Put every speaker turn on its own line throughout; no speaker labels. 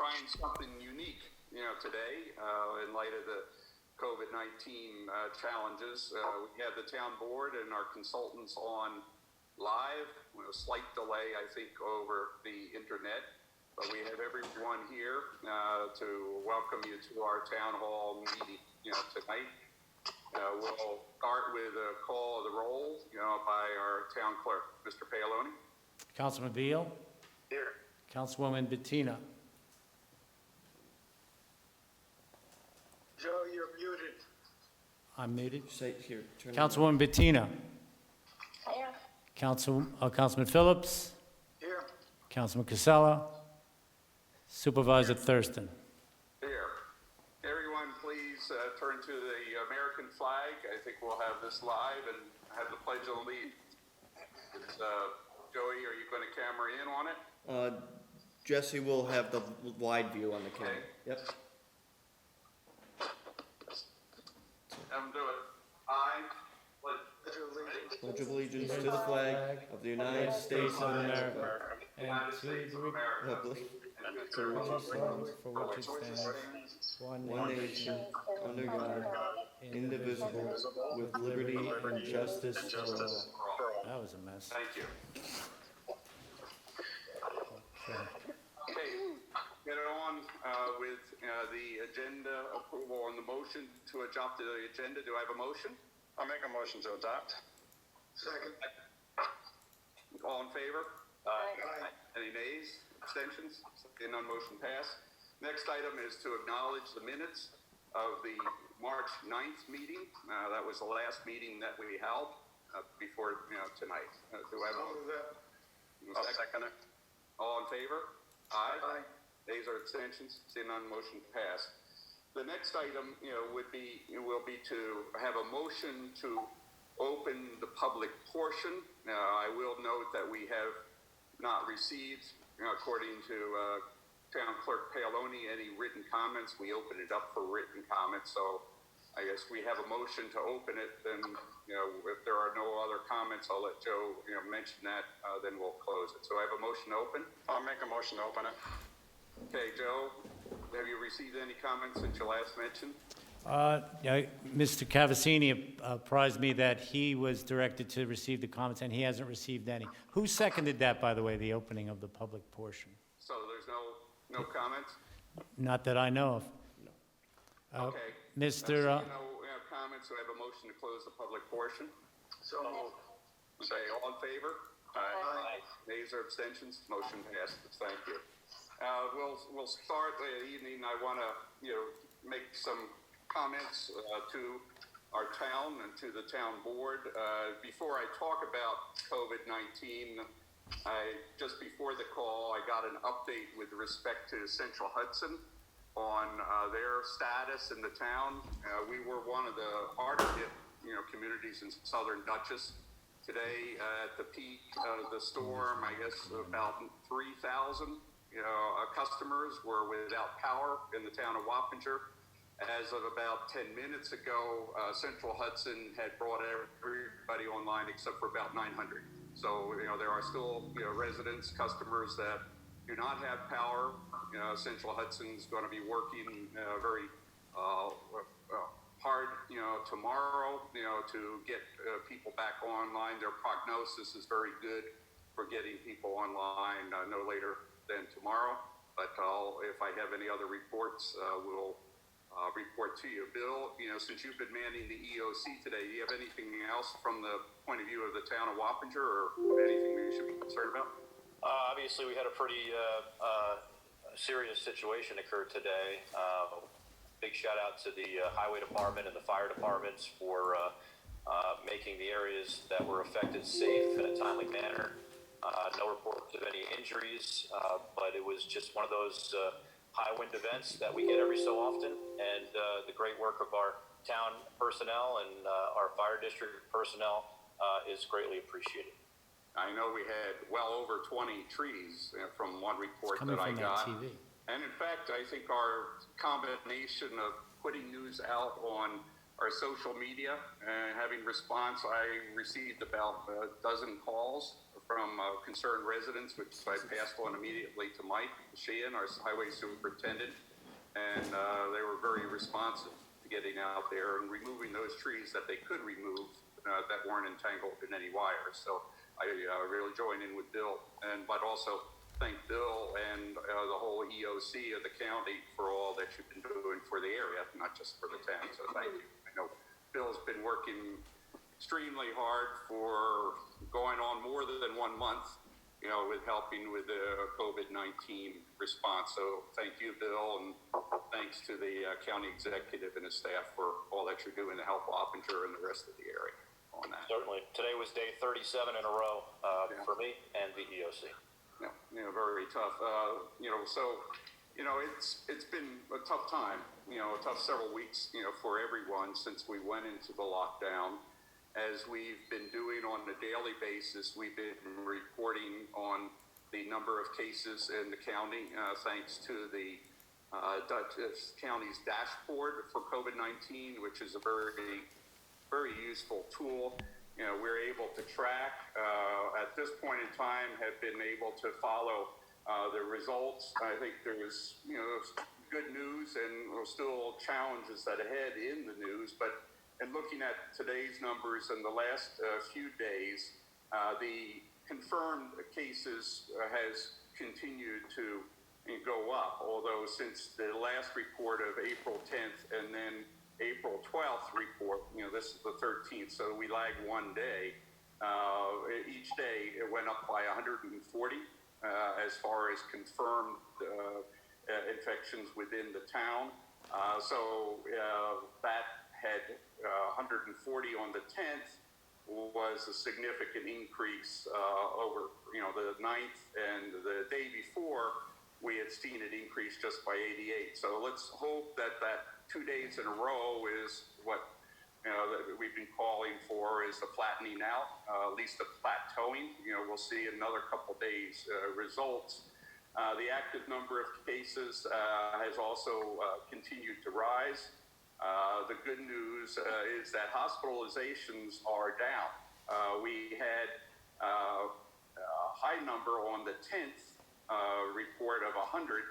trying something unique, today in light of the COVID-19 challenges. We have the town board and our consultants on live, with a slight delay, I think, over the internet. But we have everyone here to welcome you to our town hall meeting, tonight. We'll start with a call of the roll, by our town clerk, Mr. Paoloni.
Councilman Beal.
Here.
Councilwoman Bettina.
Joe, you're muted.
I'm muted.
Say here. Turn
Councilwoman Bettina.
Here.
Councilman Phillips.
Here.
Councilman Casella. Supervisor Thurston.
Here. Everyone, please turn to the American flag. I think we'll have this live and have the Pledge of Allegiance. Joey, are you going to camera in on it?
Jesse will have the wide view on the camera.
Okay.
Yep.
Have them do it. I
Pledge of allegiance to the flag of the United States of America.
And to the
Republic
for which it stands,
one nation, under God, indivisible, with liberty and justice for all.
That was a mess.
Thank you. Okay, get it on with the agenda approval on the motion to adopt the agenda. Do I have a motion?
I'll make a motion to adopt. Second.
All in favor?
Aye.
Any nays, abstentions? Seeing none, motion passed. Next item is to acknowledge the minutes of the March 9th meeting. That was the last meeting that we held before tonight. Do I have a motion?
I'll second it.
All in favor? Aye.
Aye.
Nays or abstentions? Seeing none, motion passed. The next item, will be to have a motion to open the public portion. I will note that we have not received, according to Town Clerk Paoloni, any written comments. We open it up for written comments, so I guess we have a motion to open it. Then, if there are no other comments, I'll let Joe, mention that. Then we'll close it. So I have a motion to open.
I'll make a motion to open it.
Okay, Joe, have you received any comments since you last mentioned?
Yeah, Mr. Cavazzini apprised me that he was directed to receive the comments, and he hasn't received any. Who seconded that, by the way, the opening of the public portion?
So there's no comments?
Not that I know of.
Okay.
Mr.
No comments, so I have a motion to close the public portion.
So moved.
Say all in favor?
Aye.
Nays or abstentions? Motion passes. Thank you. We'll start the evening. I want to, make some comments to our town and to the town board. Before I talk about COVID-19, just before the call, I got an update with respect to Central Hudson on their status in the town. We were one of the harder hit, communities in Southern Dutchess. Today, at the peak of the storm, I guess about 3,000 customers were without power in the town of Wappinger. As of about 10 minutes ago, Central Hudson had brought everybody online except for about 900. So, there are still, residents, customers that do not have power. Central Hudson's going to be working very hard, tomorrow, to get people back online. Their prognosis is very good for getting people online no later than tomorrow. But if I have any other reports, we'll report to you. Bill, since you've been manning the EOC today, do you have anything else from the point of view of the town of Wappinger, or anything we should be concerned about?
Obviously, we had a pretty serious situation occur today. Big shout out to the highway department and the fire departments for making the areas that were affected safe in a timely manner. No reports of any injuries, but it was just one of those high wind events that we get every so often, and the great work of our town personnel and our fire district personnel is greatly appreciated.
I know we had well over 20 trees from one report
Coming
that I
from
got.
that TV.
And in fact, I think our combination of putting news out on our social media and having response, I received about a dozen calls from concerned residents, which I passed on immediately to Mike Sheehan, our highway superintendent, and they were very responsive to getting out there and removing those trees that they could remove that weren't entangled in any wires. So I really join in with Bill, but also thank Bill and the whole EOC of the county for all that you've been doing for the area, not just for the town. So thank you. I know Bill's been working extremely hard for going on more than 1 month, with helping with the COVID-19 response. So thank you, Bill, and thanks to the county executive and his staff for all that you're doing to help Wappinger and the rest of the area on that.
Certainly. Today was day 37 in a row for me and the EOC.
Very tough. It's been a tough time, a tough several weeks, for everyone since we went into the lockdown. As we've been doing on a daily basis, we've been reporting on the number of cases in the county, thanks to the Dutchess County's dashboard for COVID-19, which is a very, very useful tool. We're able to track, at this point in time, have been able to follow the results. I think there's, good news and still challenges that ahead in the news, but in looking at today's numbers in the last few days, the confirmed cases has continued to go up, although since the last report of April 10th and then April 12th report, this is the 13th, so we lag 1 day. Each day it went up by 140 as far as confirmed infections within the town. So that had 140 on the 10th was a significant increase over, the 9th, and the day before we had seen it increase just by 88. So let's hope that 2 days in a row is what that we've been calling for, is the flattening out, at least the plateauing. We'll see another couple days results. The active number of cases has also continued to rise. The good news is that hospitalizations are down. We had a high number on the 10th report of 100,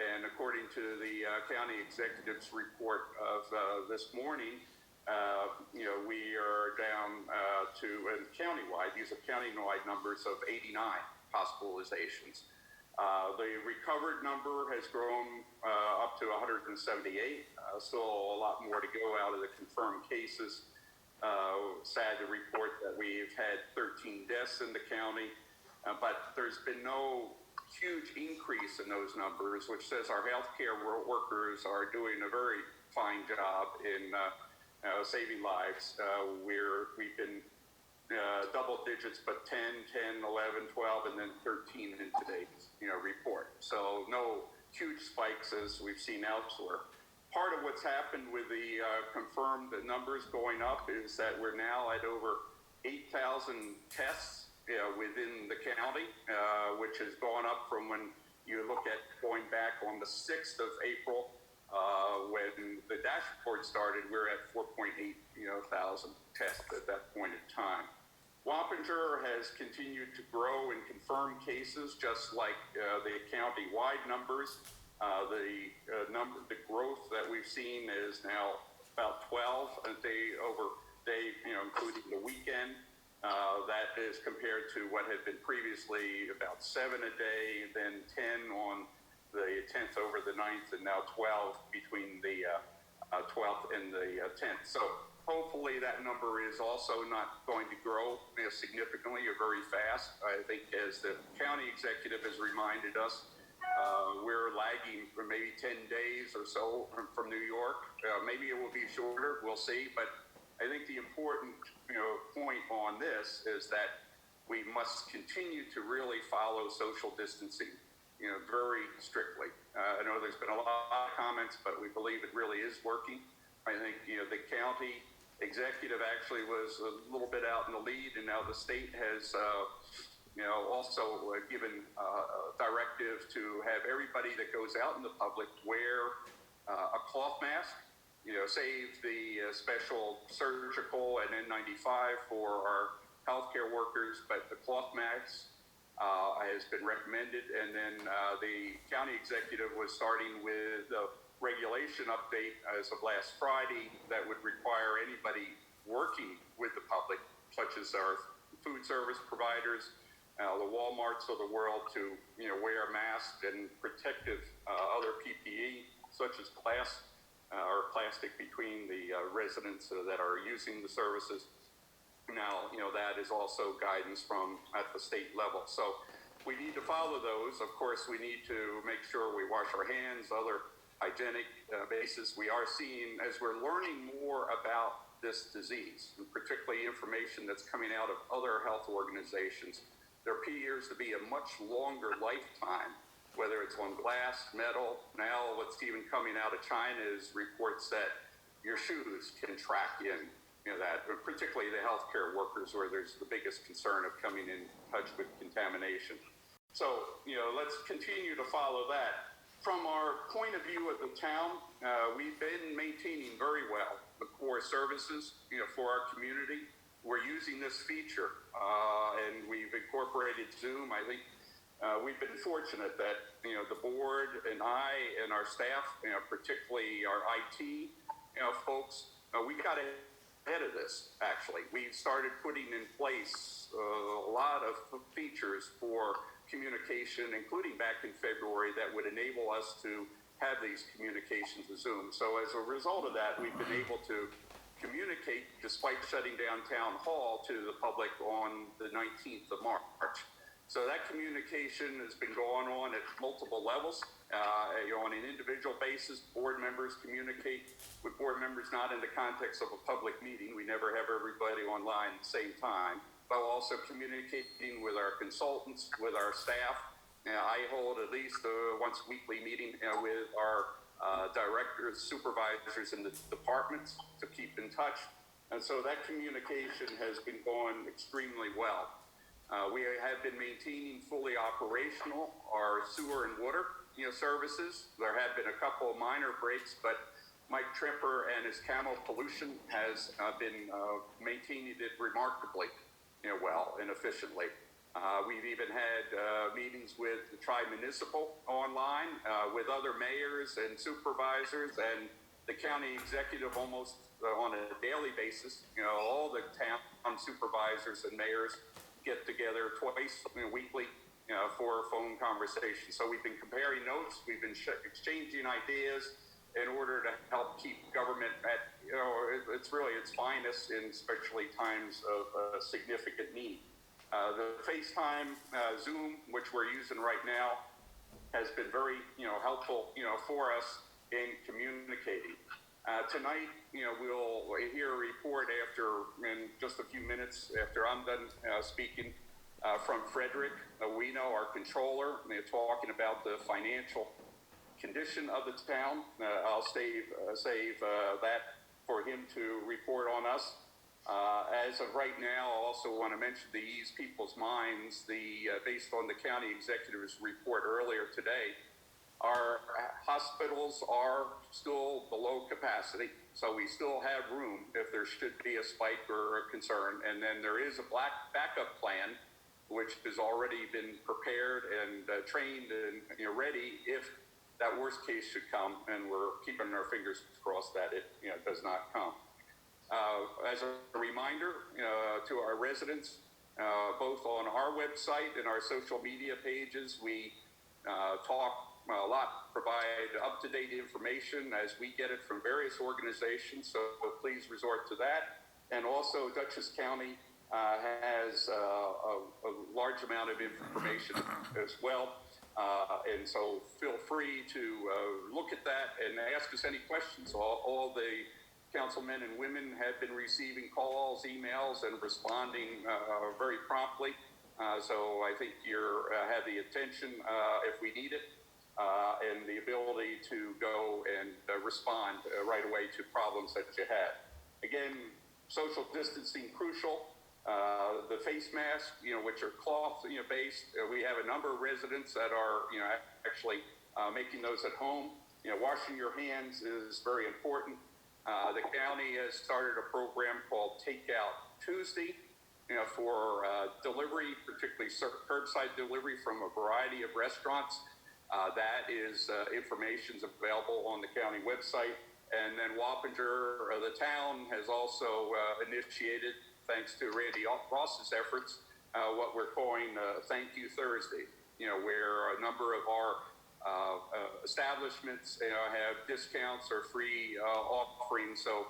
and according to the county executive's report of this morning, we are down to, and countywide, these are countywide numbers of 89 hospitalizations. The recovered number has grown up to 178. Still a lot more to go out of the confirmed cases. Sad to report that we've had 13 deaths in the county, but there's been no huge increase in those numbers, which says our healthcare workers are doing a very fine job in saving lives. We've been double digits, but 10, 11, 12, and then 13 in today's report. So no huge spikes as we've seen elsewhere. Part of what's happened with the confirmed numbers going up is that we're now at over 8,000 tests within the county, which has gone up from when you look at going back on the 6th of April, when the dashboard started. We're at 4.8 thousand tests at that point in time. Wappinger has continued to grow in confirmed cases, just like the county-wide numbers. The growth that we've seen is now about 12 a day over day, including the weekend. That is compared to what had been previously about 7 a day, then 10 on the 10th over the 9th, and now 12 between the 12th and the 10th. So hopefully that number is also not going to grow significantly or very fast. I think, as the county executive has reminded us, we're lagging for maybe 10 days or so from New York. Maybe it will be shorter, we'll see. But I think the important point on this is that we must continue to really follow social distancing very strictly. I know there's been a lot of comments, but we believe it really is working. I think the county executive actually was a little bit out in the lead, and now the state has also given a directive to have everybody that goes out in the public wear a cloth mask, save the special surgical and N95 for our healthcare workers, but the cloth masks has been recommended. And then the county executive was starting with a regulation update as of last Friday that would require anybody working with the public, such as our food service providers, the Walmarts of the world, to wear masks and protective other PPE, such as glass or plastic between the residents that are using the services. Now, that is also guidance from at the state level. So we need to follow those. Of course, we need to make sure we wash our hands, other hygienic basis. We are seeing, as we're learning more about this disease, and particularly information that's coming out of other health organizations, there appears to be a much longer lifetime, whether it's on glass, metal. Now what's even coming out of China is reports that your shoes can track in, that, particularly the healthcare workers, where there's the biggest concern of coming in touch with contamination. So, let's continue to follow that. From our point of view of the town, we've been maintaining very well the core services, for our community. We're using this feature, and we've incorporated Zoom. I think we've been fortunate that, the board and I and our staff, particularly our IT, folks, we got ahead of this, actually. We started putting in place a lot of features for communication, including back in February, that would enable us to have these communications with Zoom. So as a result of that, we've been able to communicate, despite shutting down Town Hall, to the public on the 19th of March. So that communication has been going on at multiple levels. On an individual basis, board members communicate with board members, not in the context of a public meeting. We never have everybody online at the same time, but also communicating with our consultants, with our staff. I hold at least a once weekly meeting with our directors, supervisors in the departments to keep in touch. And so that communication has been going extremely well. We have been maintaining fully operational our sewer and water services. There have been a couple of minor breaks, but Mike Trimper and his Camo Pollution has been maintaining it remarkably well and efficiently. We've even had meetings with the Tri-Municipal online, with other mayors and supervisors, and the county executive almost on a daily basis. All the town supervisors and mayors get together twice weekly for phone conversations. So we've been comparing notes, we've been exchanging ideas in order to help keep government at, it's really its finest, in especially times of significant need. The FaceTime, Zoom, which we're using right now, has been very, helpful, for us in communicating. Tonight, we'll hear a report in just a few minutes after I'm done speaking, from Frederick Owino, our controller. They're talking about the financial condition of the town. I'll save that for him to report on us. As of right now, I also want to mention to ease people's minds, based on the county executive's report earlier today, our hospitals are still below capacity, so we still have room if there should be a spike or a concern. And then there is a backup plan, which has already been prepared and trained and ready if that worst case should come, and we're keeping our fingers crossed that it does not come. As a reminder to our residents, both on our website and our social media pages, we talk a lot, provide up-to-date information as we get it from various organizations, so please resort to that. And also Dutchess County has a large amount of information as well. And so feel free to look at that and ask us any questions. All the councilmen and women have been receiving calls, emails, and responding very promptly. So I think you have the attention if we need it, and the ability to go and respond right away to problems that you had. Again, social distancing crucial. The face masks, which are cloth, based. We have a number of residents that are, actually making those at home. Washing your hands is very important. The county has started a program called Takeout Tuesday, for delivery, particularly curbside delivery from a variety of restaurants. That is information's available on the county website. And then Wappinger, the town, has also initiated, thanks to Randy Ross's efforts, what we're calling Thank You Thursday, where a number of our establishments have discounts or free offerings. So,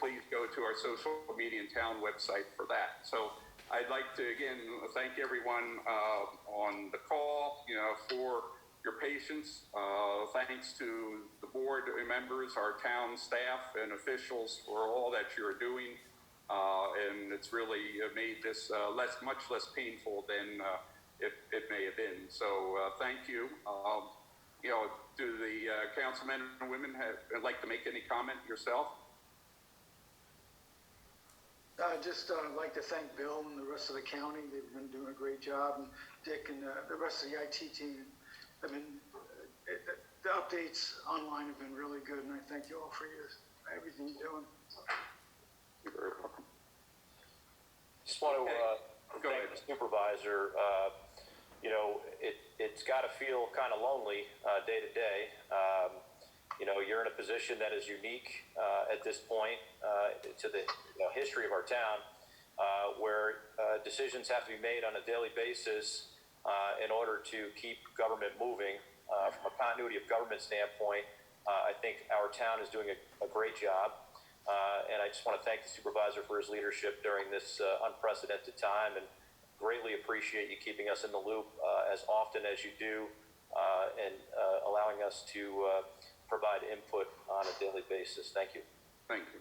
please go to our social media and town website for that. So I'd like to, again, thank everyone on the call, for your patience. Thanks to the board members, our town staff and officials for all that you're doing. And it's really made this much less painful than it may have been. So thank you. Do the councilmen and women like to make any comment yourself?
I'd just like to thank Bill and the rest of the county. They've been doing a great job, and Dick and the rest of the IT team. I mean, the updates online have been really good, and I thank you all for everything you're doing.
You're very welcome.
Just want to
Go
thank
ahead.
the supervisor. It's got to feel kind of lonely day to day. You're in a position that is unique at this point to the history of our town, where decisions have to be made on a daily basis in order to keep government moving. From a continuity of government standpoint, I think our town is doing a great job. And I just want to thank the supervisor for his leadership during this unprecedented time, and greatly appreciate you keeping us in the loop as often as you do, and allowing us to provide input on a daily basis. Thank you.
Thank you.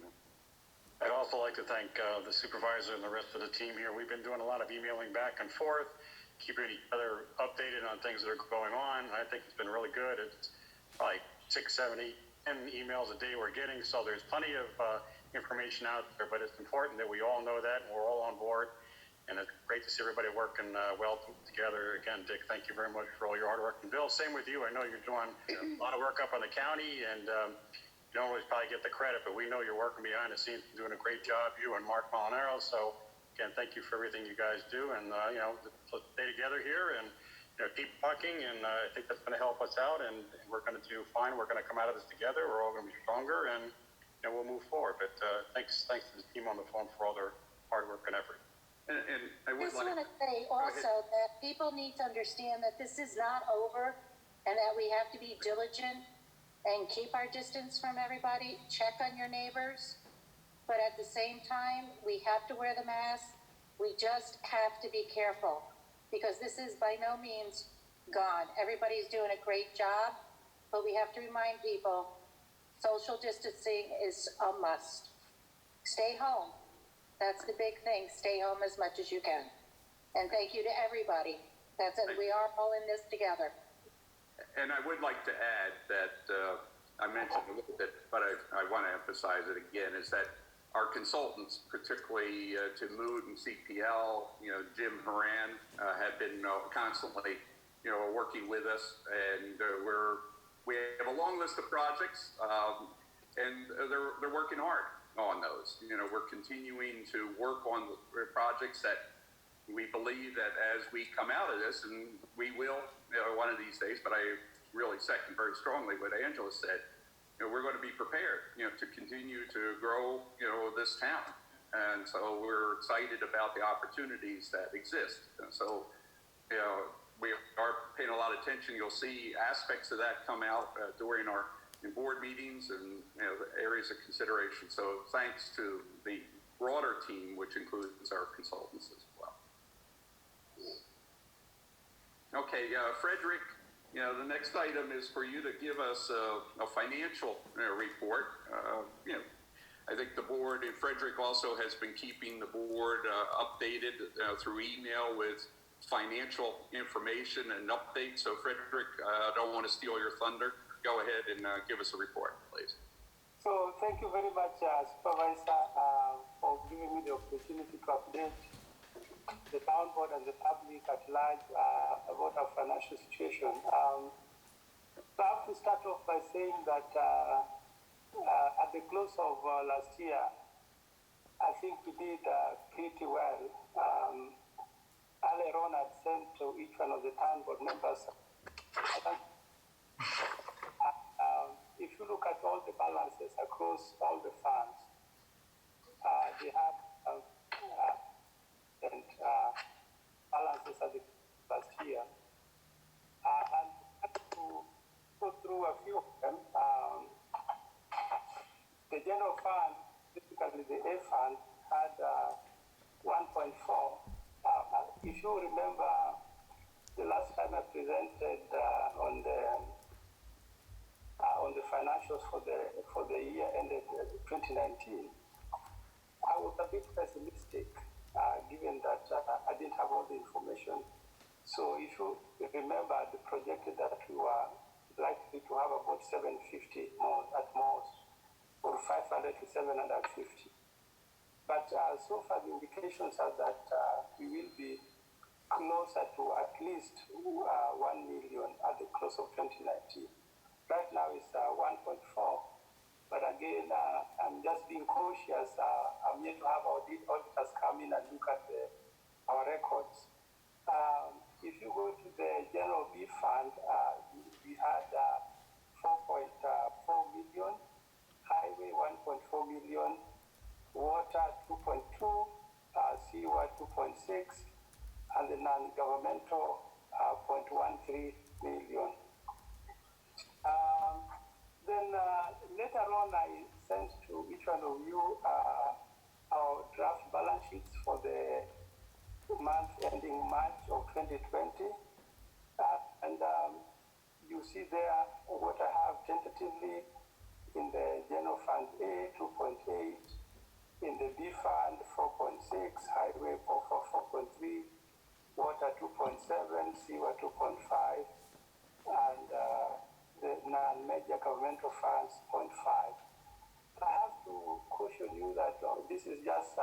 I'd also like to thank the supervisor and the rest of the team here. We've been doing a lot of emailing back and forth, keeping each other updated on things that are going on. I think it's been really good. It's like 6, 7, 8, 10 emails a day we're getting, so there's plenty of information out there, but it's important that we all know that and we're all on board. And it's great to see everybody working well together. Again, Dick, thank you very much for all your hard work. And Bill, same with you. I know you're doing a lot of work up on the county, and you don't always probably get the credit, but we know you're working behind the scenes and doing a great job, you and Mark Molinaro. So, again, thank you for everything you guys do. And, let's stay together here and keep talking. And I think that's going to help us out. And we're going to do fine. We're going to come out of this together. We're all going to be stronger, and we'll move forward. But thanks to the team on the phone for all their hard work and effort.
And I
I
would
just
like
want to say also that people need to understand that this is not over, and that we have to be diligent and keep our distance from everybody, check on your neighbors, but at the same time, we have to wear the mask. We just have to be careful, because this is by no means gone. Everybody's doing a great job, but we have to remind people, social distancing is a must. Stay home. That's the big thing. Stay home as much as you can. And thank you to everybody. We are all in this together.
And I would like to add that I mentioned a little bit, but I want to emphasize it again, is that our consultants, particularly to Mood and CPL, Jim Horan, have been constantly, working with us, and we have a long list of projects, and they're working hard on those. We're continuing to work on the projects that we believe that as we come out of this, and we will, one of these days, but I really second very strongly what Angela said, we're going to be prepared, to continue to grow, this town. And so we're excited about the opportunities that exist. And so, we are paying a lot of attention. You'll see aspects of that come out during our board meetings and the areas of consideration. So thanks to the broader team, which includes our consultants as well. Okay, Frederick, the next item is for you to give us a financial report. I think the board, and Frederick also has been keeping the board updated through email with financial information and updates. So Frederick, I don't want to steal your thunder. Go ahead and give us a report, please.
So thank you very much, Supervisor, for giving me the opportunity to update the town board and the public at large about our financial situation. So I have to start off by saying that at the close of last year, I think we did pretty well. Earlier on, I'd sent to each one of the town board members. If you look at all the balances across all the funds, they have and balances at the last year. And to go through a few of them, the general fund, typically the A fund, had 1.4. If you remember, the last time I presented on the financials for the year ended 2019, I was a bit pessimistic, given that I didn't have all the information. So if you remember, the projected that we were likely to have about 750 more at most, or 500 to 750. But so far the indications are that we will be closer to at least 1 million at the close of 2019. Right now it's 1.4. But again, I'm just being cautious. I'm yet to have our auditors come in and look at our records. If you go to the General B Fund, we had 4.4 million, Highway 1.4 million, Water 2.2, Sewer 2.6, and the non-governmental 0.13 million. Then later on, I sent to each one of you our draft balance sheets for the month ending March of 2020. And you see there what I have tentatively in the General Fund A, 2.8, in the B Fund, 4.6, Highway 4.3, Water 2.7, Sewer 2.5, and the non-major governmental funds 0.5. I have to caution you that this is just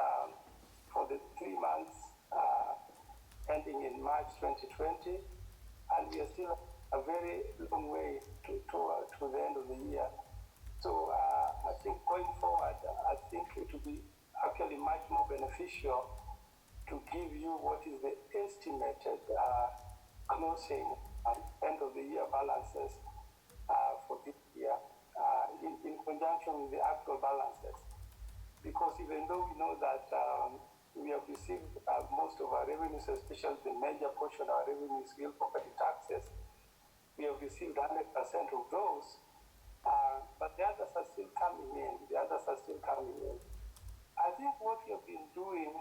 for the 3 months ending in March 2020, and we are still a very long way to the end of the year. So I think going forward, I think it will be actually much more beneficial to give you what is the estimated closing and end of the year balances for this year in conjunction with the actual balances. Because even though we know that we have received most of our revenues, especially the major portion of our revenues, real property taxes, we have received 100% of those, but the others are still coming in. I think what we have been doing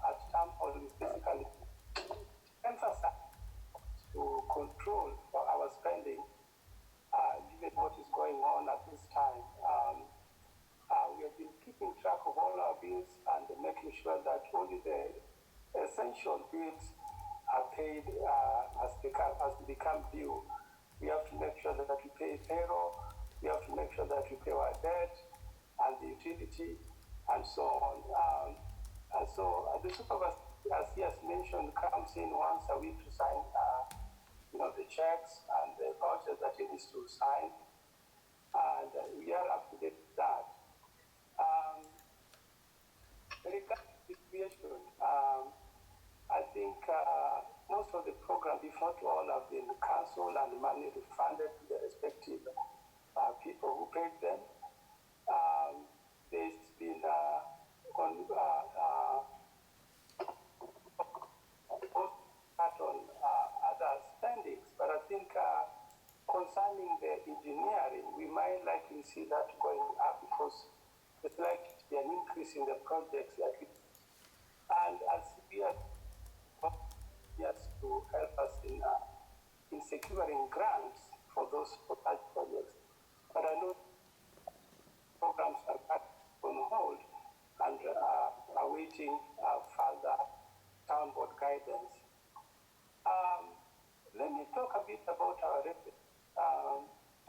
at Town Hall is basically emphasize to control our spending, given what is going on at this time. We have been keeping track of all our bills and making sure that only the essential bills are paid as they become due. We have to make sure that we pay payroll, we have to make sure that we pay our debt and the utility and so on. And so the supervisor, as he has mentioned, comes in once a week to sign the checks and the vouchers that he needs to sign. And we are up to date with that. Regarding distribution, I think most of the programs, if not all, have been cancelled and money refunded to the respective people who paid them. There's been on other spendings, but I think concerning the engineering, we might likely see that going up because there's likely to be an increase in the projects that we, and as we are to help us in securing grants for those such projects. But I know programs are on hold and awaiting further town board guidance. Let me talk a bit about our revenue.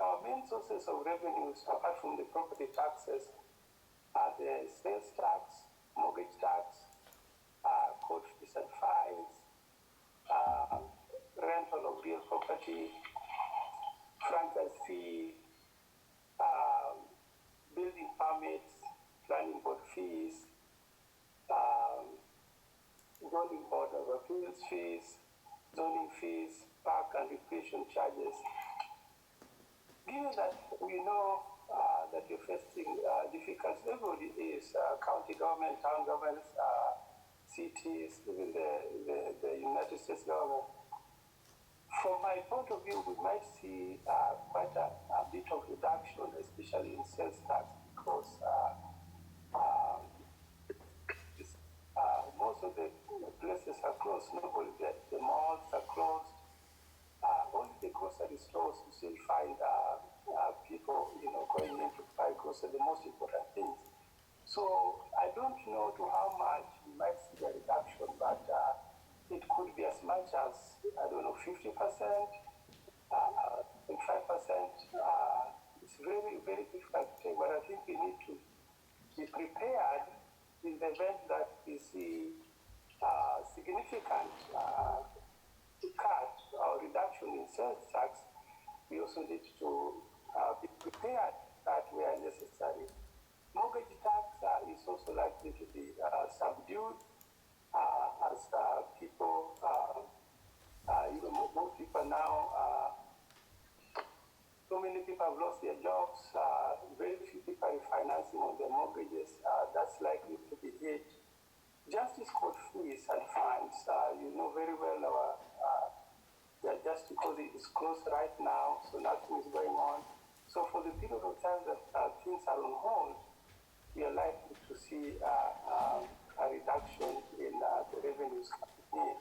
Our main sources of revenues, apart from the property taxes, are the sales tax, mortgage tax, court fees and fines, rental of real property, franchise fee, building permits, planning board fees, sales fees, zoning fees, park and recreation charges. Given that we know that you're facing difficulties, everybody is county government, town governments, cities, even the United States government. From my point of view, we might see quite a bit of reduction, especially in sales tax, because most of the places are closed. Nobody, the malls are closed. Only the grocery stores you still find people, going in to buy groceries, the most important things. So I don't know to how much we might see a reduction, but it could be as much as, 50%, 25%. It's very, very difficult to say, but I think we need to be prepared in the event that we see significant cut or reduction in sales tax. We also need to be prepared that where necessary. Mortgage tax is also likely to be subdued as people, most people now, so many people have lost their jobs. Very few people are refinancing on their mortgages. That's likely to be hit. Justice court fees and fines, very well our justice court is closed right now, so nothing is going on. So for the period of time that things are on hold, we are likely to see a reduction in the revenues coming in.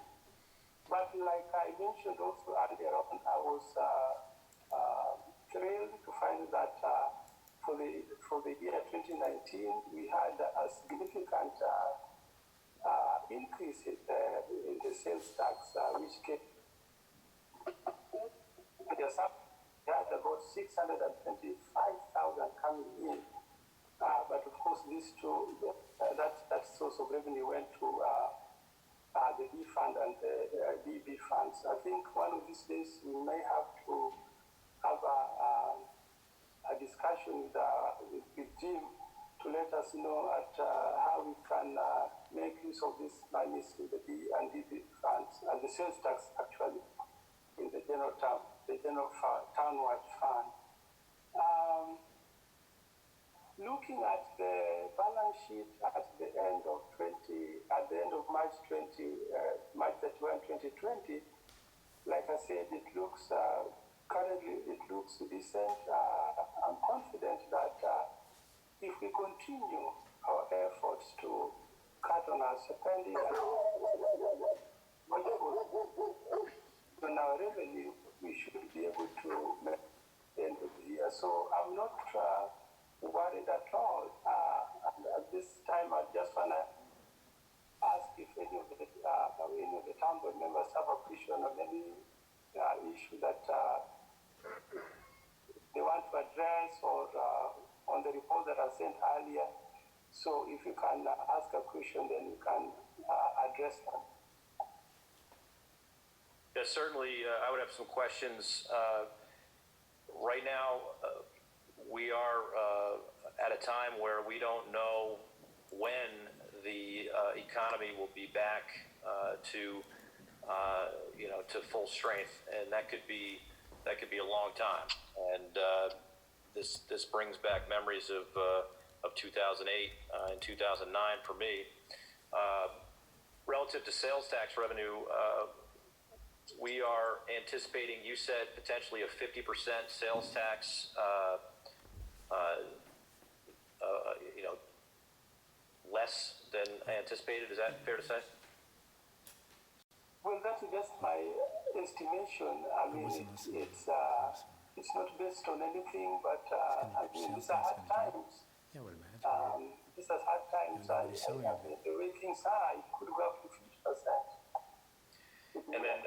But like I mentioned also earlier on, I was thrilled to find that for the year 2019, we had a significant increase in the sales tax, which came we had about 625,000 coming in. But of course, these two, that source of revenue went to the B fund and the DB funds. I think one of these days we may have to have a discussion with Jim to let us know how we can make use of these monies in the B and DB funds and the sales tax actually in the general townwide fund. Looking at the balance sheet at the end of March 31, 2020, like I said, it looks currently decent. I'm confident that if we continue our efforts to cut on our spending and on our revenue, we should be able to make the end of the year. So I'm not worried at all. And at this time, I just want to ask if any of the town board members have a question on any issue that they want to address or on the report that I sent earlier. So if you can ask a question, then you can address them.
Yeah, certainly, I would have some questions. Right now, we are at a time where we don't know when the economy will be back to full strength, and that could be a long time. And this brings back memories of 2008 and 2009 for me. Relative to sales tax revenue, we are anticipating, you said, potentially a 50% sales tax, less than anticipated. Is that fair to say?
Well, that's just my estimation. I mean, it's not based on anything, but I mean, these are hard times.
Yeah, I would imagine.
These are hard times. The way things are, it could go up to 50%.
And then,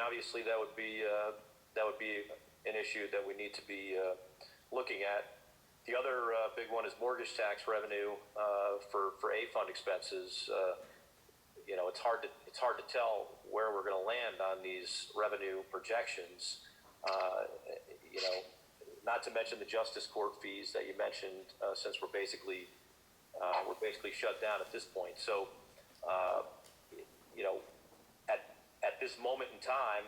obviously, that would be an issue that we need to be looking at. The other big one is mortgage tax revenue for A fund expenses. It's hard to tell where we're going to land on these revenue projections. Not to mention the justice court fees that you mentioned, since we're basically shut down at this point. So, at this moment in time,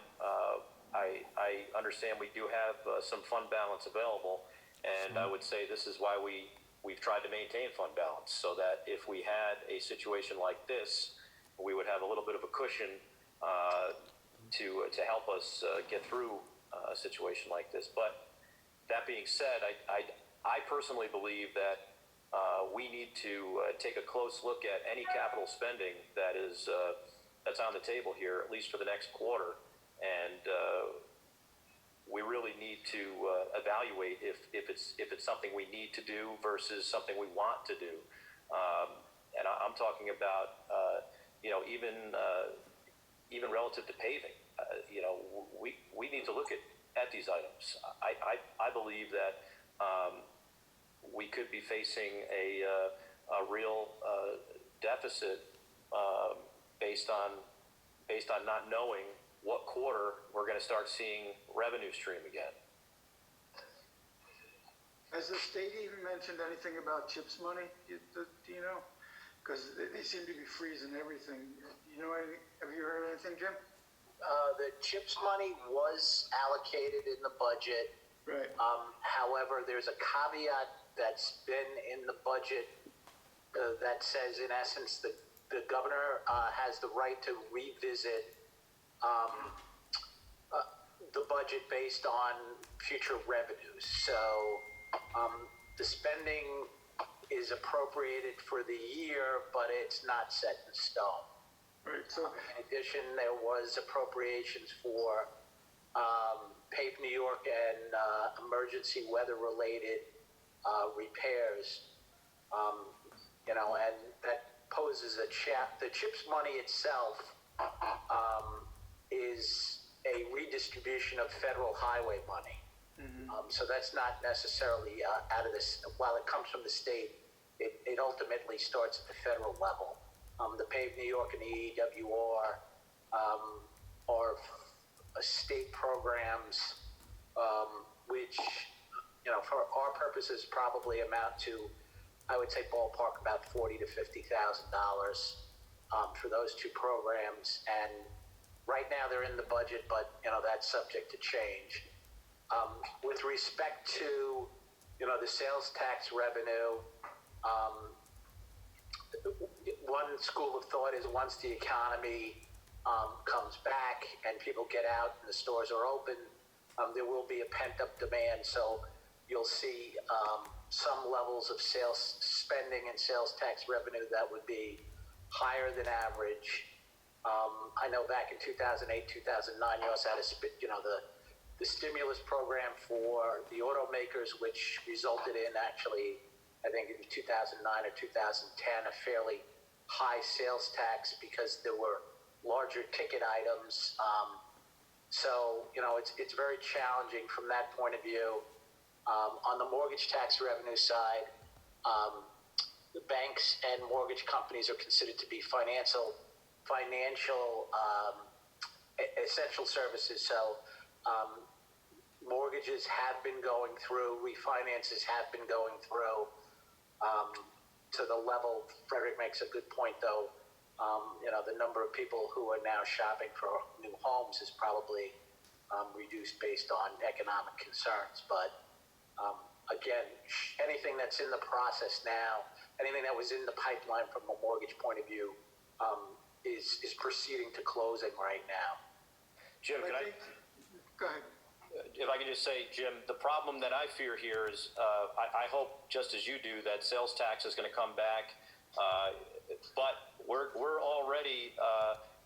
I understand we do have some fund balance available, and I would say this is why we've tried to maintain fund balance, so that if we had a situation like this, we would have a little bit of a cushion to help us get through a situation like this. But that being said, I personally believe that we need to take a close look at any capital spending that's on the table here, at least for the next quarter, and we really need to evaluate if it's something we need to do versus something we want to do. And I'm talking about even relative to paving. We need to look at these items. I believe that we could be facing a real deficit based on not knowing what quarter we're going to start seeing revenue stream again.
Has the state even mentioned anything about CHIPS money? Do you know? Because they seem to be freezing everything. You know anything? Have you heard anything, Jim?
The CHIPS money was allocated in the budget.
Right.
However, there's a caveat that's been in the budget that says, in essence, the governor has the right to revisit the budget based on future revenues. So the spending is appropriated for the year, but it's not set in stone.
Right. So
In addition, there was appropriations for Pave New York and emergency weather-related repairs. And that poses a the CHIPS money itself is a redistribution of federal highway money. So that's not necessarily out of this. While it comes from the state, it ultimately starts at the federal level. The Pave New York and the EWR are state programs, which, for our purposes, probably amount to, I would say, ballpark about $40,000 to $50,000 for those two programs. And right now they're in the budget, but that's subject to change. With respect to the sales tax revenue, one school of thought is once the economy comes back and people get out and the stores are open, there will be a pent-up demand. So you'll see some levels of sales spending and sales tax revenue that would be higher than average. I know back in 2008, 2009, you also had the stimulus program for the automakers, which resulted in actually, I think in 2009 or 2010, a fairly high sales tax because there were larger ticket items. So it's very challenging from that point of view. On the mortgage tax revenue side, the banks and mortgage companies are considered to be financial essential services. So mortgages have been going through, refinances have been going through to the level. Frederick makes a good point, though. The number of people who are now shopping for new homes is probably reduced based on economic concerns. But again, anything that's in the process now, anything that was in the pipeline from a mortgage point of view, is proceeding to closing right now.
Jim, can
Go ahead.
if I can just say, Jim, the problem that I fear here is I hope, just as you do, that sales tax is going to come back. But we're already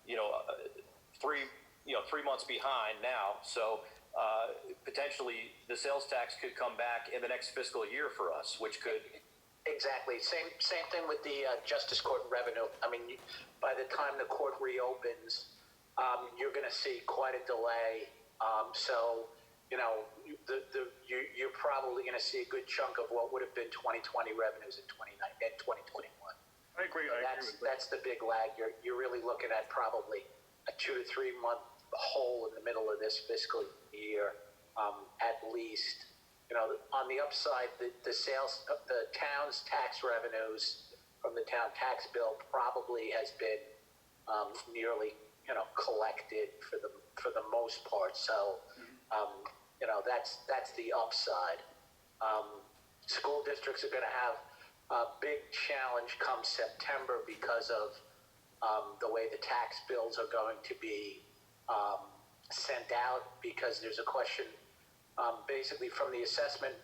3 months behind now. So potentially the sales tax could come back in the next fiscal year for us, which could.
Exactly. Same thing with the Justice Court revenue. I mean, by the time the court reopens, you're going to see quite a delay. So, you're probably going to see a good chunk of what would have been 2020 revenues in 2021.
I agree.
That's the big lag. You're really looking at probably a 2 to 3 month hole in the middle of this fiscal year, at least. On the upside, the town's tax revenues from the town tax bill probably has been nearly collected for the most part. So, that's the upside. School districts are going to have a big challenge come September because of the way the tax bills are going to be sent out, because there's a question basically from the assessment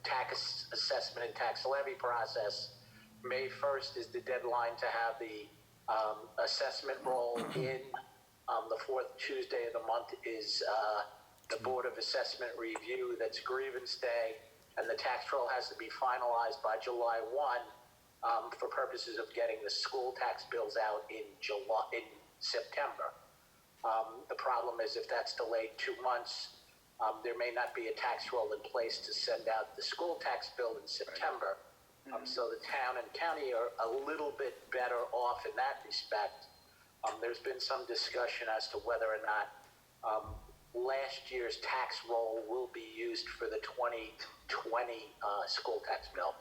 tax assessment and tax levy process. May 1st is the deadline to have the assessment roll in. The fourth Tuesday of the month is the Board of Assessment Review. That's grievance day, and the tax roll has to be finalized by July 1 for purposes of getting the school tax bills out in September. The problem is if that's delayed 2 months, there may not be a tax roll in place to send out the school tax bill in September. So the town and county are a little bit better off in that respect. There's been some discussion as to whether or not last year's tax roll will be used for the 2020 school tax bill.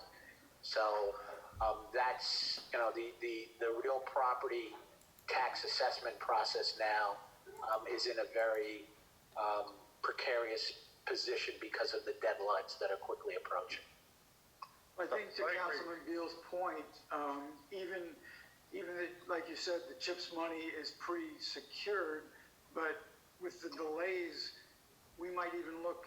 So that's, the real property tax assessment process now is in a very precarious position because of the deadlines that are quickly approaching.
I think to Councilman Beal's point, even like you said, the CHIPS money is pre-secured, but with the delays, we might even look,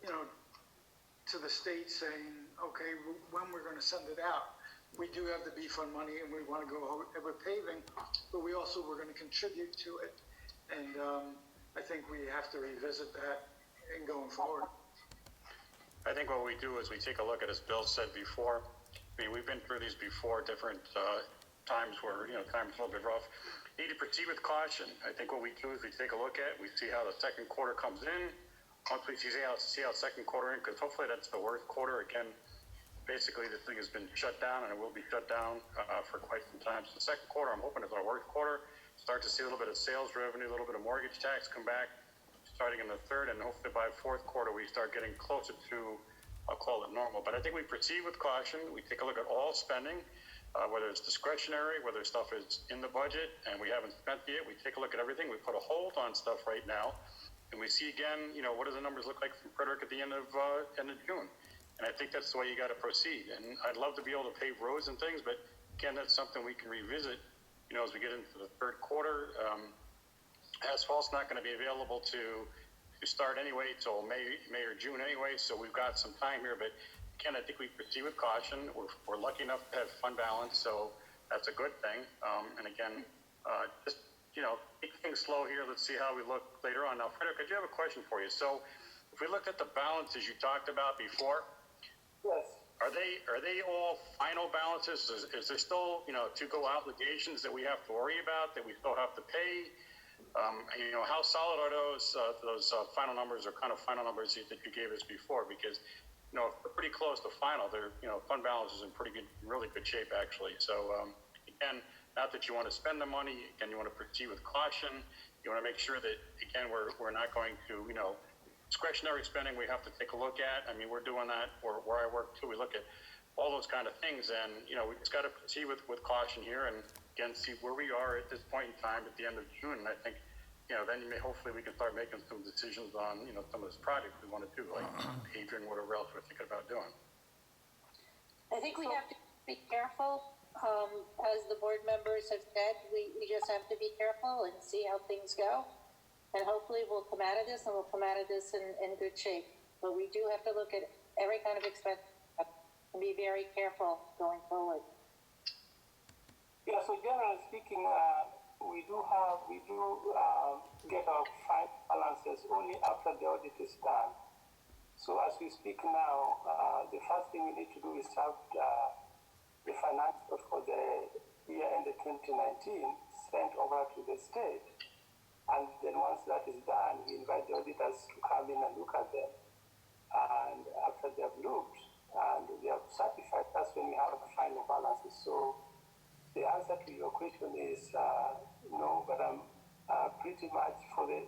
to the state saying, okay, when we're going to send it out. We do have the B fund money and we want to go with paving, but we're going to contribute to it. And I think we have to revisit that in going forward.
I think what we do is we take a look at, as Bill said before, we've been through these before, different times where, time's a little bit rough. Need to proceed with caution. I think what we do is we take a look at, we see how the second quarter comes in. Once we see how second quarter in, because hopefully that's the worst quarter. Again, basically this thing has been shut down and it will be shut down for quite some time. So the second quarter, I'm hoping is our worst quarter. Start to see a little bit of sales revenue, a little bit of mortgage tax come back, starting in the third, and hopefully by fourth quarter we start getting closer to, I'll call it normal. But I think we proceed with caution. We take a look at all spending, whether it's discretionary, whether stuff is in the budget and we haven't spent yet. We take a look at everything. We put a hold on stuff right now, and we see again, what do the numbers look like from Frederick at the end of June. And I think that's the way you got to proceed. And I'd love to be able to pave roads and things, but again, that's something we can revisit, as we get into the third quarter. Asphalt's not going to be available to start anyway till May or June anyway, so we've got some time here. But again, I think we proceed with caution. We're lucky enough to have fund balance, so that's a good thing. And again, just take things slow here. Let's see how we look later on. Now, Frederick, I do have a question for you. So, if we looked at the balances you talked about before,
Yes.
are they all final balances? Is there still to go obligations that we have to worry about, that we still have to pay? How solid are those final numbers, or kind of final numbers that you gave us before? Because if we're pretty close to final, they're fund balance is in really good shape actually. So again, not that you want to spend the money, again you want to proceed with caution. You want to make sure that again we're not going to discretionary spending we have to take a look at. I mean, we're doing that where I work too. We look at all those kind of things, and we just got to proceed with caution here, and again see where we are at this point in time at the end of June. And I think then hopefully we can start making some decisions on some of this project we want to do, like paving, whatever else we're thinking about doing.
I think we have to be careful. As the board members have said, we just have to be careful and see how things go. And hopefully we'll come out of this, and we'll come out of this in good shape. But we do have to look at every kind of expense and be very careful going forward.
Yeah, so generally speaking, we do get our final balances only after the audit is done. So as we speak now, the first thing we need to do is have the financials for the year ended 2019 sent over to the state. And then once that is done, we invite the auditors to come in and look at them. And after they have looked and they have certified, that's when we have the final balances. So the answer to your question is no, but I'm pretty much for the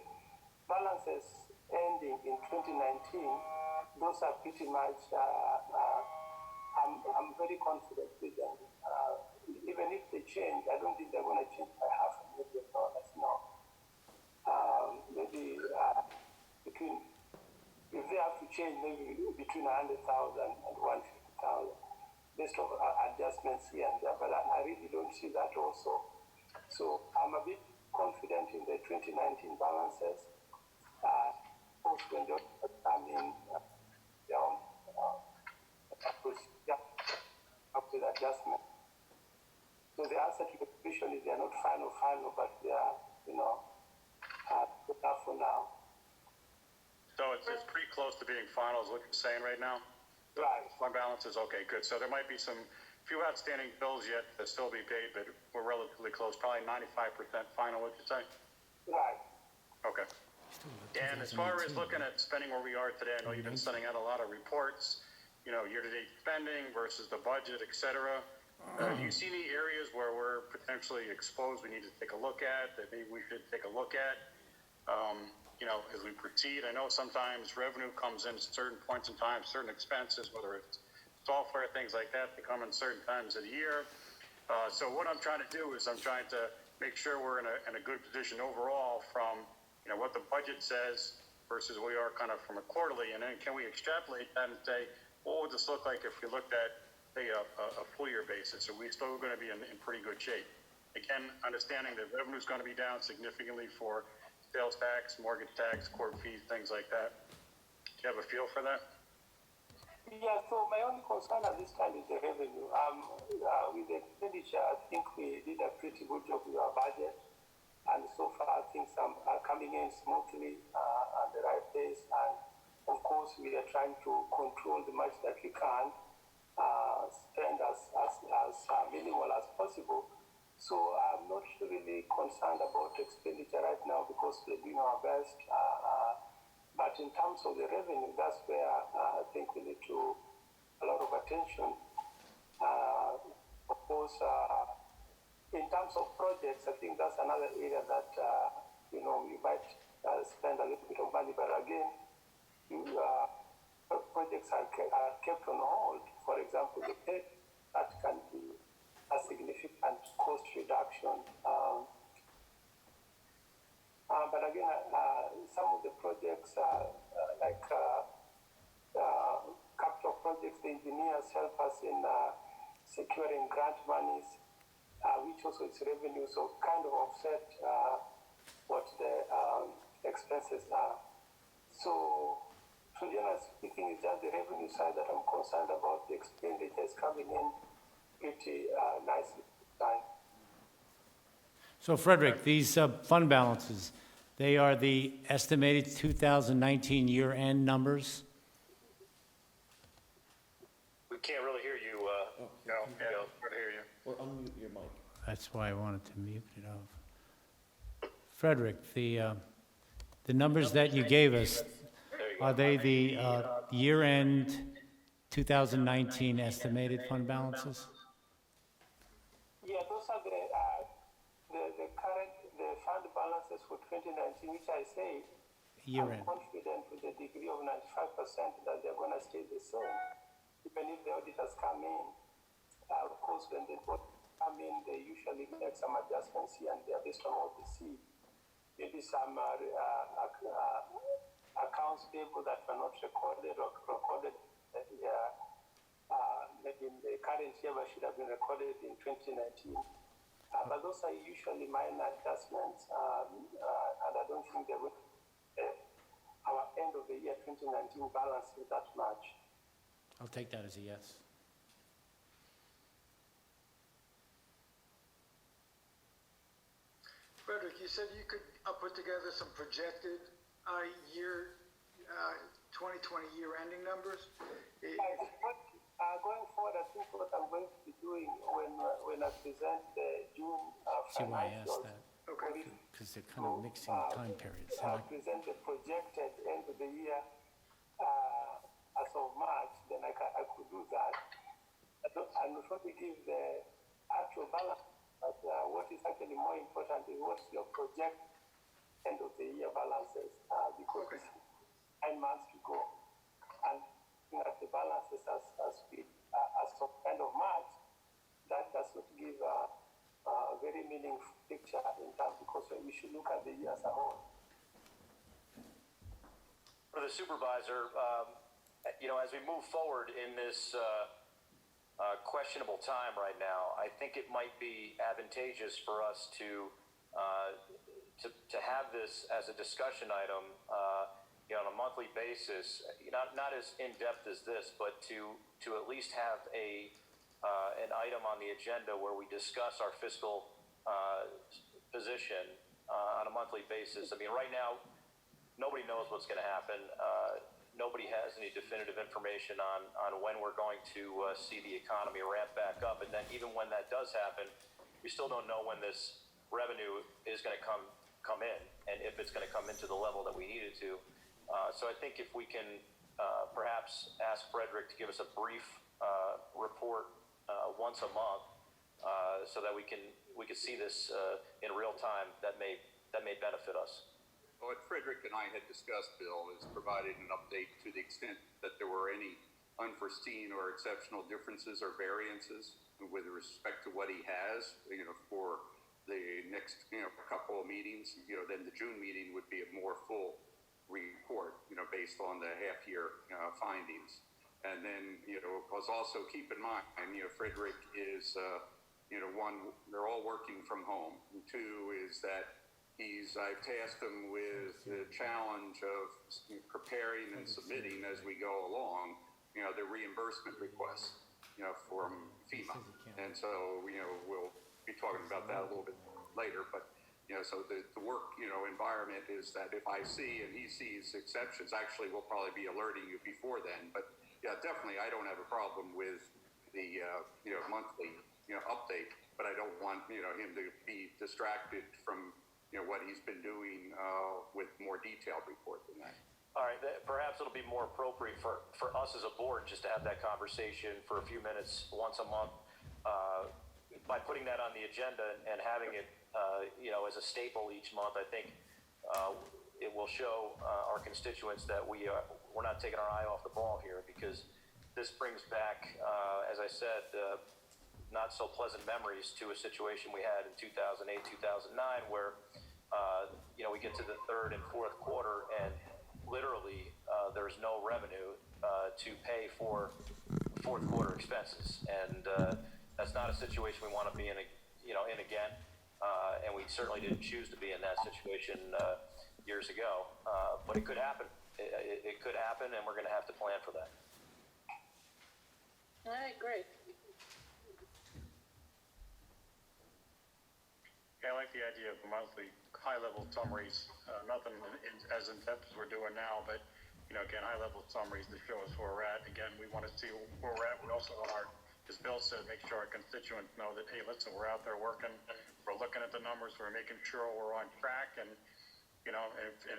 balances ending in 2019, those are pretty much, I'm very confident with them. even if they change, I don't think they're going to change by $500,000. No. Maybe between, if they have to change, maybe between 100,000 and 150,000, based on adjustments here and there. But I really don't see that also. So I'm a bit confident in the 2019 balances. Post when they come in, down, up with adjustment. So the answer to the question is they are not final, but they are, good enough for now.
So it's pretty close to being final is what you're saying right now?
Right.
Fund balance is okay, good. So there might be few outstanding bills yet that still be paid, but we're relatively close, probably 95% final, would you say?
Right.
Okay. And as far as looking at spending where we are today, I know you've been sending out a lot of reports, year-to-date spending versus the budget, et cetera. Do you see any areas where we're potentially exposed we need to take a look at, that maybe we should take a look at, as we proceed? I know sometimes revenue comes in at certain points in time, certain expenses, whether it's software, things like that, they come in certain times of the year. So what I'm trying to do is I'm trying to make sure we're in a good position overall from, what the budget says versus we are kind of from a quarterly, and then can we extrapolate that and say, what would this look like if we looked at, say, a full year basis? Are we still going to be in pretty good shape? Again, understanding that revenue is going to be down significantly for sales tax, mortgage tax, court fees, things like that. Do you have a feel for that?
Yeah, so my only concern at this time is the revenue. With the expenditure, I think we did a pretty good job with our budget. And so far, things are coming in smoothly at the right pace. And of course, we are trying to control the much that we can, spend as minimal as possible. So I'm not really concerned about expenditure right now because we're doing our best. But in terms of the revenue, that's where I think we need a lot of attention. Of course, in terms of projects, I think that's another area that, we might spend a little bit of money. But again, projects are kept on hold. For example, the tech, that can be a significant cost reduction. But again, some of the projects, like capital projects, the engineers help us in securing grant monies, which also is revenue, so kind of offset what the expenses are. So, generally speaking, it's just the revenue side that I'm concerned about. The expenditures coming in pretty nicely.
So Frederick, these fund balances, they are the estimated 2019 year-end numbers?
We can't really hear you.
No, yeah, I hear you.
Or unmute your mic.
That's why I wanted to mute it off. Frederick, the numbers that you gave us, are they the year-end 2019 estimated fund balances?
Yeah, those are the fund balances for 2019, which I say
Year-end.
I'm confident with a degree of 95% that they're going to stay the same, even if the auditors come in. Of course, when they come in, they usually make some adjustments here and there based on what they see. Maybe some accounts payable that were not recorded or recorded maybe in the current year but should have been recorded in 2019. But those are usually minor adjustments, and I don't think they will our end of the year 2019 balance is that much.
I'll take that as a yes.
Frederick, you said you could put together some projected year 2020 year ending numbers.
Going forward, I think what I'm going to be doing when I present the June
See why I asked
financials,
that?
Okay.
Because they're kind of mixing time periods.
present the projected end of the year as of March, then I could do that. I'm not going to give the actual balance, but what is actually more important is what's your project end of the year balances, because it's 9 months to go. And looking at the balances as of end of March, that does not give picture in terms, because we should look at the year as a whole.
For the supervisor, as we move forward in this questionable time right now, I think it might be advantageous for us to have this as a discussion item, on a monthly basis. Not as in depth as this, but to at least have an item on the agenda where we discuss our fiscal position on a monthly basis. I mean, right now, nobody knows what's going to happen. Nobody has any definitive information on when we're going to see the economy ramp back up. And then even when that does happen, we still don't know when this revenue is going to come in and if it's going to come into the level that we need it to. So I think if we can perhaps ask Frederick to give us a brief report once a month so that we can see this in real time, that may benefit us.
What Frederick and I had discussed, Bill, is providing an update to the extent that there were any unforeseen or exceptional differences or variances with respect to what he has, for the next, couple of meetings. Then the June meeting would be a more full report, based on the half-year findings. And then, was also keep in mind, Frederick is, one, they're all working from home. And two is that I've tasked him with the challenge of preparing and submitting as we go along, the reimbursement requests, from FEMA. And so, we'll be talking about that a little bit later, but, so the work, environment is that if I see and he sees exceptions, actually we'll probably be alerting you before then. But yeah, definitely I don't have a problem with the, monthly, update, but I don't want, him to be distracted from, what he's been doing with more detailed report than that.
All right, perhaps it'll be more appropriate for us as a board just to have that conversation for a few minutes once a month by putting that on the agenda and having it, as a staple each month. I think it will show our constituents that we're not taking our eye off the ball here, because this brings back, as I said, not so pleasant memories to a situation we had in 2008, 2009, where we get to the third and fourth quarter and literally there's no revenue to pay for fourth quarter expenses, and that's not a situation we want to be in again. And we certainly didn't choose to be in that situation years ago, but it could happen. It could happen, and we're going to have to plan for that.
All right, great.
Yeah, I like the idea of the monthly high-level summaries. Nothing as in-depth as we're doing now, but, again, high-level summaries to show us where we're at. Again, we want to see where we're at. We also want as Bill said, make sure our constituents know that, hey, listen, we're out there working. We're looking at the numbers. We're making sure we're on track. And,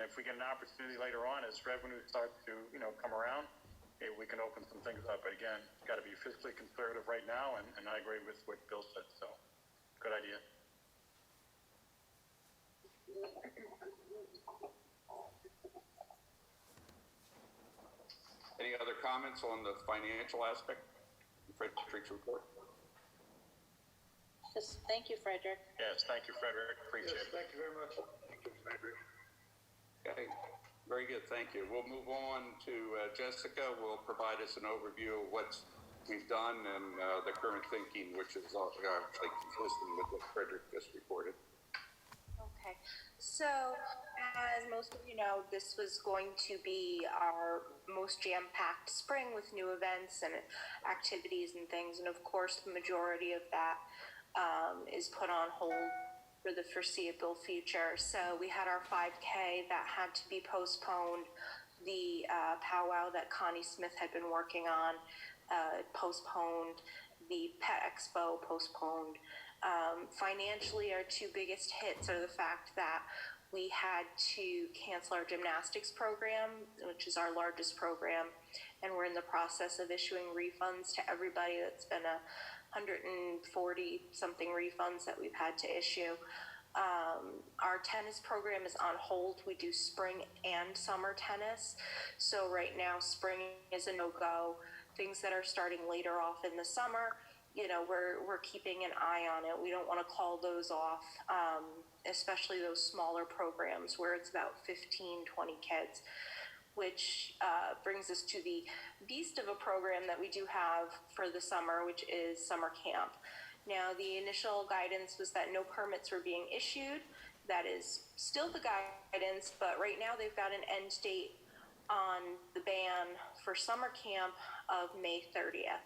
if we get an opportunity later on as revenue starts to, come around, we can open some things up. But again, it's got to be fiscally conservative right now. And I agree with what Bill said. So, good idea.
Any other comments on the financial aspect of Frederick's report?
Just thank you, Frederick.
Yes, thank you, Frederick. Appreciate it.
Thank you very much.
Thank you, Frederick. Okay, very good. Thank you. We'll move on to Jessica. Will provide us an overview of what we've done and the current thinking, which is actually consistent with what Frederick just reported.
Okay, so as most of you know, this was going to be our most jam-packed spring with new events and activities and things, and of course the majority of that is put on hold for the foreseeable future. So we had our 5K that had to be postponed, the powwow that Connie Smith had been working on postponed, the Pet Expo postponed. Financially, our two biggest hits are the fact that we had to cancel our gymnastics program, which is our largest program, and we're in the process of issuing refunds to everybody. That's been 140 something refunds that we've had to issue. Our tennis program is on hold. We do spring and summer tennis. So right now, spring is a no-go. Things that are starting later off in the summer, we're keeping an eye on it. We don't want to call those off, especially those smaller programs where it's about 15, 20 kids, which brings us to the beast of a program that we do have for the summer, which is summer camp. Now, the initial guidance was that no permits were being issued. That is still the guidance, but right now they've got an end date on the ban for summer camp of May 30th.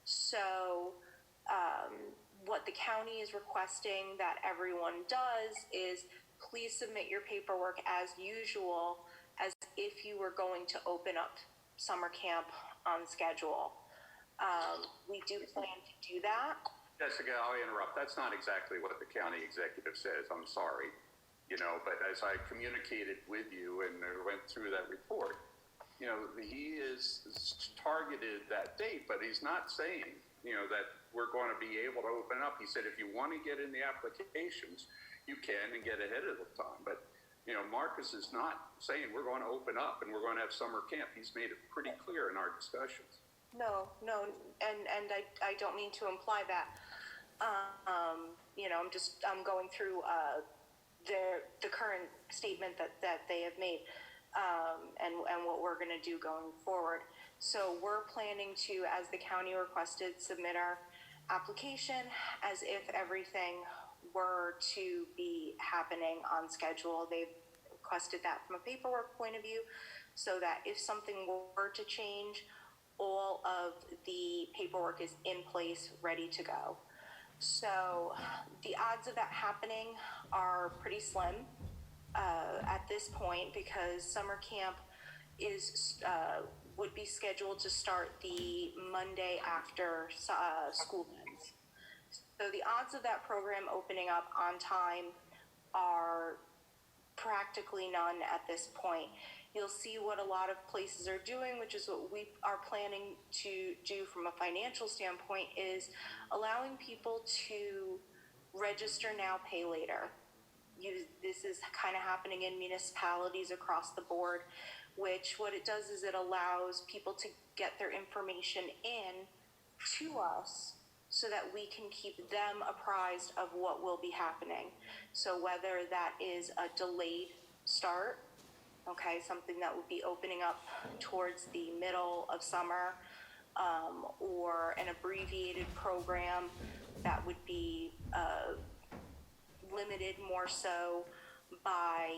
So what the county is requesting that everyone does is please submit your paperwork as usual, as if you were going to open up summer camp on schedule. We do plan to do that.
Jessica, I'll interrupt. That's not exactly what the county executive says. I'm sorry. But as I communicated with you and went through that report, he is targeted that date, but he's not saying, that we're going to be able to open up. He said, if you want to get in the applications, you can and get ahead of the time. But, Marcus is not saying we're going to open up and we're going to have summer camp. He's made it pretty clear in our discussions.
No, and I don't mean to imply that. I'm going through the current statement that they have made, and what we're going to do going forward. So we're planning to, as the county requested, submit our application as if everything were to be happening on schedule. They've requested that from a paperwork point of view, so that if something were to change, all of the paperwork is in place, ready to go. So the odds of that happening are pretty slim at this point, because summer camp would be scheduled to start the Monday after school ends. So the odds of that program opening up on time are practically none at this point. You'll see what a lot of places are doing, which is what we are planning to do from a financial standpoint, is allowing people to register now, pay later. This is kind of happening in municipalities across the board, which what it does is it allows people to get their information in to us so that we can keep them apprised of what will be happening. So whether that is a delayed start, okay, something that would be opening up towards the middle of summer, or an abbreviated program that would be limited more so by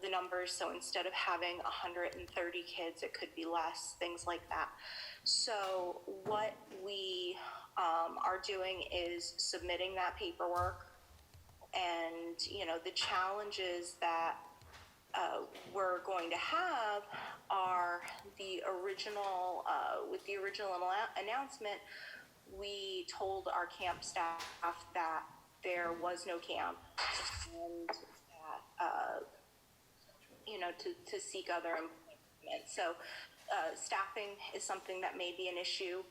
the numbers. So instead of having 130 kids, it could be less, things like that. So what we are doing is submitting that paperwork, and the challenges that we're going to have are the original, with the original announcement, we told our camp staff that there was no camp, and that, to seek other employment. So staffing is something that may be an issue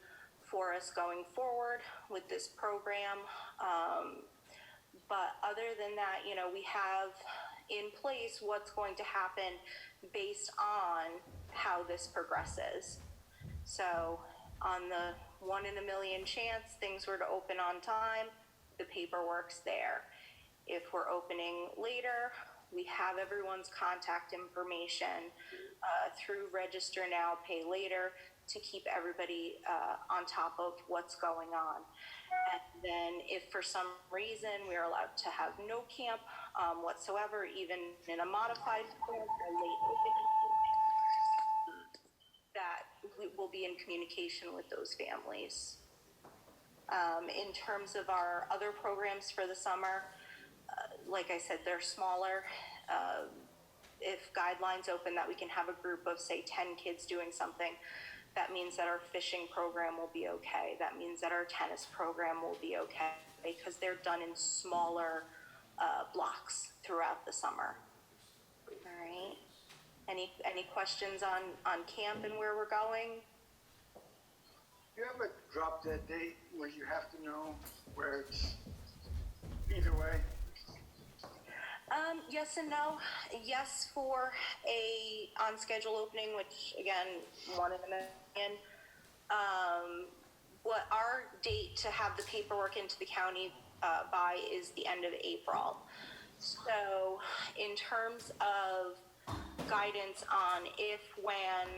for us going forward with this program. But other than that, we have in place what's going to happen based on how this progresses. So on the 1 in a million chance things were to open on time, the paperwork's there. If we're opening later, we have everyone's contact information through Register Now, Pay Later, to keep everybody on top of what's going on. And then if for some reason we're allowed to have no camp whatsoever, even in a modified form or late opening, that we will be in communication with those families. In terms of our other programs for the summer, like I said, they're smaller. If guidelines open that we can have a group of, say, 10 kids doing something, that means that our fishing program will be okay. That means that our tennis program will be okay, because they're done in smaller blocks throughout the summer. All right. Any questions on camp and where we're going?
You ever drop that date where you have to know where it's either way?
Yes and no. Yes, for a on schedule opening, which again, 1 in a million. what our date to have the paperwork into the county by is the end of April. So in terms of guidance on if, when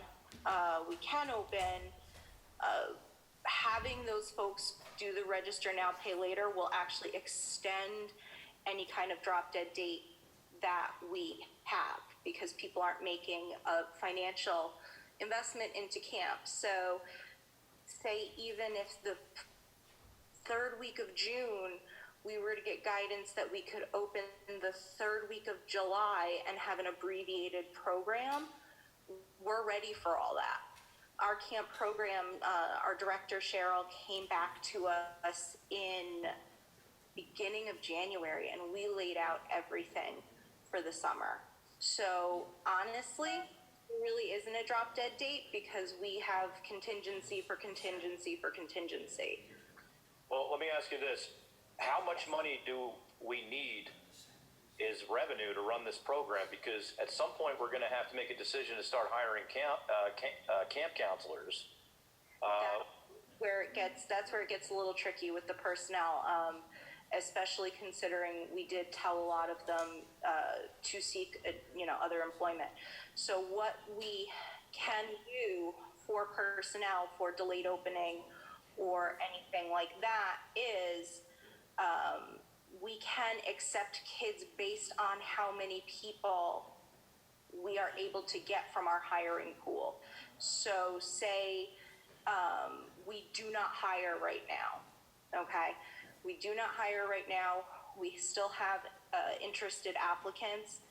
we can open, having those folks do the register now, pay later will actually extend any kind of drop dead date that we have, because people aren't making a financial investment into camp. So say even if the third week of June, we were to get guidance that we could open the third week of July and have an abbreviated program, we're ready for all that. Our camp program, our director Cheryl came back to us in beginning of January, and we laid out everything for the summer. So honestly, there really isn't a drop dead date, because we have contingency for contingency for contingency.
Well, let me ask you this. How much money do we need is revenue to run this program? Because at some point we're going to have to make a decision to start hiring camp counselors.
That's where it gets a little tricky with the personnel, especially considering we did tell a lot of them to seek other employment. So what we can do for personnel for delayed opening or anything like that is we can accept kids based on how many people we are able to get from our hiring pool. So say we do not hire right now, okay? We do not hire right now. We still have interested applicants.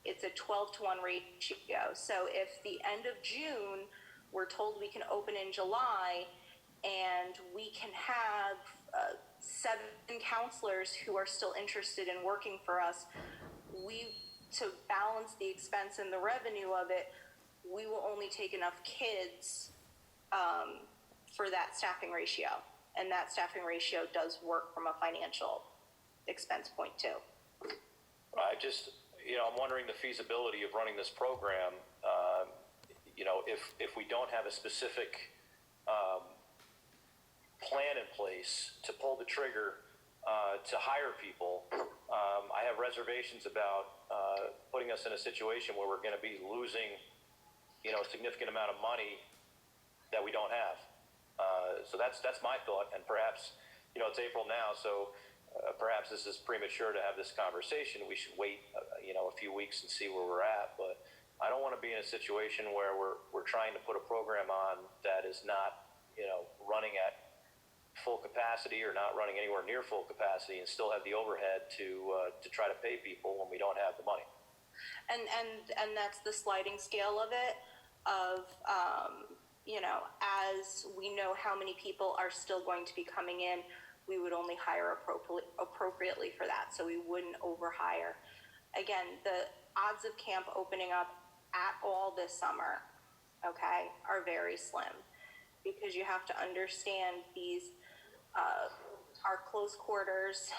It's a 12-to-1 ratio. So if the end of June, we're told we can open in July, and we can have 7 counselors who are still interested in working for us, to balance the expense and the revenue of it, we will only take enough kids for that staffing ratio. And that staffing ratio does work from a financial expense point too.
I'm wondering the feasibility of running this program. If we don't have a specific plan in place to pull the trigger to hire people, I have reservations about putting us in a situation where we're going to be losing, a significant amount of money that we don't have. So that's my thought, and perhaps, it's April now, so perhaps this is premature to have this conversation. We should wait, a few weeks and see where we're at. But I don't want to be in a situation where we're trying to put a program on that is not, running at full capacity or not running anywhere near full capacity, and still have the overhead to try to pay people when we don't have the money.
And that's the sliding scale of it, of as we know how many people are still going to be coming in, we would only hire appropriately for that, so we wouldn't overhire. Again, the odds of camp opening up at all this summer, okay, are very slim, because you have to understand these are close quarters.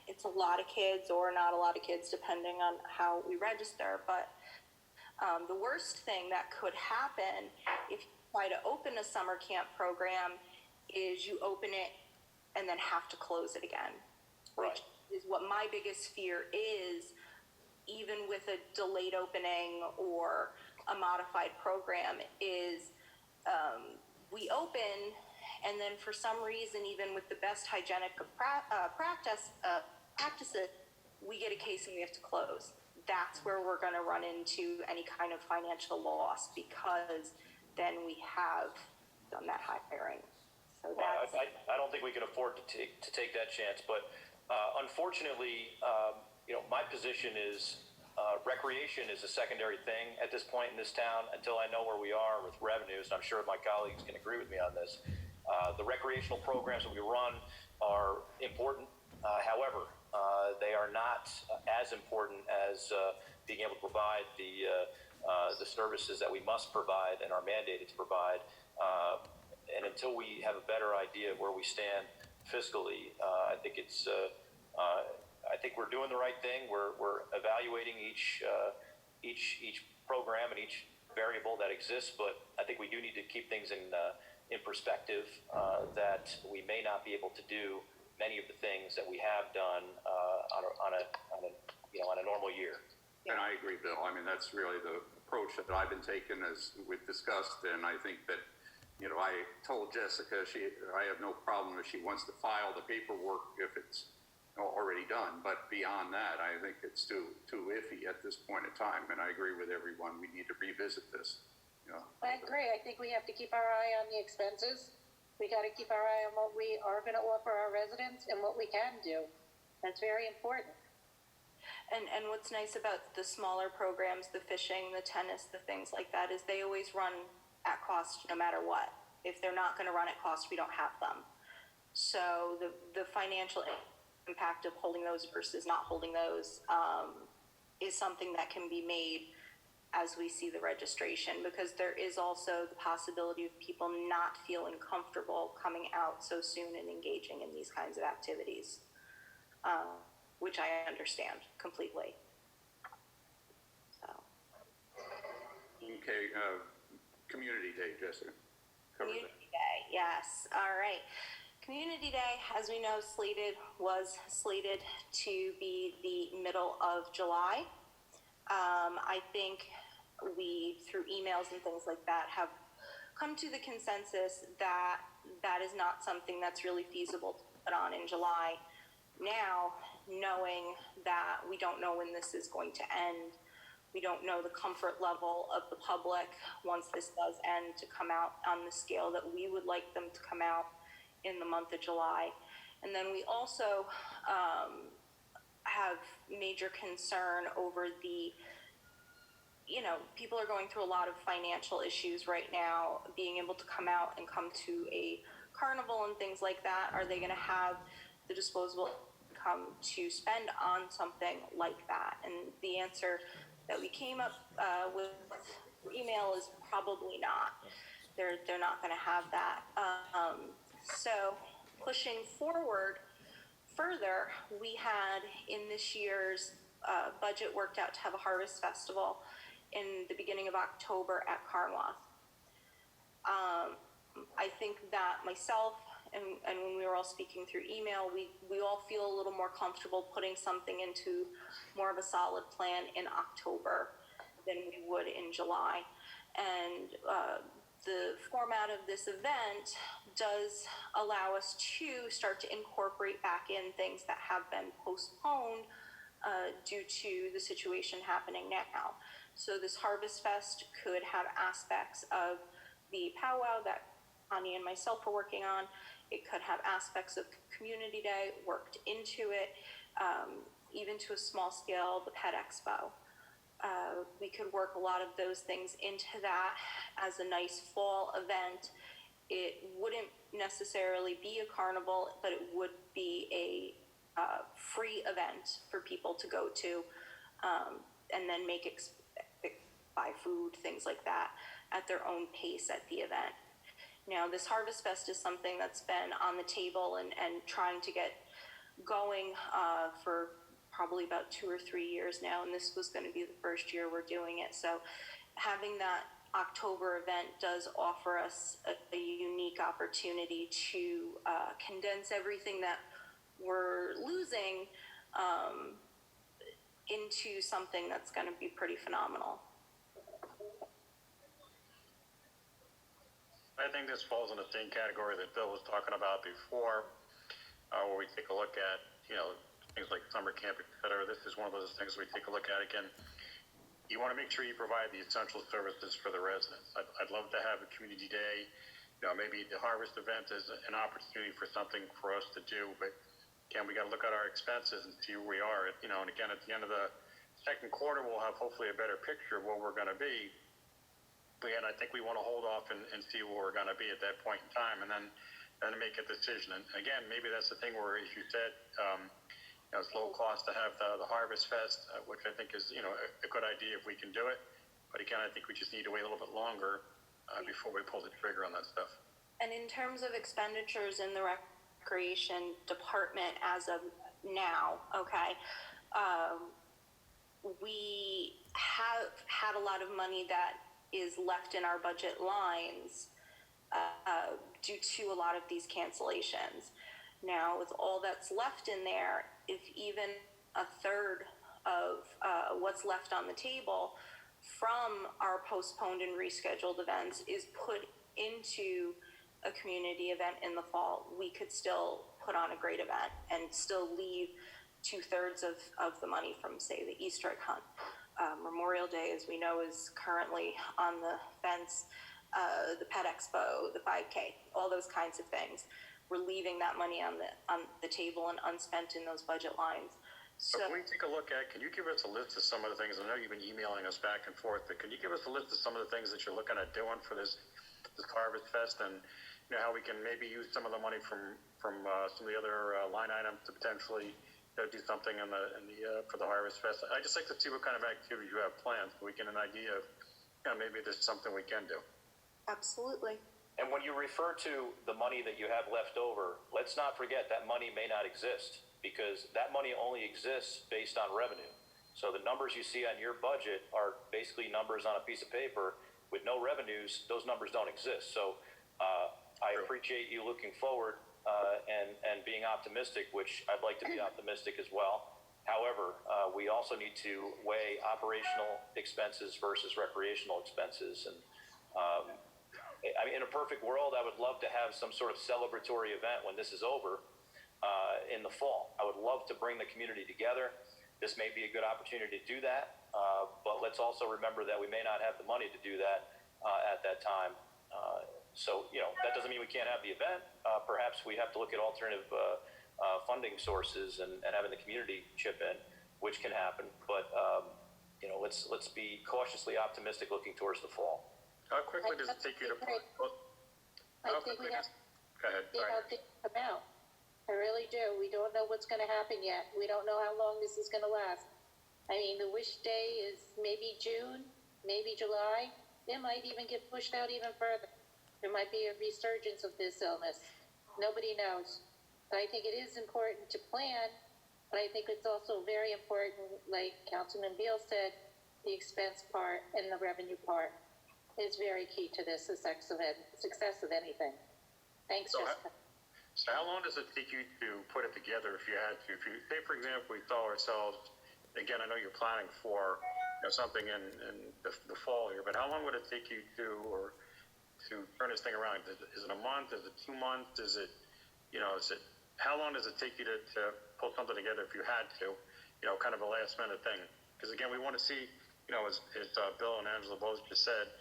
It's a lot of kids, or not a lot of kids, depending on how we register. But the worst thing that could happen if you try to open a summer camp program is you open it and then have to close it again.
Right.
Which is what my biggest fear is, even with a delayed opening or a modified program, is we open, and then for some reason, even with the best hygienic practices, we get a case and we have to close. That's where we're going to run into any kind of financial loss, because then we have done that hiring. So that's...
I don't think we can afford to take that chance. But unfortunately, my position is recreation is a secondary thing at this point in this town until I know where we are with revenues. And I'm sure my colleagues can agree with me on this. The recreational programs that we run are important. However, they are not as important as being able to provide the services that we must provide and are mandated to provide. And until we have a better idea of where we stand fiscally, I think I think we're doing the right thing. We're evaluating each program and each variable that exists, but I think we do need to keep things in in perspective that we may not be able to do many of the things that we have done on a normal year.
And I agree, Bill. I mean, that's really the approach that I've been taking, as we've discussed, and I think that, I told Jessica I have no problem if she wants to file the paperwork if it's already done, but beyond that, I think it's too iffy at this point in time, and I agree with everyone. We need to revisit this.
I agree. I think we have to keep our eye on the expenses. We got to keep our eye on what we are going to offer our residents and what we can do. That's very important.
And what's nice about the smaller programs, the fishing, the tennis, the things like that, is they always run at cost no matter what. If they're not going to run at cost, we don't have them. So the financial impact of holding those versus not holding those is something that can be made as we see the registration, because there is also the possibility of people not feeling comfortable coming out so soon and engaging in these kinds of activities, which I understand completely. So.
Okay, Community Day, Jessica.
Community Day, yes. All right. Community Day, as we know, was slated to be the middle of July. I think we, through emails and things like that, have come to the consensus that that is not something that's really feasible to put on in July. Now, knowing that we don't know when this is going to end, we don't know the comfort level of the public once this does end to come out on the scale that we would like them to come out in the month of July. And then we also have major concern over the, people are going through a lot of financial issues right now, being able to come out and come to a carnival and things like that. Are they going to have the disposable income to spend on something like that? And the answer that we came up with email is probably not. They're not going to have that. So pushing forward further, we had in this year's budget worked out to have a harvest festival in the beginning of October at Carnwath. I think that myself and when we were all speaking through email, we all feel a little more comfortable putting something into more of a solid plan in October than we would in July. And the format of this event does allow us to start to incorporate back in things that have been postponed due to the situation happening now. So this Harvest Fest could have aspects of the powwow that Connie and myself are working on. It could have aspects of Community Day worked into it, even to a small scale, the Pet Expo. We could work a lot of those things into that as a nice fall event. It wouldn't necessarily be a carnival, but it would be a free event for people to go to, and then buy food, things like that, at their own pace at the event. Now, this Harvest Fest is something that's been on the table and trying to get going for probably about 2 or 3 years now, and this was going to be the first year we're doing it. So having that October event does offer us a unique opportunity to condense everything that we're losing into something that's going to be pretty phenomenal.
I think this falls in the same category that Bill was talking about before, where we take a look at, things like summer camp, et cetera. This is one of those things we take a look at again. You want to make sure you provide the essential services for the residents. I'd love to have a community day. Maybe the harvest event is an opportunity for something for us to do, but again, we got to look at our expenses and see where we are. And again, at the end of the second quarter, we'll have hopefully a better picture of where we're going to be. But again, I think we want to hold off and see where we're going to be at that point in time, and then make a decision. And again, maybe that's the thing where, as you said, it's low cost to have the Harvest Fest, which I think is a good idea if we can do it. But again, I think we just need to wait a little bit longer before we pull the trigger on that stuff.
And in terms of expenditures in the recreation department as of now, okay, we have had a lot of money that is left in our budget lines due to a lot of these cancellations. Now, with all that's left in there, if even a third of what's left on the table from our postponed and rescheduled events is put into a community event in the fall, we could still put on a great event and still leave 2/3 of the money from, say, the Easter egg hunt. Memorial Day, as we know, is currently on the fence. The Pet Expo, the 5K, all those kinds of things. We're leaving that money on the table and unspent in those budget lines.
So can we take a look at, can you give us a list of some of the things, I know you've been emailing us back and forth, but can you give us a list of some of the things that you're looking at doing for this Harvest Fest, and how we can maybe use some of the money from some of the other line items to potentially do something for the Harvest Fest? I just like to see what kind of activities you have planned, so we get an idea of, maybe there's something we can do.
Absolutely.
And when you refer to the money that you have left over, let's not forget that money may not exist, because that money only exists based on revenue. So the numbers you see on your budget are basically numbers on a piece of paper with no revenues. Those numbers don't exist. So I appreciate you looking forward and being optimistic, which I'd like to be optimistic as well. However, we also need to weigh operational expenses versus recreational expenses. And I mean, in a perfect world, I would love to have some sort of celebratory event when this is over in the fall. I would love to bring the community together. This may be a good opportunity to do that, but let's also remember that we may not have the money to do that at that time. So, that doesn't mean we can't have the event. Perhaps we have to look at alternative funding sources and having the community chip in, which can happen. But, let's be cautiously optimistic looking towards the fall.
How quickly does it take you to put?
I think we have
Go ahead.
to see how things come out. I really do. We don't know what's going to happen yet. We don't know how long this is going to last. I mean, the wish day is maybe June, maybe July. It might even get pushed out even further. There might be a resurgence of this illness. Nobody knows. But I think it is important to plan, but I think it's also very important, like Councilman Beal said, the expense part and the revenue part is very key to this success of anything. Thanks,
So
Jessica.
So how long does it take you to put it together if you had to? If you say, for example, we saw ourselves, again, I know you're planning for something in the fall here, but how long would it take you to turn this thing around? Is it a month? Is it 2 months? Is it, how long does it take you to pull something together if you had to, kind of a last minute thing? Because again, we want to see, as Bill and Angela both just said,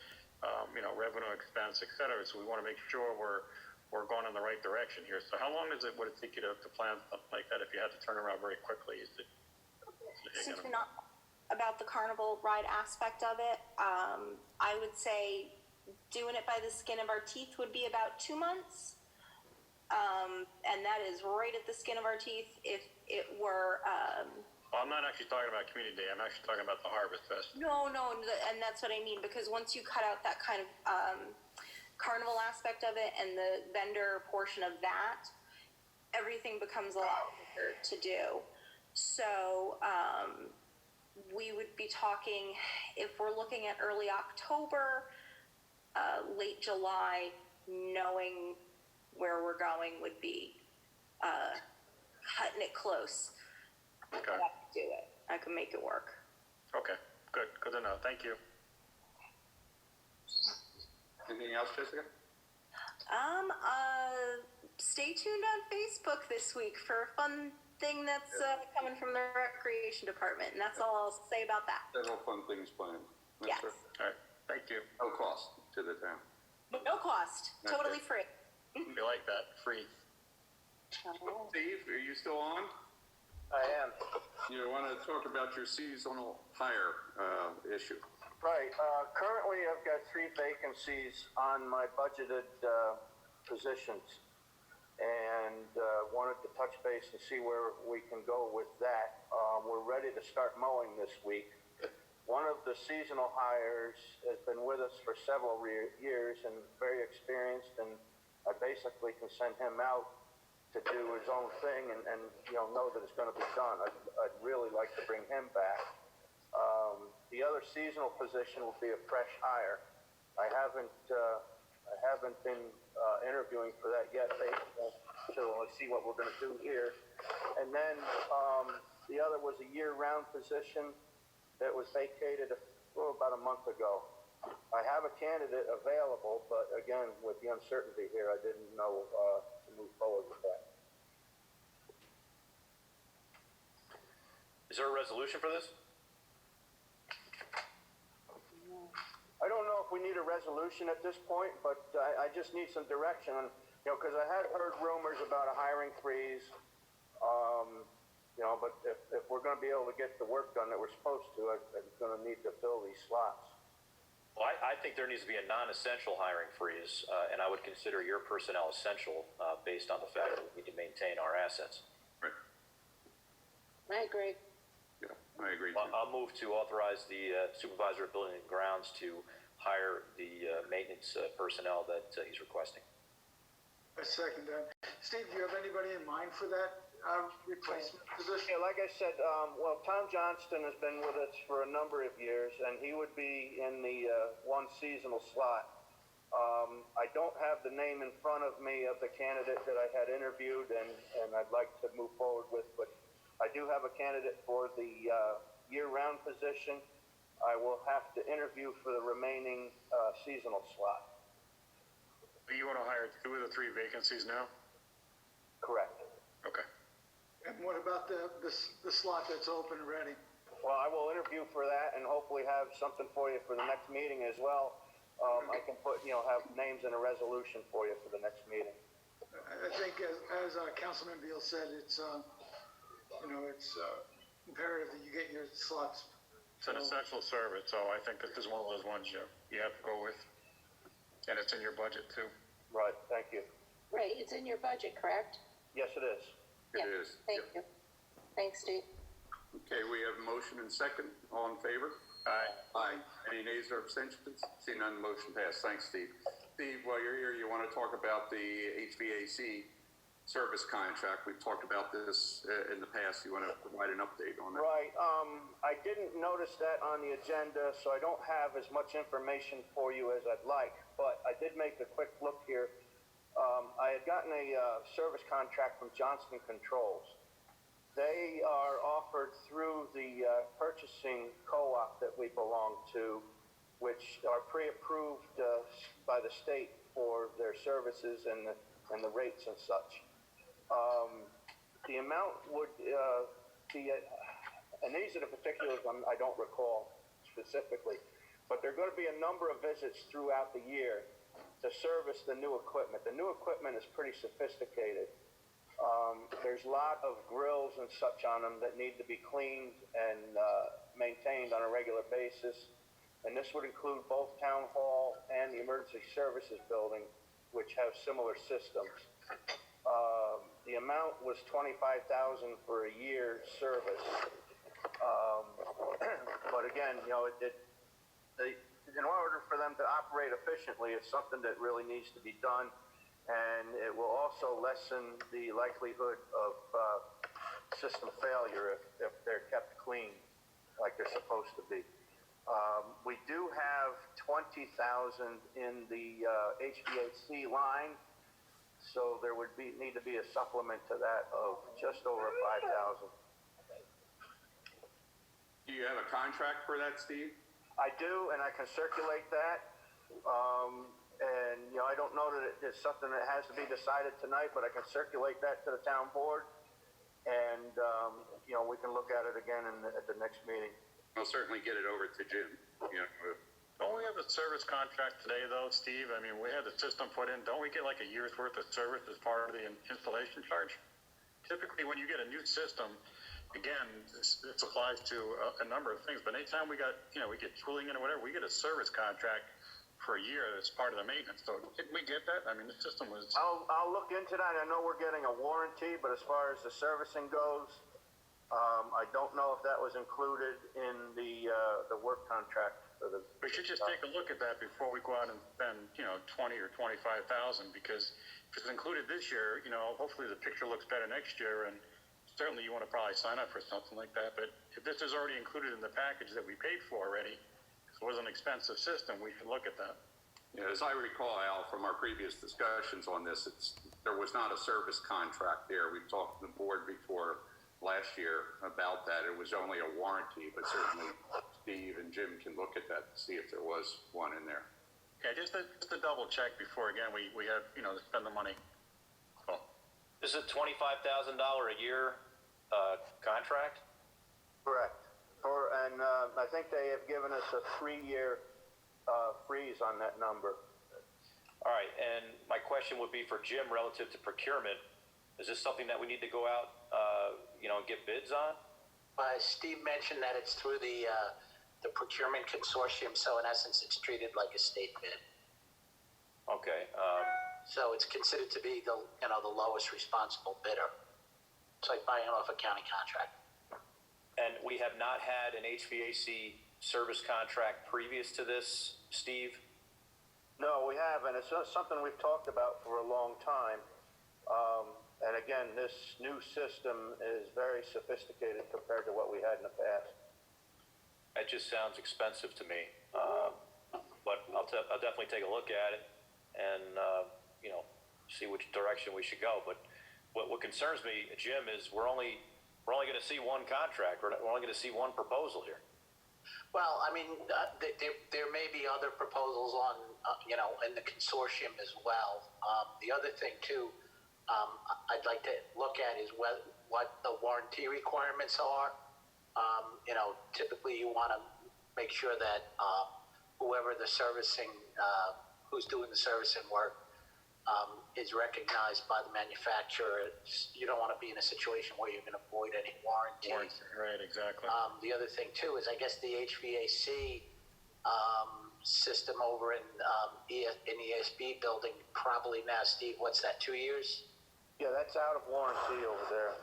revenue, expense, et cetera. So we want to make sure we're going in the right direction here. So how long would it take you to plan something like that if you had to turn around very quickly?
Since we're not about the carnival ride aspect of it, I would say doing it by the skin of our teeth would be about 2 months. And that is right at the skin of our teeth. If it were...
Well, I'm not actually talking about Community Day. I'm actually talking about the Harvest Fest.
No, and that's what I mean, because once you cut out that kind of carnival aspect of it and the vendor portion of that, everything becomes a lot harder to do. So we would be talking, if we're looking at early October, late July, knowing where we're going would be cutting it close.
Okay.
I could do it. I could make it work.
Okay, good to know. Thank you.
Anything else, Jessica?
Stay tuned on Facebook this week for a fun thing that's coming from the Recreation Department, and that's all I'll say about that.
Several fun things planned.
Yes.
Sir.
All right, thank you.
No cost to the town.
But no cost.
Okay.
Totally free.
We like that. Free.
Steve, are you still on?
I am.
You want to talk about your seasonal hire issue?
Right. Currently, I've got 3 vacancies on my budgeted positions, and wanted to touch base and see where we can go with that. We're ready to start mowing this week. One of the seasonal hires has been with us for several years and very experienced, and I basically can send him out to do his own thing and know that it's going to be done. I'd really like to bring him back. The other seasonal position will be a fresh hire. I haven't I haven't been interviewing for that yet. So let's see what we're going to do here. And then the other was a year-round position that was vacated about a month ago. I have a candidate available, but again, with the uncertainty here, I didn't know to move forward with that.
Is there a resolution for this?
I don't know if we need a resolution at this point, but I just need some direction on, because I had heard rumors about a hiring freeze. But if we're going to be able to get the work done that we're supposed to, I'm going to need to fill these slots.
Well, I think there needs to be a non-essential hiring freeze, and I would consider your personnel essential based on the fact that we need to maintain our assets.
Right.
I agree.
Yeah, I agree.
I'll move to authorize the supervisor of building and grounds to hire the maintenance personnel that he's requesting.
I second that. Steve, do you have anybody in mind for that replacement position?
Yeah, like I said, Tom Johnston has been with us for a number of years, and he would be in the one seasonal slot. I don't have the name in front of me of the candidate that I had interviewed and I'd like to move forward with, but I do have a candidate for the year-round position. I will have to interview for the remaining seasonal slot.
You want to hire 2 of the 3 vacancies now?
Correct.
Okay.
And what about the slot that's open and ready?
Well, I will interview for that and hopefully have something for you for the next meeting as well. I can have names in a resolution for you for the next meeting.
I think as Councilman Beal said, it's imperative that you get your slots.
It's an essential service, so I think this is one of those ones you have to go with. And it's in your budget too.
Right, thank you.
Right, it's in your budget, correct?
Yes, it is.
It
Yeah,
is.
Thank you. Thanks, Steve.
Okay, we have a motion and second. All in favor?
Aye.
Aye. Any nays or abstentions? See none, motion passed. Thanks, Steve. Steve, while you're here, you want to talk about the HVAC service contract. We've talked about this in the past. You want to provide an update on that?
Right. I didn't notice that on the agenda, so I don't have as much information for you as I'd like, but I did make a quick look here. I had gotten a service contract from Johnston Controls. They are offered through the purchasing co-op that we belong to, which are pre-approved by the state for their services and the rates and such. The amount would be, and these are the particulars I don't recall specifically, but there are going to be a number of visits throughout the year to service the new equipment. The new equipment is pretty sophisticated. There's a lot of grills and such on them that need to be cleaned and maintained on a regular basis. And this would include both Town Hall and the Emergency Services Building, which have similar systems. The amount was $25,000 for a year service. But again, in order for them to operate efficiently, it's something that really needs to be done. And it will also lessen the likelihood of system failure if they're kept clean like they're supposed to be. We do have 20,000 in the HVAC line, so there would need to be a supplement to that of just over 5,000.
Do you have a contract for that, Steve?
I do, and I can circulate that. And I don't know that it's something that has to be decided tonight, but I can circulate that to the town board, and we can look at it again at the next meeting.
I'll certainly get it over to Jim.
Don't we have a service contract today, though, Steve? I mean, we had the system put in. Don't we get like a year's worth of service as part of the installation charge? Typically, when you get a new system, again, this applies to a number of things. But anytime we get tooling in or whatever, we get a service contract for a year that's part of the maintenance. So didn't we get that? I mean, the system was...
I'll look into that. I know we're getting a warranty, but as far as the servicing goes, I don't know if that was included in the work contract.
We should just take a look at that before we go out and spend, $20,000 or $25,000, because if it's included this year, hopefully the picture looks better next year, and certainly you want to probably sign up for something like that. But if this is already included in the package that we paid for already, if it was an expensive system, we should look at that.
As I recall, Al, from our previous discussions on this, there was not a service contract there. We've talked to the board before last year about that. It was only a warranty, but certainly Steve and Jim can look at that to see if there was one in there.
Yeah, just to double check before, again, we have, to spend the money. Cool.
This is a $25,000 a year contract?
Correct. And I think they have given us a 3-year freeze on that number.
All right, and my question would be for Jim relative to procurement. Is this something that we need to go out, and get bids on?
Steve mentioned that it's through the procurement consortium, so in essence, it's treated like a state bid.
Okay.
So it's considered to be the lowest responsible bidder. It's like buying off a county contract.
And we have not had an HVAC service contract previous to this, Steve?
No, we haven't. It's something we've talked about for a long time. And again, this new system is very sophisticated compared to what we had in the past.
That just sounds expensive to me. But I'll definitely take a look at it and, see which direction we should go. But what concerns me, Jim, is we're only going to see one contract. We're only going to see one proposal here.
Well, I mean, there may be other proposals on, in the consortium as well. The other thing too, I'd like to look at is what the warranty requirements are. Typically you want to make sure that whoever the servicing, who's doing the servicing work, is recognized by the manufacturer. You don't want to be in a situation where you're going to void any warranties.
Right, exactly.
The other thing too is I guess the HVAC system over in ESB building probably now, Steve, what's that, 2 years?
Yeah, that's out of warranty over there.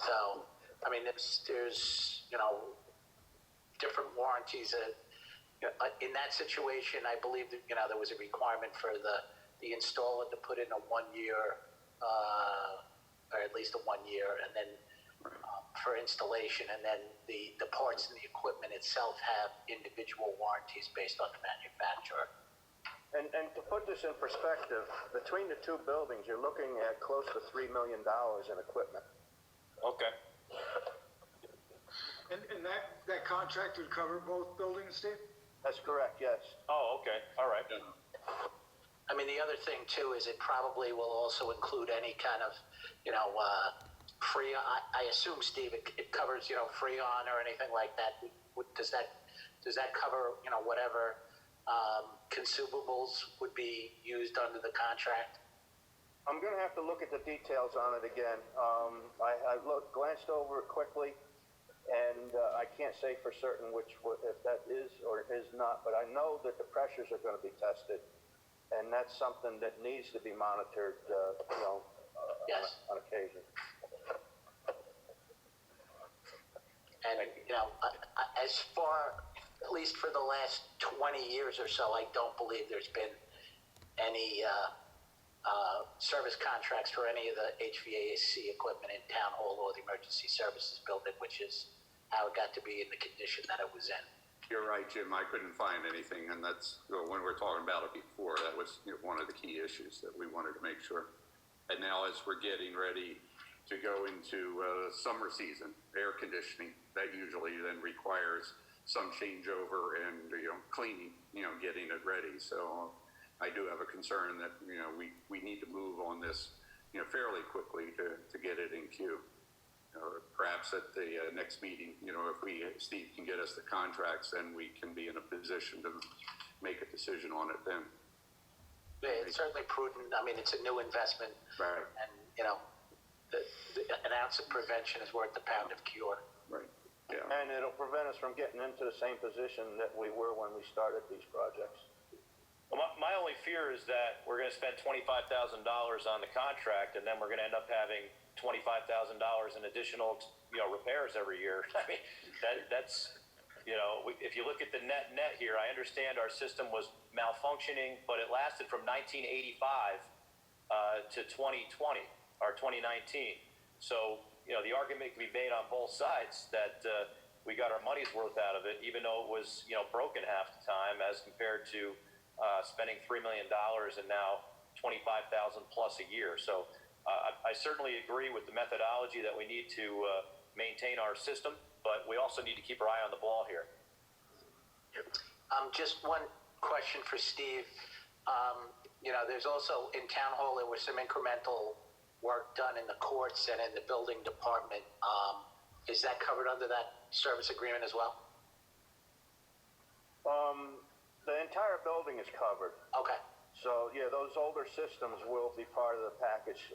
So, I mean, there's different warranties. In that situation, I believe that, there was a requirement for the installer to put in a 1 year, or at least a 1 year, and then for installation, and then the parts and the equipment itself have individual warranties based on the manufacturer.
And to put this in perspective, between the two buildings, you're looking at close to $3 million in equipment.
Okay.
And that contract would cover both buildings, Steve?
That's correct, yes.
Oh, okay. All right.
I mean, the other thing too is it probably will also include any kind of, Freon. I assume, Steve, it covers, Freon or anything like that. Does that cover, whatever consumables would be used under the contract?
I'm going to have to look at the details on it again. I glanced over it quickly, and I can't say for certain if that is or is not, but I know that the pressures are going to be tested, and that's something that needs to be monitored,
Yes.
on occasion.
And, as far, at least for the last 20 years or so, I don't believe there's been any service contracts for any of the HVAC equipment in Town Hall or the Emergency Services Building, which is how it got to be in the condition that it was in.
You're right, Jim. I couldn't find anything, and that's when we were talking about it before. That was one of the key issues that we wanted to make sure. And now, as we're getting ready to go into summer season, air conditioning, that usually then requires some changeover and cleaning, getting it ready. So I do have a concern that we need to move on this fairly quickly to get it in queue. Perhaps at the next meeting, if Steve can get us the contracts, then we can be in a position to make a decision on it then.
Yeah, it's certainly prudent. I mean, it's a new investment.
Right.
And, an ounce of prevention is worth a pound of cure.
Right. Yeah.
And it'll prevent us from getting into the same position that we were when we started these projects.
Well, my only fear is that we're going to spend $25,000 on the contract, and then we're going to end up having $25,000 in additional, repairs every year. I mean, that's, if you look at the net here, I understand our system was malfunctioning, but it lasted from 1985 to 2020 or 2019. So, the argument can be made on both sides that we got our money's worth out of it, even though it was, broken half the time as compared to spending $3 million and now 25,000 plus a year. So I certainly agree with the methodology that we need to maintain our system, but we also need to keep our eye on the ball here.
Just one question for Steve. There's also in Town Hall, there was some incremental work done in the courts and in the building department. Is that covered under that service agreement as well?
The entire building is covered.
Okay.
So, yeah, those older systems will be part of the package.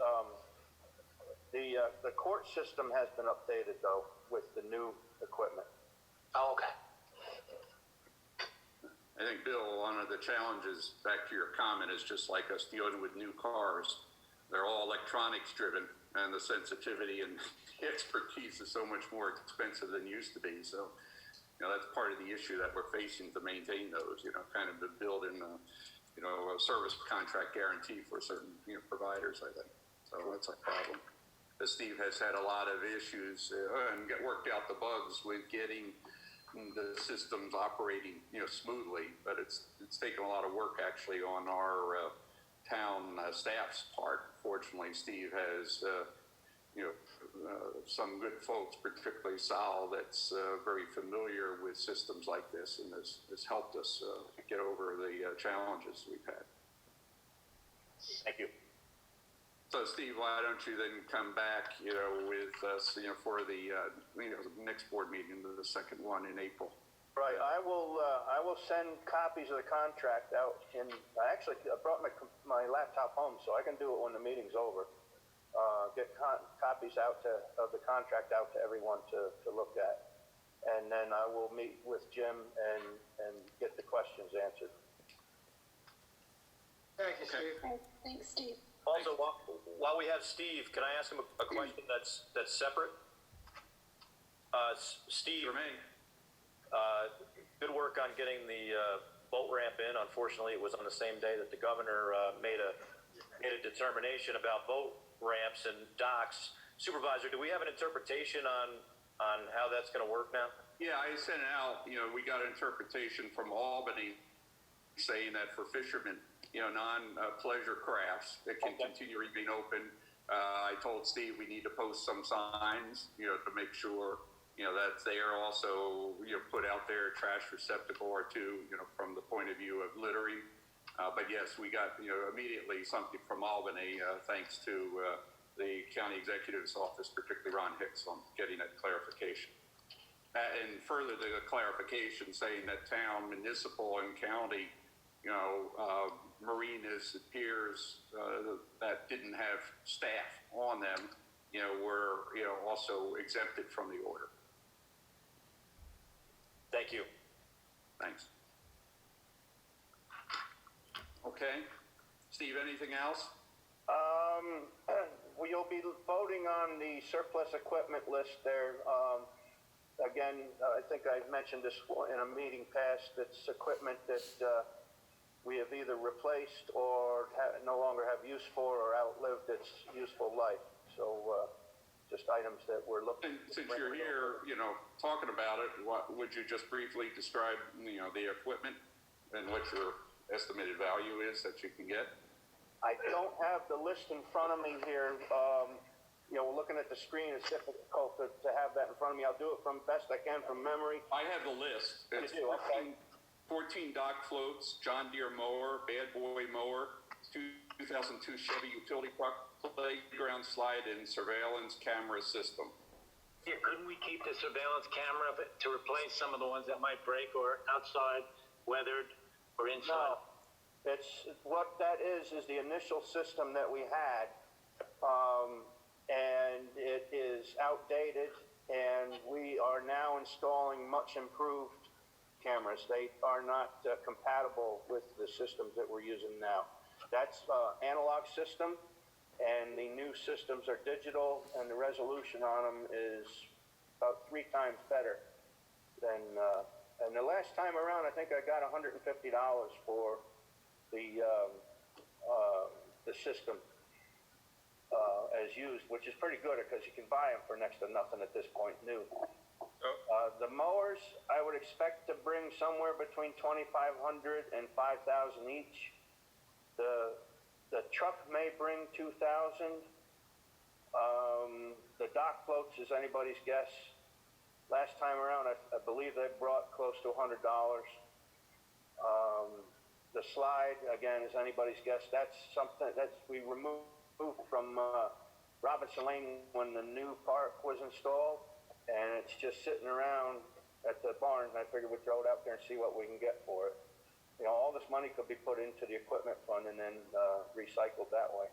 The court system has been updated, though, with the new equipment.
Oh, okay.
I think, Bill, one of the challenges, back to your comment, is just like us dealing with new cars. They're all electronics driven, and the sensitivity and the expertise is so much more expensive than it used to be. So, that's part of the issue that we're facing to maintain those, kind of to build in a service contract guarantee for certain, providers, I think. So that's a problem. But Steve has had a lot of issues and worked out the bugs with getting the systems operating, smoothly. But it's taken a lot of work actually on our town staff's part. Fortunately, Steve has, some good folks, particularly Sal, that's very familiar with systems like this and has helped us get over the challenges we've had.
Thank you.
So, Steve, why don't you then come back, with us, for the, next board meeting, the second one in April.
Right. I will send copies of the contract out. I actually brought my laptop home, so I can do it when the meeting's over. Get copies of the contract out to everyone to look at, and then I will meet with Jim and get the questions answered.
Thank you, Steve.
Thanks, Steve.
Also, while we have Steve, can I ask him a question that's separate? Steve, good work on getting the boat ramp in. Unfortunately, it was on the same day that the governor made a determination about boat ramps and docks. Supervisor, do we have an interpretation on how that's going to work now?
Yeah, I sent it out. We got an interpretation from Albany saying that for fishermen, non-pleasure crafts that can continue being open. I told Steve we need to post some signs, to make sure, that's there. Also, put out there a trash receptacle or two, from the point of view of littering. But yes, we got, immediately something from Albany, thanks to the county executive's office, particularly Ron Hicks, on getting that clarification. And further, the clarification saying that town, municipal, and county, marinas, piers that didn't have staff on them, were, also exempted from the order.
Thank you.
Thanks. Okay. Steve, anything else?
You'll be voting on the surplus equipment list there. Again, I think I mentioned this in a meeting past. It's equipment that we have either replaced or no longer have use for or outlived its useful life. So just items that we're looking.
And since you're here, talking about it, would you just briefly describe, the equipment and what your estimated value is that you can get?
I don't have the list in front of me here. Looking at the screen, it's difficult to have that in front of me. I'll do it from best I can from memory.
I have the list. It's
You do, okay.
14 dock floats, John Deere mower, Bad Boy mower, 2002 Chevy utility truck, playground slide, and surveillance camera system.
Yeah, couldn't we keep the surveillance camera to replace some of the ones that might break or outside, weathered, or inside?
No, it's what that is the initial system that we had, and it is outdated, and we are now installing much improved cameras. They are not compatible with the systems that we're using now. That's analog system, and the new systems are digital, and the resolution on them is about 3 times better than. And the last time around, I think I got $150 for the system as used, which is pretty good because you can buy them for next to nothing at this point new. The mowers, I would expect to bring somewhere between 2,500 and 5,000 each. The truck may bring 2,000. The dock floats is anybody's guess. Last time around, I believe they brought close to $100. The slide, again, is anybody's guess. That's something we removed from Robinson Lane when the new park was installed, and it's just sitting around at the barn. I figured we'd throw it out there and see what we can get for it. You know, all this money could be put into the equipment fund and then recycled that way.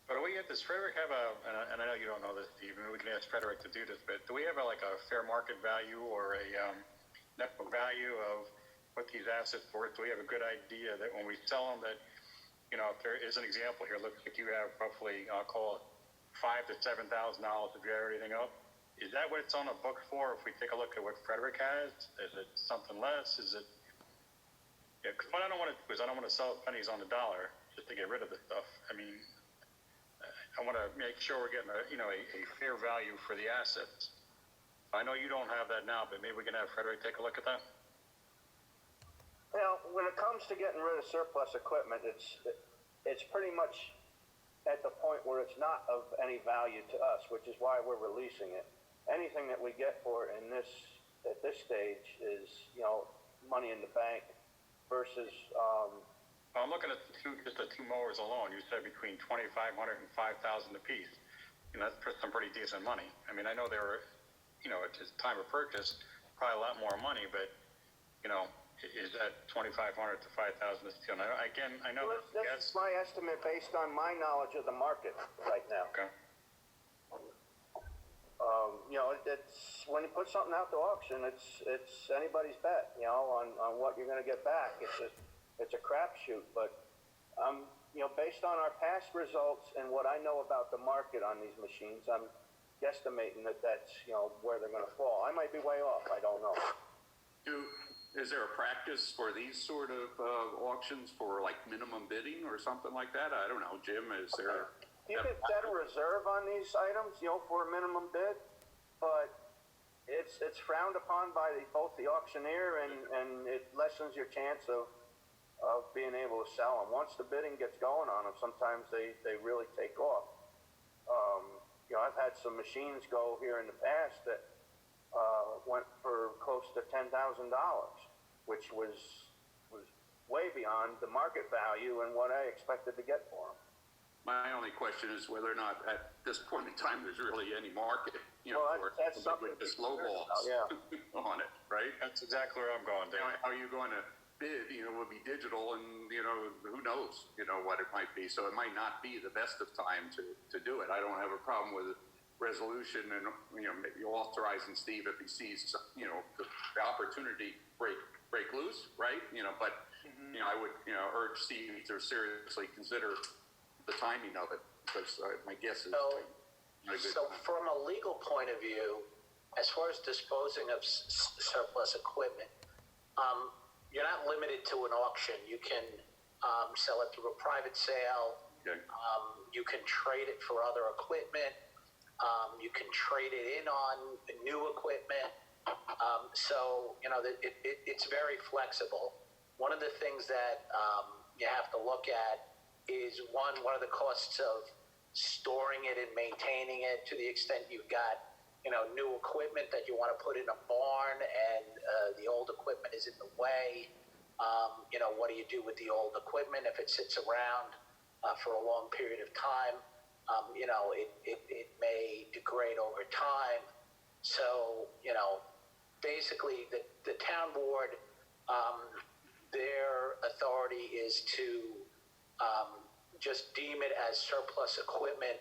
But does Frederick have and I know you don't know this, Steve, maybe we can ask Frederick to do this, but do we have a fair market value or a net book value of what these assets worth? Do we have a good idea that when we sell them that, you know, if there is an example here, looks like you have roughly, I'll call it $5,000 to $7,000 if you add everything up. Is that what it's on the book for? If we take a look at what Frederick has, is it something less? Is it? Yeah, because what I don't want to do is I don't want to sell pennies on the dollar just to get rid of the stuff. I mean, I want to make sure we're getting a fair value for the assets. I know you don't have that now, but maybe we can have Frederick take a look at that.
Well, when it comes to getting rid of surplus equipment, it's pretty much at the point where it's not of any value to us, which is why we're releasing it. Anything that we get for it at this stage is, you know, money in the bank versus.
I'm looking at just the two mowers alone. You said between $2,500 and $5,000 a piece. You know, that's some pretty decent money. I mean, I know they were, you know, at the time of purchase, probably a lot more money, but, you know, is that $2,500 to $5,000 still? Again, I know.
That's my estimate based on my knowledge of the market right now.
Okay.
You know, it's when you put something out to auction, it's anybody's bet. You know, on what you're going to get back. It's a crapshoot, but you know, based on our past results and what I know about the market on these machines, I'm guesstimating that's, you know, where they're going to fall. I might be way off. I don't know.
Is there a practice for these sort of auctions for like minimum bidding or something like that? I don't know, Jim. Is there?
You could set a reserve on these items, you know, for a minimum bid, but it's frowned upon by both the auctioneer and it lessens your chance of being able to sell them. Once the bidding gets going on them, sometimes they really take off. You know, I've had some machines go here in the past that went for close to $10,000, which was way beyond the market value and what I expected to get for them.
My only question is whether or not at this point in time there's really any market, you know, for
that's something
with this low balls on it, right?
That's exactly where I'm going, Dan.
How are you going to bid? You know, will be digital, and you know, who knows, you know, what it might be. So it might not be the best of time to do it. I don't have a problem with resolution, and you know, maybe authorizing Steve if he sees, you know, the opportunity break loose, right? You know, but you know, I would, you know, urge Steve to seriously consider the timing of it, because my guess is.
So from a legal point of view, as far as disposing of surplus equipment, you're not limited to an auction. You can sell it through a private sale.
Okay.
You can trade it for other equipment. You can trade it in on new equipment. So, you know, it's very flexible. One of the things that you have to look at is what are the costs of storing it and maintaining it, to the extent you've got, you know, new equipment that you want to put in a barn and the old equipment is in the way. You know, what do you do with the old equipment if it sits around for a long period of time? You know, it may degrade over time. So, you know, basically the town board, their authority is to just deem it as surplus equipment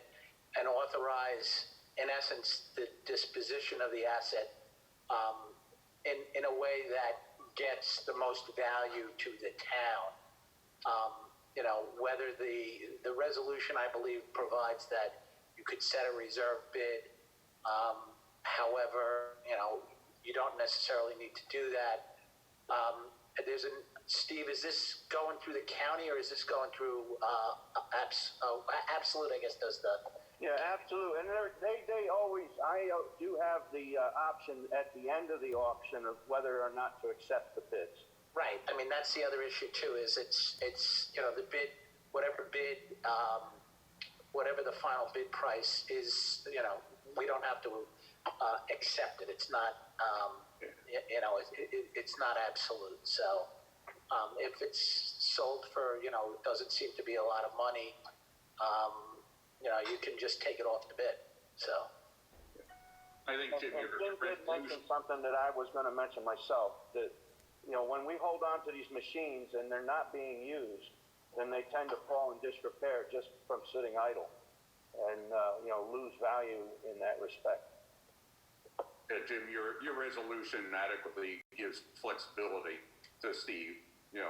and authorize, in essence, the disposition of the asset in a way that gets the most value to the town. You know, whether the resolution, I believe, provides that you could set a reserve bid. However, you know, you don't necessarily need to do that. Steve, is this going through the county or is this going through Absolute? I guess does the
Yeah, absolutely. And they always, I do have the option at the end of the auction of whether or not to accept the bids.
Right. I mean, that's the other issue too, is it's, the bid, whatever the final bid price is, we don't have to, accept it. It's not, it's not absolute. So, if it's sold for, doesn't seem to be a lot of money, you can just take it off the bid. So.
I think, Jim,
And Jim did mention something that I was gonna mention myself, that, when we hold on to these machines and they're not being used, then they tend to fall in disrepair just from sitting idle and, lose value in that respect.
Yeah, Jim, your resolution adequately gives flexibility to Steve, in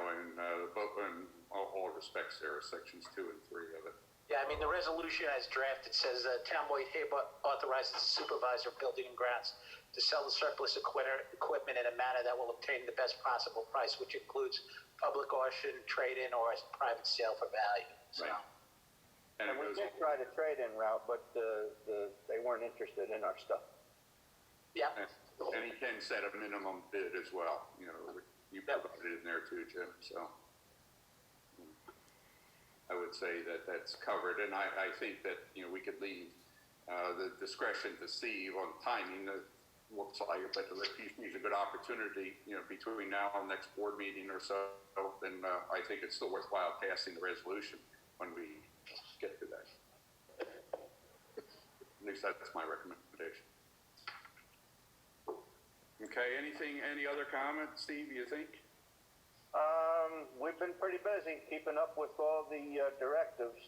all respects there, sections 2 and 3 of it.
Yeah, I mean, the resolution as drafted says, Town Board hereby authorizes the supervisor of building and grounds to sell the surplus equipment in a manner that will obtain the best possible price, which includes public auction, trade-in, or a private sale for value. So.
Right.
And we did try the trade-in route, but they weren't interested in our stuff.
Yeah.
And he can set a minimum bid as well, you provided in there too, Jim, so. I would say that that's covered, and I think that, we could leave the discretion to Steve on timing. Looks like, but if he sees a good opportunity, between now and next board meeting or so, then I think it's still worthwhile passing the resolution when we get to that. At least that's my recommendation. Okay, any other comments, Steve, you think?
We've been pretty busy keeping up with all the directives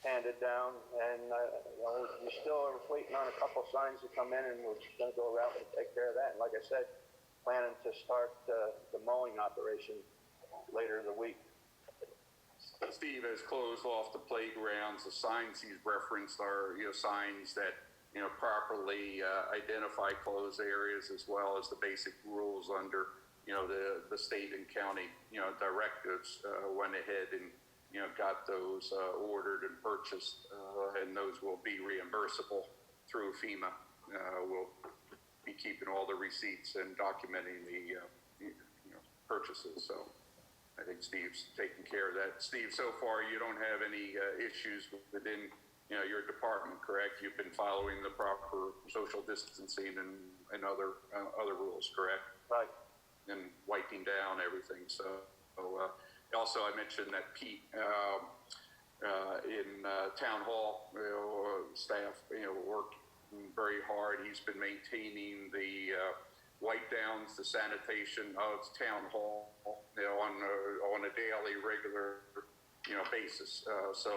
handed down, and we still are waiting on a couple signs to come in, and we're going to go around and take care of that. And like I said, planning to start the mowing operation later in the week.
Steve has closed off the playgrounds. The signs he's referenced are, signs that, properly identify closed areas, as well as the basic rules under, the state and county, directives. Went ahead and, got those ordered and purchased, and those will be reimbursable through FEMA. We'll be keeping all the receipts and documenting the, purchases. So I think Steve's taking care of that. Steve, so far you don't have any issues within, your department, correct? You've been following the proper social distancing and other rules, correct?
Right.
And wiping down everything. So also I mentioned that Pete in town hall, staff, worked very hard. He's been maintaining the wipe downs, the sanitation of town hall, on a daily, regular, basis. So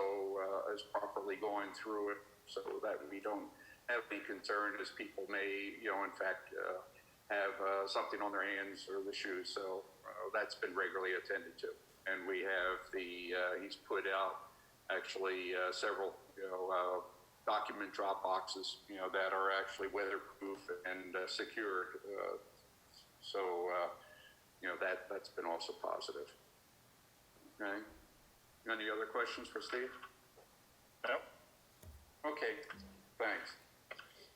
as properly going through it, so that we don't have any concern as people may, in fact, have something on their hands or the shoes. So that's been regularly attended to. And we have he's put out actually several, document drop boxes, that are actually weatherproof and secured. So, that's been also positive. Okay. Any other questions for Steve?
No.
Okay, thanks.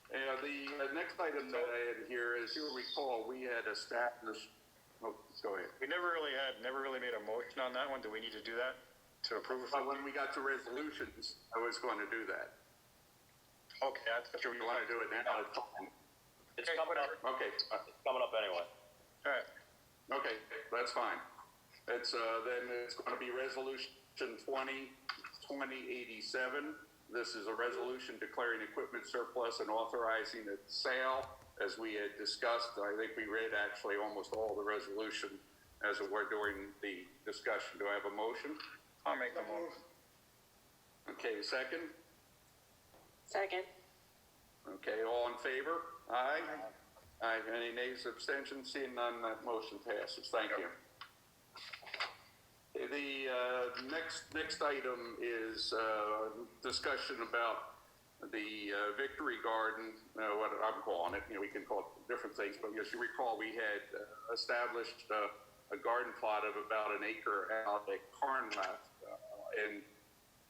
The next item that I had here is, you'll recall, we had established, go ahead.
We never really made a motion on that one. Do we need to do that to approve?
But when we got to resolutions, I was going to do that.
Okay, that's what
You want to do it now? It's fine.
It's coming up.
Okay,
It's coming up anyway.
All right.
okay, that's fine. It's, then it's going to be resolution 2087. This is a resolution declaring equipment surplus and authorizing its sale. As we had discussed, I think we read actually almost all the resolution as it were during the discussion. Do I have a motion?
I'll make the motion.
Okay, second?
Second.
Okay, all in favor? Aye. Aye. Any nays, abstentions? Seeing none, that motion passes. Thank you. The next item is discussion about the Victory Garden, what I'm calling it. We can call it different things, but as you recall, we had established a garden plot of about an acre out at Carnleth, and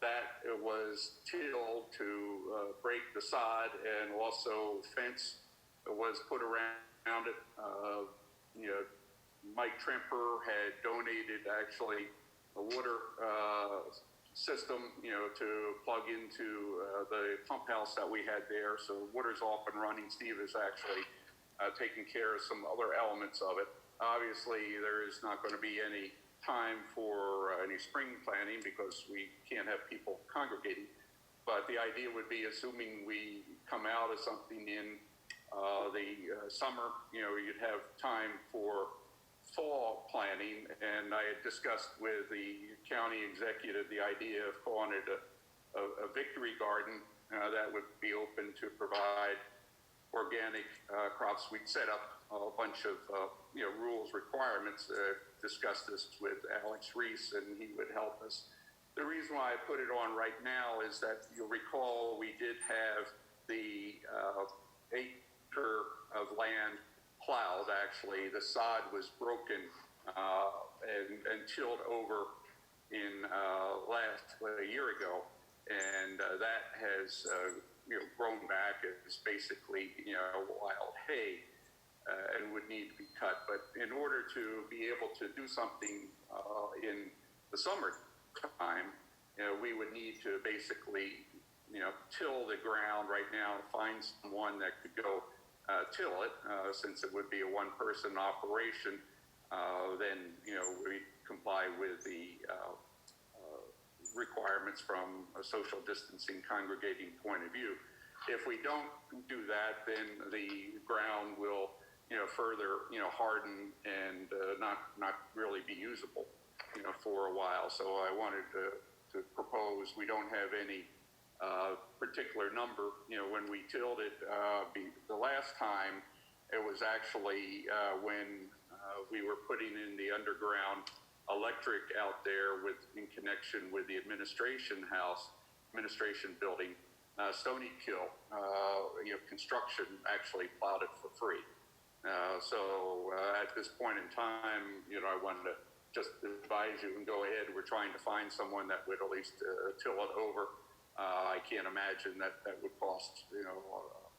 that was tilled to break the sod, and also fence was put around it. Mike Tremper had donated actually a water system, to plug into the pump house that we had there. So water's off and running. Steve is actually taking care of some other elements of it. Obviously, there is not going to be any time for any spring planting because we can't have people congregating. But the idea would be, assuming we come out of something in the summer, you'd have time for fall planting. And I had discussed with the county executive the idea of calling it a victory garden that would be open to provide organic crops. We'd set up a bunch of rules, requirements. Discussed this with Alex Reese, and he would help us. The reason why I put it on right now is that you'll recall we did have the acre of land plowed. Actually, the sod was broken and tilled over in a year ago, and that has grown back. It's basically wild hay. And would need to be cut. But in order to be able to do something in the summertime, we would need to basically, till the ground right now and find someone that could go till it, since it would be a one-person operation. Then, we comply with the requirements from a social distancing congregating point of view. If we don't do that, then the ground will further, harden and not really be usable, for a while. So I wanted to propose, we don't have any particular number. When we tilled it the last time, it was actually when we were putting in the underground electric out there in connection with the administration building. Stony Kill, construction actually plowed it for free. So at this point in time, I wanted to just advise you and go ahead. We're trying to find someone that would at least till it over. I can't imagine that would cost a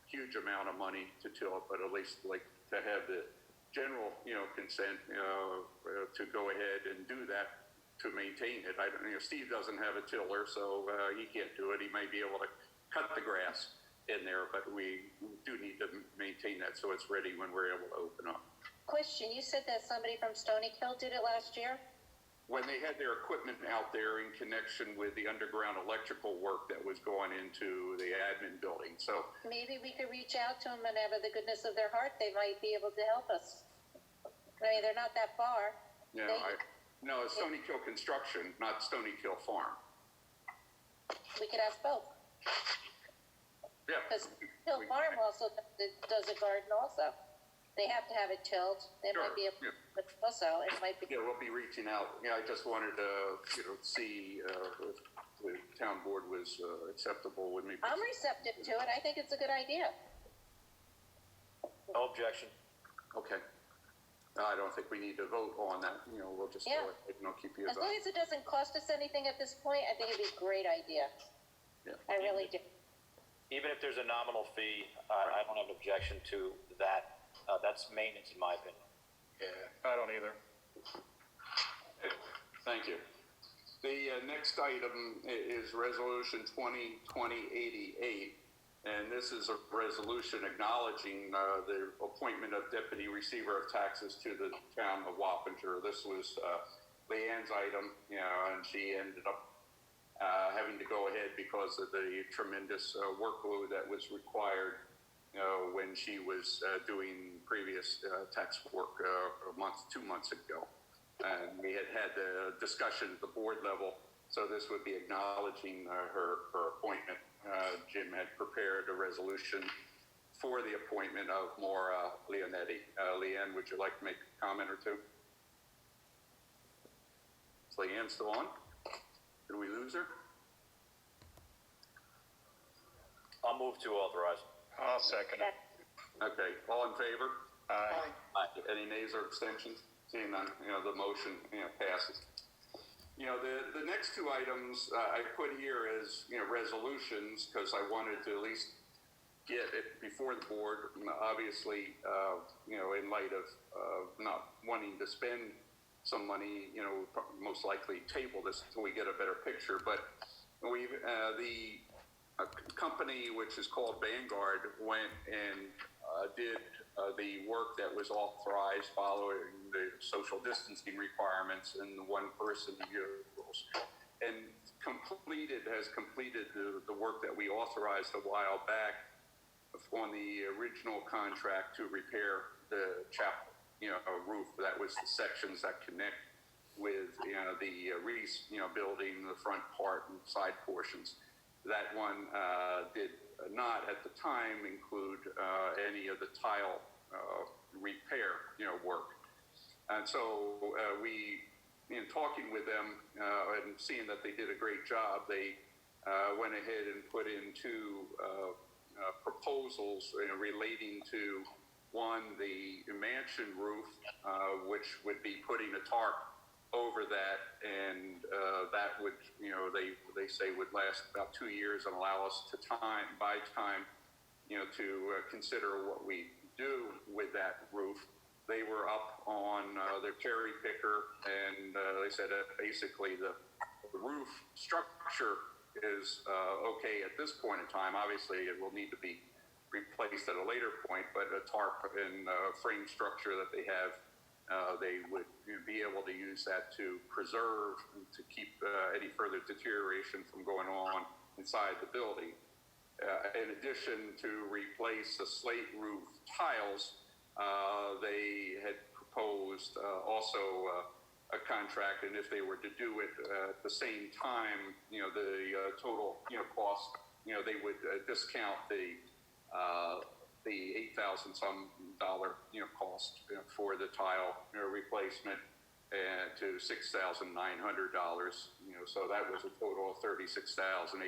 huge amount of money to till it, but at least like to have the general consent to go ahead and do that to maintain it. Steve doesn't have a tiller, so he can't do it. He may be able to cut the grass in there, but we do need to maintain that so it's ready when we're able to open up.
Question, you said that somebody from Stony Kill did it last year?
When they had their equipment out there in connection with the underground electrical work that was going into the admin building. So
maybe we could reach out to them and out of the goodness of their heart, they might be able to help us. I mean, they're not that far.
Yeah, no, it's Stony Kill Construction, not Stony Kill Farm.
We could ask both.
Yeah.
Because Hill Farm also does a garden also. They have to have it tilled. They might be able to also. It might be.
Yeah, we'll be reaching out. Yeah, I just wanted to, see if the town board was acceptable with me.
I'm receptive to it. I think it's a good idea.
No objection.
Okay. I don't think we need to vote on that. We'll just go ahead and I'll keep you
as long as it doesn't cost us anything at this point, I think it'd be a great idea.
Yeah.
I really do.
Even if there's a nominal fee, I don't have an objection to that. That's maintenance, in my opinion.
Yeah, I don't either.
Thank you. The next item is Resolution 2020-88, and this is a resolution acknowledging the appointment of Deputy Receiver of Taxes to the town of Wappinger. This was Leanne's item, and she ended up having to go ahead because of the tremendous workload that was required when she was doing previous tax work 2 months ago. And we had the discussion at the board level, so this would be acknowledging her appointment. Jim had prepared a resolution for the appointment of Maura Leonetti. Leanne, would you like to make a comment or two? Is Leanne still on? Did we lose her?
I'll move to authorize.
I'll second it.
Okay, all in favor?
Aye.
Any nays or abstentions? Seeing none, the motion passes. You know, the next two items I put here as, you know, resolutions, because I wanted to at least get it before the board. Obviously, you know, in light of not wanting to spend some money, you know, most likely table this until we get a better picture. But we've, the company, which is called Vanguard, went and did the work that was authorized following the social distancing requirements and the one-person rules, and has completed the work that we authorized a while back on the original contract to repair the chapel, you know, roof. That was the sections that connect with, you know, the Reese, you know, building, the front part and side portions. That one did not at the time include any of the tile repair, you know, work. And so we, in talking with them and seeing that they did a great job, they went ahead and put in two proposals, you know, relating to, one, the mansion roof, which would be putting a tarp over that, and that would, you know, they say would last about 2 years and allow us to buy time, you know, to consider what we do with that roof. They were up on their cherry picker, and they said that basically the roof structure is okay at this point in time. Obviously, it will need to be replaced at a later point, but a tarp and frame structure that they have, they would be able to use that to preserve and to keep any further deterioration from going on inside the building. In addition to replace the slate roof tiles, they had proposed also a contract, and if they were to do it at the same time, you know, the total, you know, cost, you know, they would discount the $8,000 some you know, cost, you know, for the tile, you know, replacement, and to $6,900, you know, so that was a total of $36,845.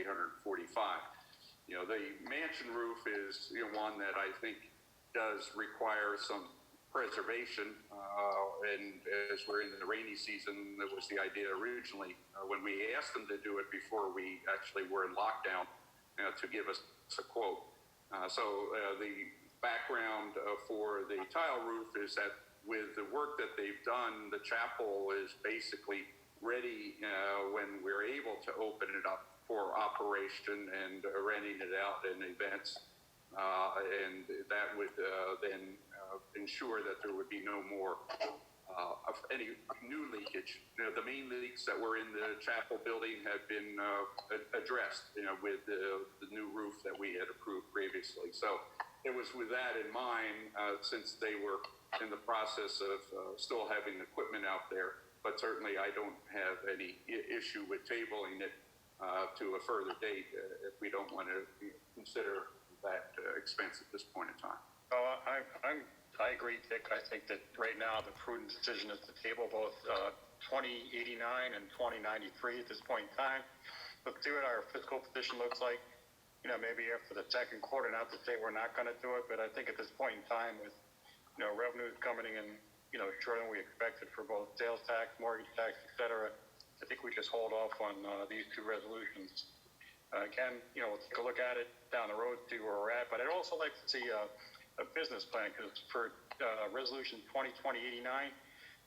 You know, the mansion roof is, you know, one that I think does require some preservation, and as we're in the rainy season, that was the idea originally when we asked them to do it before we actually were in lockdown, to give us a quote. So the background for the tile roof is that with the work that they've done, the chapel is basically ready when we're able to open it up for operation and renting it out in events. And that would then ensure that there would be no more of any new leakage. You know, the main leaks that were in the chapel building have been addressed, you know, with the new roof that we had approved previously. So it was with that in mind, since they were in the process of still having equipment out there, but certainly I don't have any issue with tabling it to a further date if we don't want to consider that expense at this point in time.
Oh, I agree, Dick. I think that right now the prudent decision is to table both 2089 and 2093 at this point in time. Let's see what our fiscal position looks like. You know, maybe after the second quarter, not to say we're not going to do it, but I think at this point in time with, you know, revenues coming in, you know, shorter than we expected for both sales tax, mortgage tax, et cetera, I think we just hold off on these two resolutions. Again, you know, we'll take a look at it down the road, see where we're at, but I'd also like to see a business plan, because for resolution 2020-89, I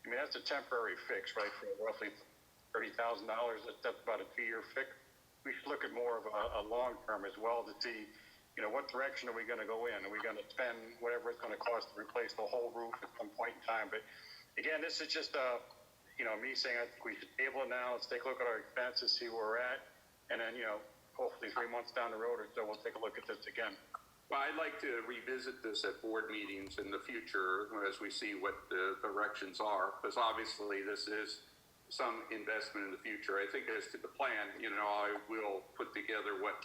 mean, that's a temporary fix, right, for roughly $30,000. That's about a 2-year fix. We should look at more of a long term as well to see, you know, what direction are we going to go in? Are we going to spend whatever it's going to cost to replace the whole roof at some point in time? But again, this is just, you know, me saying I think we should table it now. Let's take a look at our expenses, see where we're at, and then, you know, hopefully 3 months down the road or so, we'll take a look at this again.
Well, I'd like to revisit this at board meetings in the future as we see what the directions are, because obviously this is some investment in the future. I think as to the plan, you know, I will put together what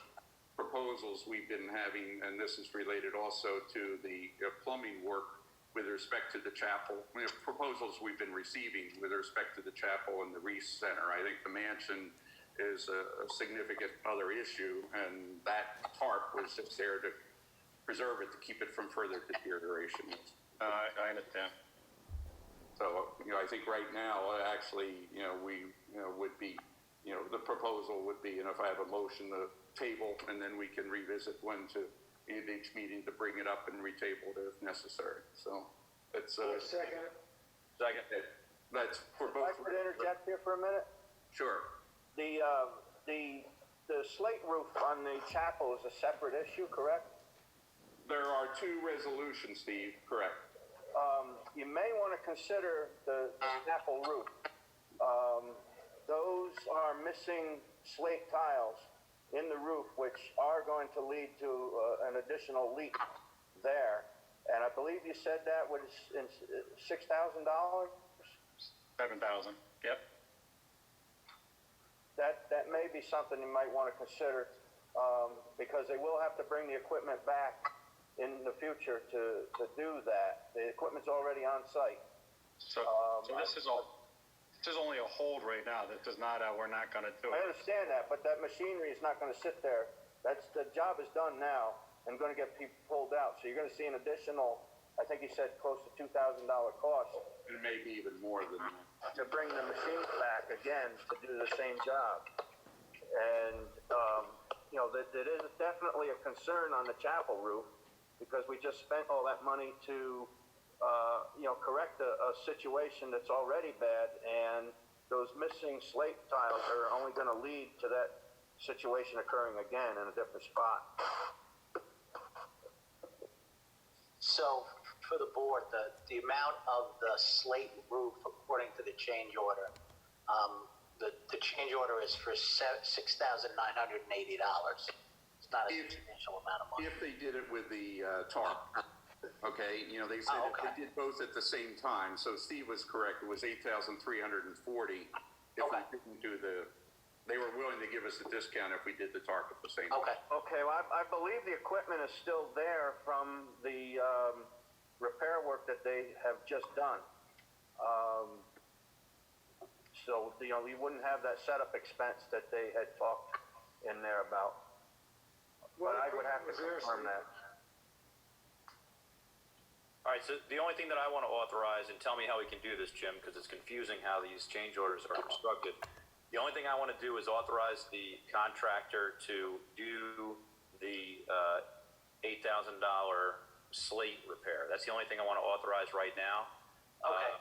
proposals we've been having, and this is related also to the plumbing work with respect to the chapel. You know, proposals we've been receiving with respect to the chapel and the Reese Center. I think the mansion is a significant other issue, and that tarp was just there to preserve it, to keep it from further deterioration.
I understand.
So, I think right now, actually, would be, the proposal would be, if I have a motion to table, and then we can revisit when to, in each meeting to bring it up and retable it if necessary. So, it's,
Second.
that's for
If
both.
I could interject here for a minute?
Sure.
The slate roof on the chapel is a separate issue, correct?
There are two resolutions, Steve, correct.
You may want to consider the chapel roof. Those are missing slate tiles in the roof, which are going to lead to an additional leak there. And I believe you said that was in $6,000?
7,000. Yep.
That may be something you might want to consider, because they will have to bring the equipment back in the future to do that. The equipment's already on site.
So this is only a hold right now. This does not, we're not going to do
I
it.
understand that, but that machinery is not going to sit there. The job is done now and going to get people pulled out. So you're going to see an additional, I think you said close to $2,000 cost
It may be even more than that.
to bring the machines back again to do the same job. And, that is definitely a concern on the chapel roof, because we just spent all that money to, correct a situation that's already bad, and those missing slate tiles are only going to lead to that situation occurring again in a different spot.
So for the board, the amount of the slate roof, according to the change order, the change order is for $6,980. It's not a substantial amount of money.
If they did it with the tarp, okay, they said if they did both at the same time, so Steve was correct, it was $8,340. If we didn't do they were willing to give us a discount if we did the tarp at the same time.
Okay, well, I believe the equipment is still there from the repair work that they have just done. So, you wouldn't have that setup expense that they had talked in there about. But I would have to confirm that.
All right, so the only thing that I want to authorize, and tell me how we can do this, Jim, because it's confusing how these change orders are constructed. The only thing I want to do is authorize the contractor to do the $8,000 slate repair. That's the only thing I want to authorize right now.
Okay.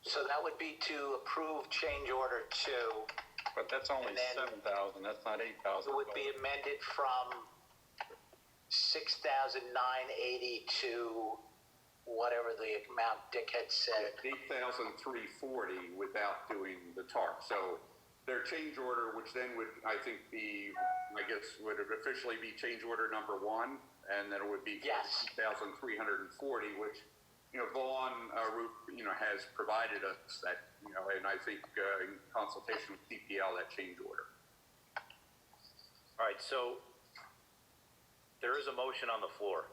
So that would be to approve change order 2.
But that's only 7,000. That's not 8,000.
It would be amended from 6,980 to whatever the amount Dick had said.
8,340 without doing the tarp. So their change order, which then would, I think, would officially be change order number 1, and then it would be 8,340, which, Vaughn Roof, has provided us that, and I think in consultation with TPL, that change order.
All right, so there is a motion on the floor.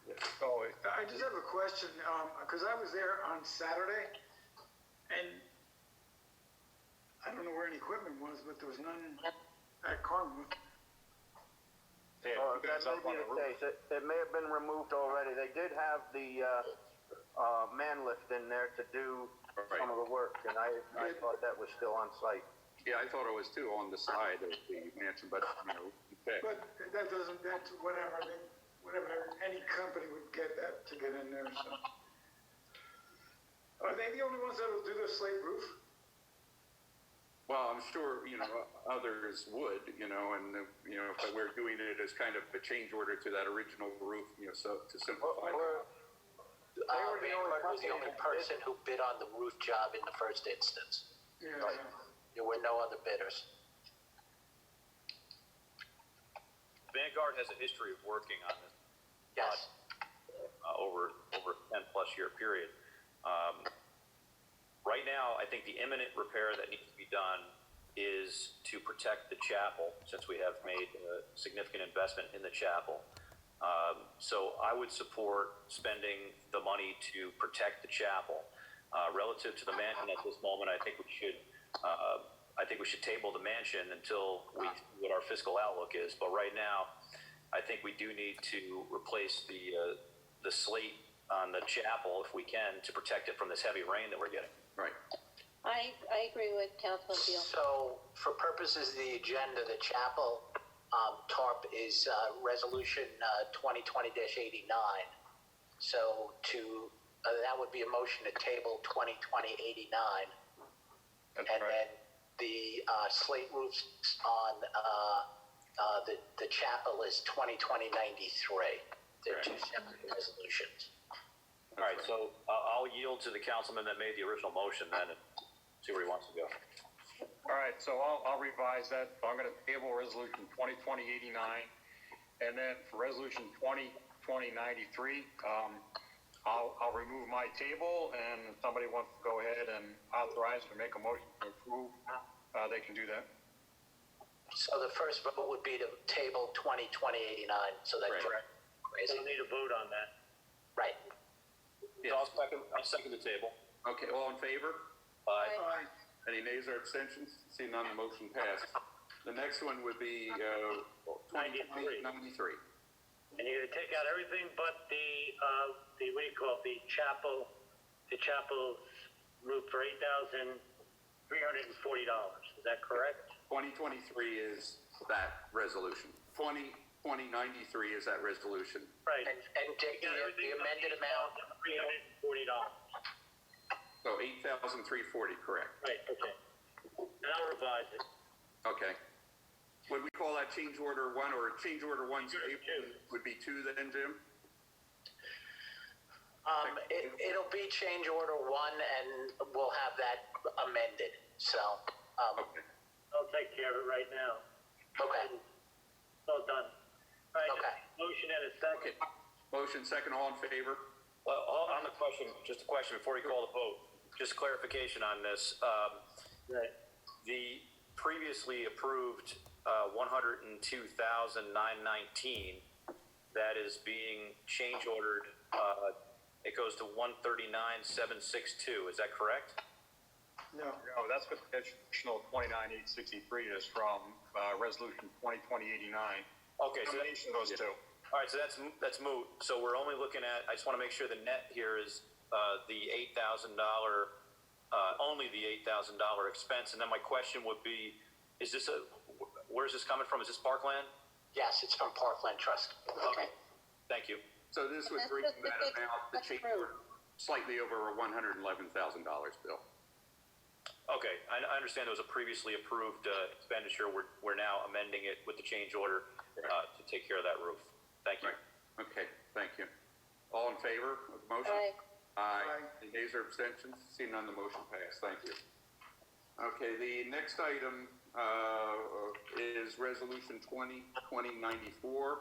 I just have a question, because I was there on Saturday, and I don't know where any equipment was, but there was none at Carnwood.
That may be the case. It may have been removed already. They did have the man lift in there to do some of the work, and I thought that was still on site.
Yeah, I thought it was too on the side of the mansion, but, okay.
But that doesn't, that's whatever, any company would get that to get in there, so. Are they the only ones that will do the slate roof?
Well, I'm sure, others would, but we're doing it as kind of a change order to that original roof, so to simplify.
Vanguard was the only person who bid on the roof job in the first instance.
Yeah.
There were no other bidders.
Vanguard has a history of working on this.
Yes.
Over a 10+ year period. Right now, I think the imminent repair that needs to be done is to protect the chapel, since we have made a significant investment in the chapel. So I would support spending the money to protect the chapel. Relative to the mansion at this moment, I think we should table the mansion until we see what our fiscal outlook is. But right now, I think we do need to replace the slate the chapel if we can to protect it from this heavy rain that we're getting.
Right.
I agree with Councilman Beal.
So for purposes of the agenda, the chapel TARP is resolution 2020-89. So that would be a motion to table 2020-89.
That's
And
right.
then the slate roofs on the chapel is 2020-93. They're two separate resolutions.
All right, so I'll yield to the councilman that made the original motion then and see where he wants to go.
All right, so I'll revise that. I'm going to table resolution 2020-89, and then for resolution 2020-93, I'll remove my table, and if somebody wants to go ahead and authorize or make a motion to approve, they can do that.
So the first vote would be to table 2020-89. So that's
Right.
correct.
We don't need a vote on that.
Right.
So I'll second the table.
Okay, all in favor?
Aye.
Aye.
Any nays or abstentions? Seeing none, the motion passed. The next one would be
93.
93.
And you're gonna take out everything but the what do you call it, the chapel roof for $8,340. Is that correct?
2023 is that resolution. 2093 is that resolution.
Right.
And Dick,
You got everything
the
but
amended amount,
$8,340.
So 8,340, correct.
Right, okay. And I'll revise it.
Okay. Would we call that change order one, or change order one's
Two.
would be two then, Jim?
it'll be change order 1 and we'll have that amended. So,
Okay.
I'll take care of it right now.
okay.
All done. All right,
Okay.
motion and a second.
Motion second, all in favor?
Well, on the question, just a question before you call the vote, just clarification on this.
Right.
The previously approved 102,919 that is being change ordered, it goes to 139,762. Is that correct?
No.
No, that's what the additional 29,863 is from resolution 2020-89.
Okay, so
Combination of those two.
all right, so that's moot. So we're only looking at. I just want to make sure the net here is the $8,000, only the $8,000 expense. And then my question would be, is this where's this coming from? Is this Parkland?
Yes, it's from Parkland Trust.
Okay, thank you.
So this would
That's
bring
just the
that
fixed
amount, the change order, slightly over $111,000, Bill.
Okay, I understand there was a previously approved expenditure. We're now amending it with the change order to take care of that roof. Thank you.
Right. Okay, thank you. All in favor of the motion?
Aye.
Aye. Any nays or abstentions? Seeing none, the motion passed. Thank you. Okay, the next item is Resolution 2020-94.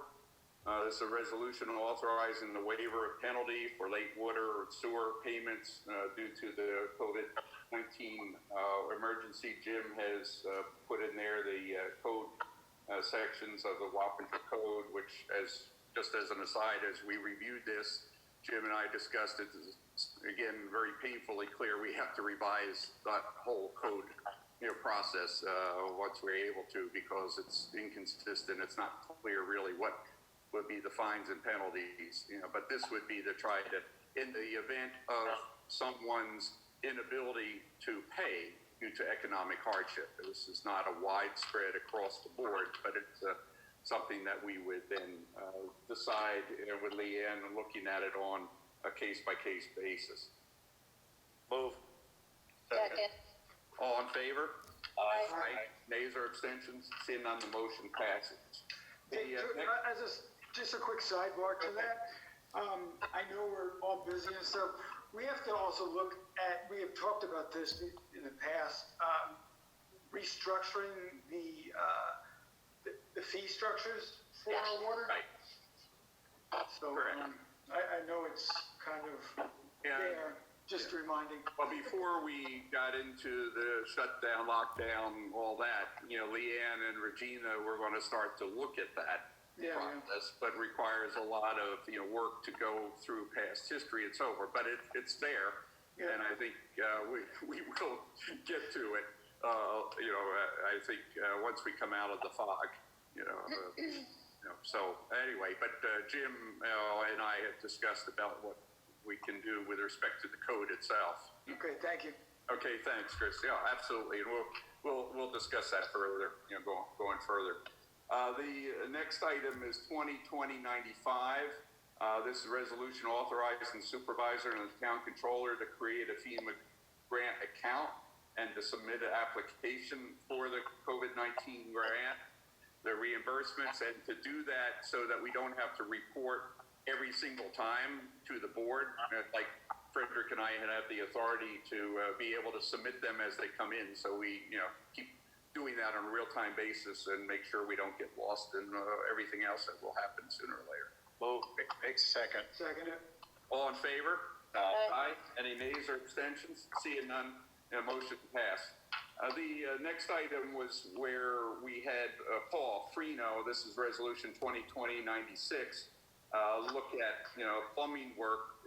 This is a resolution authorizing the waiver of penalty for late water or sewer payments due to the COVID-19 emergency. Jim has put in there the code sections of the Wappinger Code, which, just as an aside, as we reviewed this, Jim and I discussed it. Again, very painfully clear, we have to revise that whole code process once we're able to, because it's inconsistent. It's not clear really what would be the fines and penalties, but this would be to try to, in the event of someone's inability to pay due to economic hardship. This is not a widespread across the board, but it's something that we would then decide with Leanne, looking at it on a case-by-case basis.
Move.
Second.
All in favor?
Aye.
Aye. Nays or abstentions? Seeing none, the motion passes.
Hey, just a quick sidebar to that. I know we're all busy and stuff. We have to also look at, we have talked about this in the past, restructuring the fee structures for our water.
Right.
So, I know it's kind of there, just reminding.
Well, before we got into the shutdown, lockdown, all that, Leanne and Regina were going to start to look at that process, but requires a lot of, work to go through past history and so forth. But it's there, and I think we will get to it. I think once we come out of the fog, So anyway, but Jim and I have discussed about what we can do with respect to the code itself.
Okay, thank you.
Okay, thanks, Chris. Yeah, absolutely, and we'll discuss that further, going further. The next item is 2020-95. This is a resolution authorizing the supervisor and the town controller to create a FEMA grant account and to submit an application for the COVID-19 grant, the reimbursements, and to do that so that we don't have to report every single time to the board. Like Frederick and I have the authority to be able to submit them as they come in. So we, keep doing that on a real-time basis and make sure we don't get lost in everything else that will happen sooner or later.
Move. Second.
Second it.
All in favor?
Aye.
Any nays or abstentions? Seeing none, motion passed. The next item was where we had Paul Freno, this is resolution 2020-96, look at, plumbing work,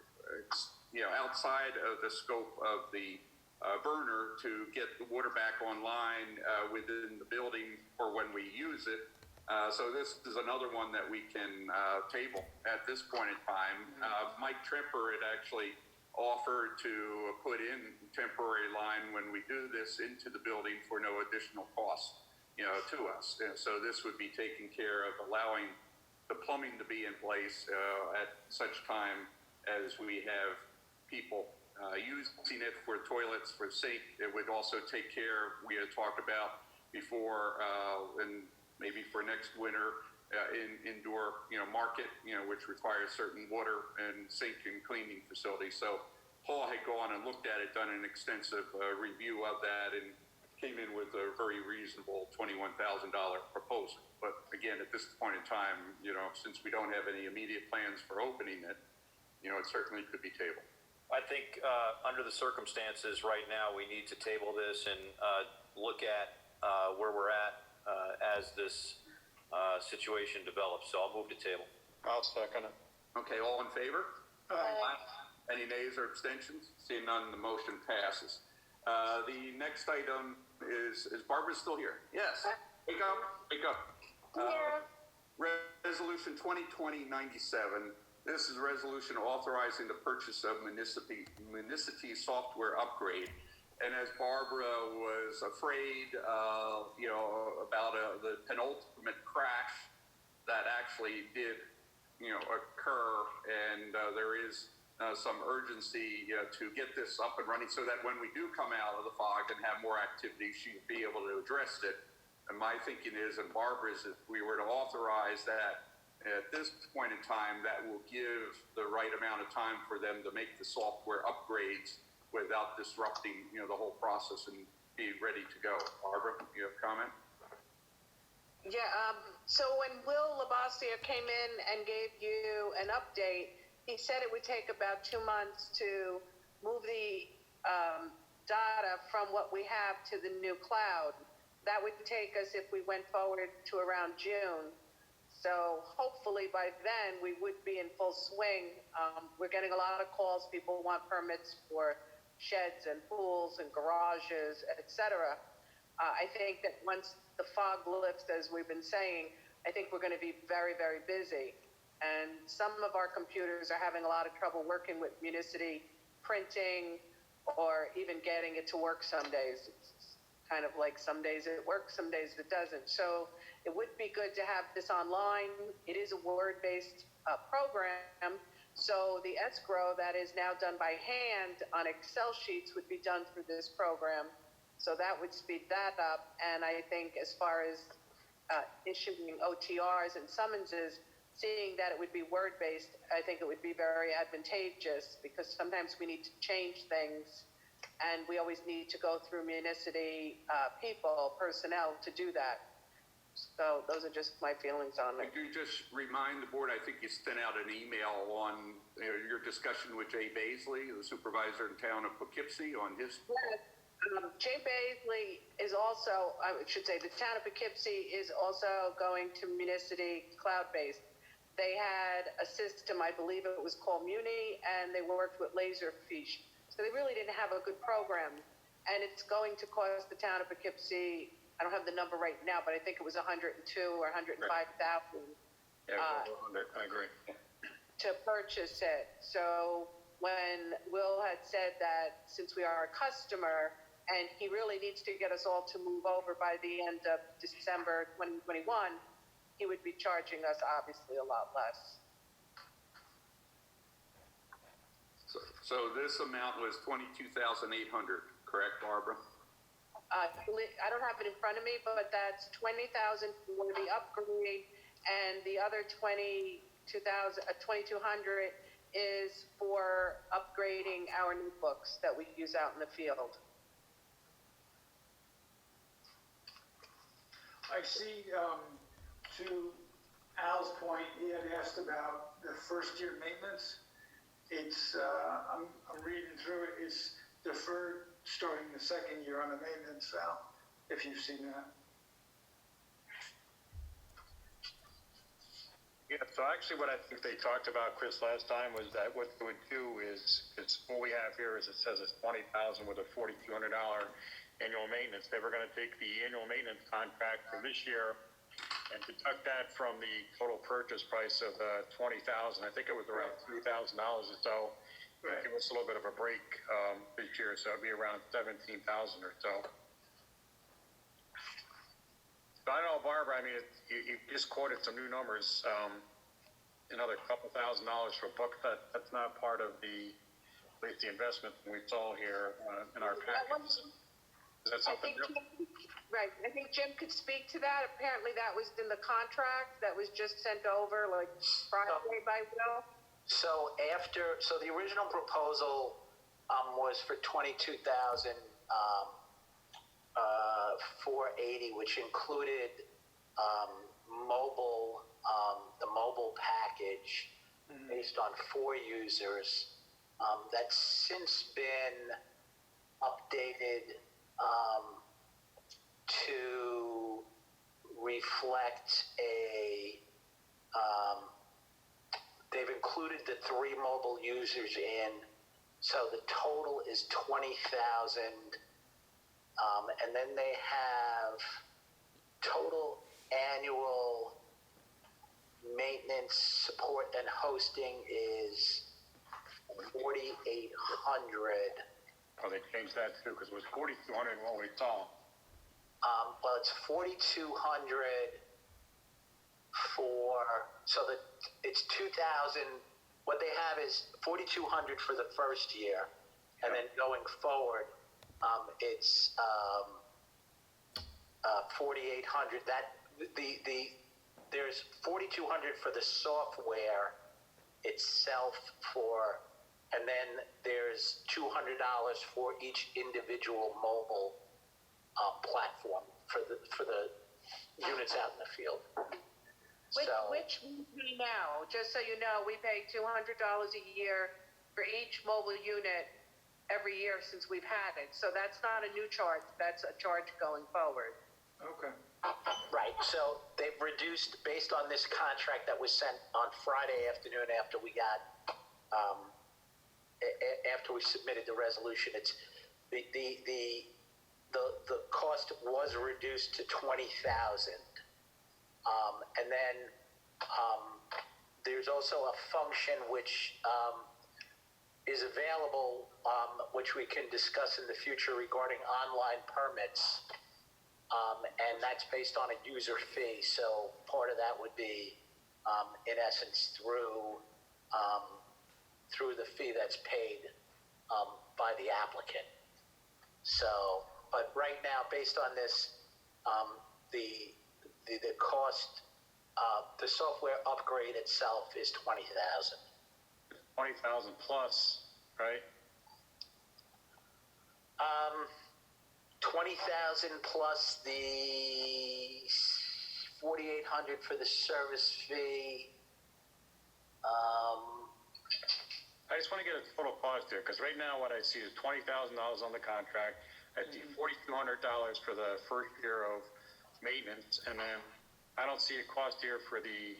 outside of the scope of the burner to get the water back online within the building for when we use it. So this is another one that we can table at this point in time. Mike Tremper had actually offered to put in temporary line when we do this into the building for no additional cost, to us. And so this would be taking care of allowing the plumbing to be in place at such time as we have people using it for toilets, for sink. It would also take care, we had talked about before, and maybe for next winter, indoor, market, which requires certain water and sink and cleaning facilities. So Paul had gone and looked at it, done an extensive review of that, and came in with a very reasonable $21,000 proposal. But again, at this point in time, since we don't have any immediate plans for opening it, it certainly could be tabled.
I think under the circumstances right now, we need to table this and look at where we're at as this situation develops. So I'll move to table.
I'll second it.
Okay, all in favor?
Aye.
Any nays or abstentions? Seeing none, the motion passes. The next item is Barbara still here? Yes. Wake up, wake up. Resolution 2020-97. This is a resolution authorizing the purchase of Municity software upgrade. And as Barbara was afraid, about the penultimate crash that actually did, occur, and there is some urgency to get this up and running so that when we do come out of the fog and have more activity, she'd be able to address it. And my thinking is, and Barbara's, if we were to authorize that at this point in time, that will give the right amount of time for them to make the software upgrades without disrupting, the whole process and be ready to go. Barbara, you have a comment?
Yeah, so when Will Labassiere came in and gave you an update, he said it would take about 2 months to move the data from what we have to the new cloud. That would take us, if we went forward, to around June. So hopefully by then we would be in full swing. We're getting a lot of calls. People want permits for sheds and pools and garages, etc. I think that once the fog lifts, as we've been saying, I think we're going to be very, very busy. And some of our computers are having a lot of trouble working with Municity printing or even getting it to work some days. It's kind of like some days it works, some days it doesn't. So it would be good to have this online. It is a Word-based program. So the escrow that is now done by hand on Excel sheets would be done through this program. So that would speed that up. And I think as far as issuing OTRs and summonses, seeing that it would be Word-based, I think it would be very advantageous because sometimes we need to change things and we always need to go through Municity personnel to do that. So those are just my feelings on it.
Could you just remind the board, I think you sent out an email on your discussion with Jay Baisley, the supervisor in town of Poughkeepsie, on his...
Yes. Jay Baisley is also, I should say, the town of Poughkeepsie is also going to Municity cloud-based. They had a system, I believe it was called Muni, and they worked with Laserfiche. So they really didn't have a good program. And it's going to cost the town of Poughkeepsie, I don't have the number right now, but I think it was $102,000 or $105,000.
Yeah, I agree.
To purchase it. So when Will had said that since we are a customer and he really needs to get us all to move over by the end of December 2021, he would be charging us obviously a lot less.
So this amount was 22,800, correct, Barbara?
I don't have it in front of me, but that's 20,000 for the upgrade, and the other 2,200 is for upgrading our notebooks that we use out in the field.
I see, to Al's point, he had asked about the first year maintenance. It's, I'm reading through it, it's deferred starting the second year on the maintenance, Al, if you've seen that.
Yeah, so actually what I think they talked about, Chris, last time was that what they would do is, it's what we have here is it says it's $20,000 with a $4,200 annual maintenance. They were going to take the annual maintenance contract for this year and deduct that from the total purchase price of $20,000. I think it was around $3,000 or so. Right. Give us a little bit of a break this year, so it'd be around $17,000 or so. So I don't know, Barbara. I mean, you just quoted some new numbers. Another couple $1,000 for a book. That's not part of the, at least the investment we saw here in our package. Is that something?
Right. I think Jim could speak to that. Apparently, that was in the contract that was just sent over like Friday by Will.
So the original proposal was for 22,480, which included the mobile package based on 4 users. That's since been updated to reflect they've included the 3 mobile users in, so the total is 20,000. And then they have total annual maintenance, support, and hosting is 4,800.
Oh, they changed that too, because it was 4,200 when we saw.
Well, it's 4,200 so that it's 2,000. What they have is 4,200 for the first year, and then going forward, it's 4,800. That there's 4,200 for the software itself and then there's $200 for each individual mobile platform for the units out in the field.
Which we pay now, just so you know, we pay $200 a year for each mobile unit every year since we've had it. So that's not a new charge, that's a charge going forward.
Okay.
Right, so they've reduced, based on this contract that was sent on Friday afternoon after we got, after we submitted the resolution, it's, the cost was reduced to 20,000. And then there's also a function which is available, which we can discuss in the future regarding online permits. And that's based on a user fee. So part of that would be, in essence, through the fee that's paid by the applicant. So, but right now, based on this, the cost, the software upgrade itself is 20,000.
20,000 plus, right?
20,000 plus the 4,800 for the service fee.
I just want to get a total cost here, because right now what I see is $20,000 on the contract. I see $4,200 for the first year of maintenance, and then I don't see a cost here for the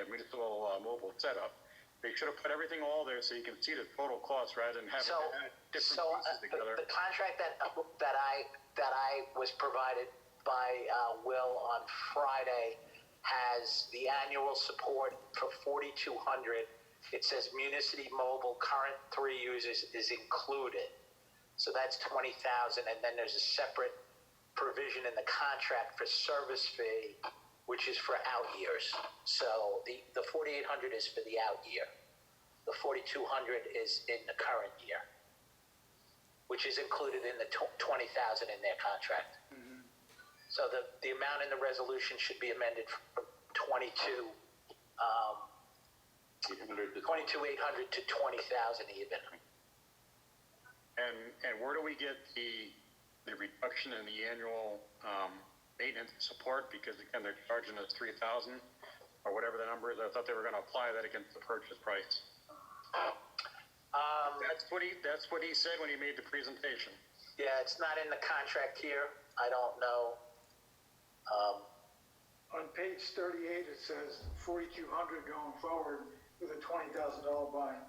municipal mobile setup. They should have put everything all there so you can see the total cost rather than having different pieces together.
The contract that I was provided by Will on Friday has the annual support for 4,200, it says Municity Mobile, current 3 users is included. So that's 20,000, and then there's a separate provision in the contract for service fee, which is for out years. So the 4,800 is for the out year. The 4,200 is in the current year, which is included in the 20,000 in their contract. So the amount in the resolution should be amended from 22,800 to 20,000 even.
And where do we get the reduction in the annual maintenance support? Because again, they're charging us 3,000 or whatever the number is. I thought they were going to apply that against the purchase price. That's what he said when he made the presentation.
Yeah, it's not in the contract here. I don't know.
On page 38, it says 4,200 going forward with a $20,000 buy.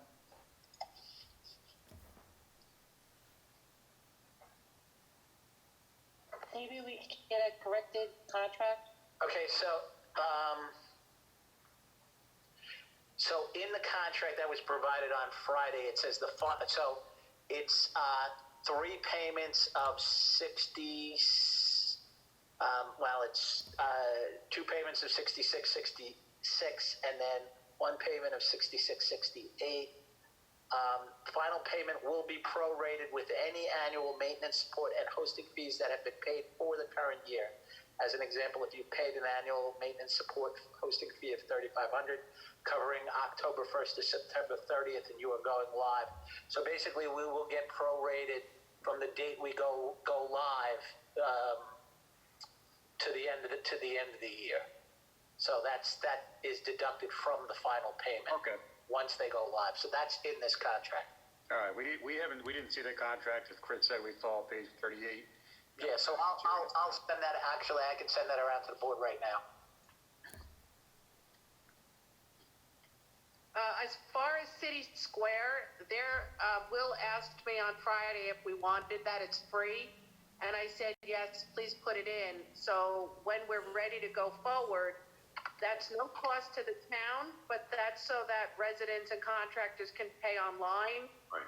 Maybe we can get a corrected contract?
Okay, so in the contract that was provided on Friday, it says so it's 3 payments of 60. It's 2 payments of 66.66, and then 1 payment of 66.68. Final payment will be prorated with any annual maintenance support and hosting fees that have been paid for the current year. As an example, if you paid an annual maintenance support hosting fee of $3,500 covering October 1st to September 30th, and you are going live. So basically, we will get prorated from the date we go live to the end of the year. So that is deducted from the final payment.
Okay.
Once they go live. So that's in this contract.
All right. We didn't see the contract. As Chris said, we saw page 38.
Yeah. So I'll send that. Actually, I can send that around to the board right now.
As far as City Square, Will asked me on Friday if we wanted that. It's free. And I said, yes, please put it in. So when we're ready to go forward, that's no cost to the town, but that's so that residents and contractors can pay online.
Right.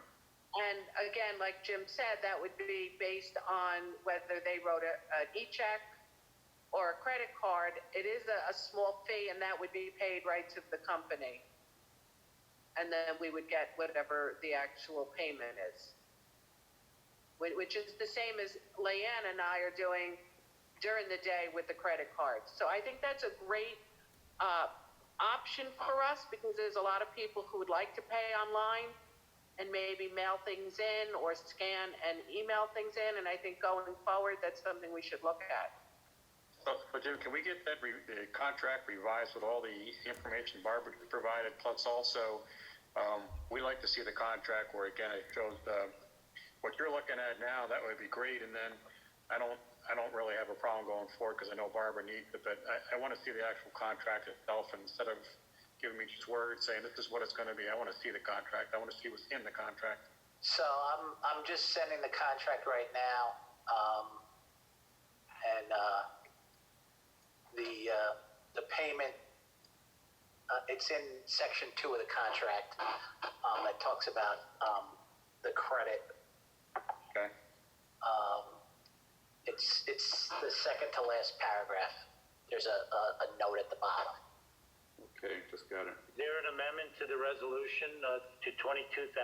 And again, like Jim said, that would be based on whether they wrote an e-check or a credit card. It is a small fee, and that would be paid right to the company. And then we would get whatever the actual payment is, which is the same as Leanne and I are doing during the day with the credit cards. So I think that's a great option for us, because there's a lot of people who would like to pay online and maybe mail things in or scan and email things in. And I think going forward, that's something we should look at.
So Jim, can we get the contract revised with all the information Barbara provided? Plus also, we like to see the contract where, again, it shows what you're looking at now. That would be great. And then I don't really have a problem going forward, because I know Barbara needs it, but I want to see the actual contract itself, and instead of giving me just words saying this is what it's going to be, I want to see the contract. I want to see what's in the contract.
So I'm just sending the contract right now, and the payment. It's in section 2 of the contract that talks about the credit.
Okay.
It's the second to last paragraph. There's a note at the bottom.
Okay, just got it.
Is there an amendment to the resolution to 22,000?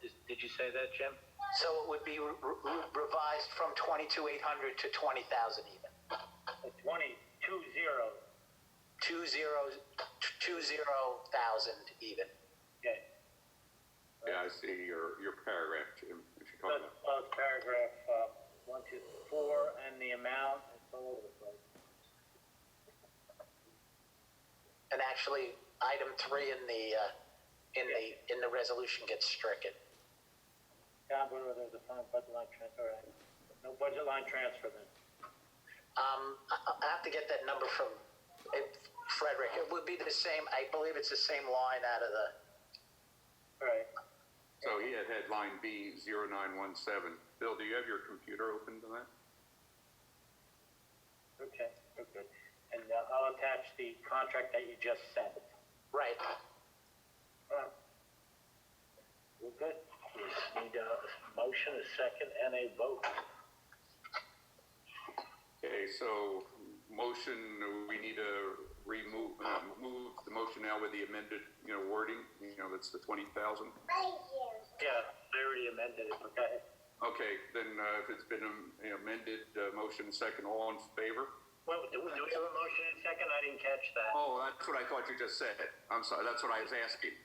Did you say that, Jim?
So it would be revised from 22,800 to 20,000 even.
20,000
even.
Okay.
Yeah, I see your paragraph, Jim, if you're talking about.
Paragraph 1, 2, 4, and the amount. It's all over the place.
And actually, item 3 in the resolution gets stricken.
Whether there's a budget line transfer. All right. No budget line transfer then.
I have to get that number from Frederick. It would be the same. I believe it's the same line out of the.
All right.
So he had headline B 0917. Bill, do you have your computer open to that?
Okay. Okay. And I'll attach the contract that you just sent.
Right.
All right. We're good. We just need a motion, a second, and a vote.
Okay, so motion, we need to move the motion now with the amended, wording, that's the 20,000.
Yeah, I already amended it, okay?
Okay, then, if it's been amended, motion second, all in favor?
Well, do we have a motion and second? I didn't catch that.
Oh, that's what I thought you just said. I'm sorry, that's what I was asking.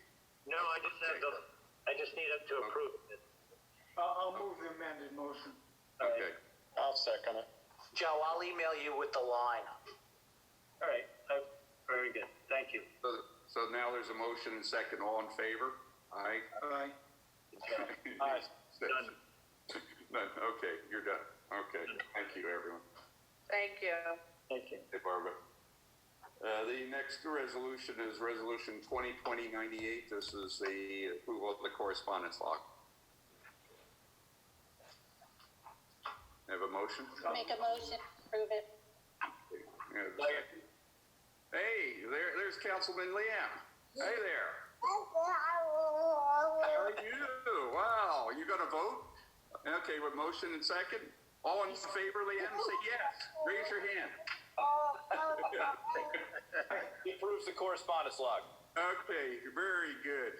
No, I just need to approve it.
I'll move the amended motion.
Okay,
I'll second it.
Joe, I'll email you with the line.
All right, very good. Thank you.
so now there's a motion and second, all in favor? Aye?
Aye.
Aye. Done.
None, okay, you're done. Okay, thank you, everyone.
Thank you.
Thank you.
Hey, Barbara. The next resolution is Resolution 2020-98. This is the approval of the correspondence log. Have a motion?
Make a motion, approve it.
Hey, there's Councilman Liam. Hey there. How are you? Wow, you gonna vote? Okay, with motion and second. All in favor, Liam, say yes. Raise your hand.
He approves the correspondence log.
Okay, very good.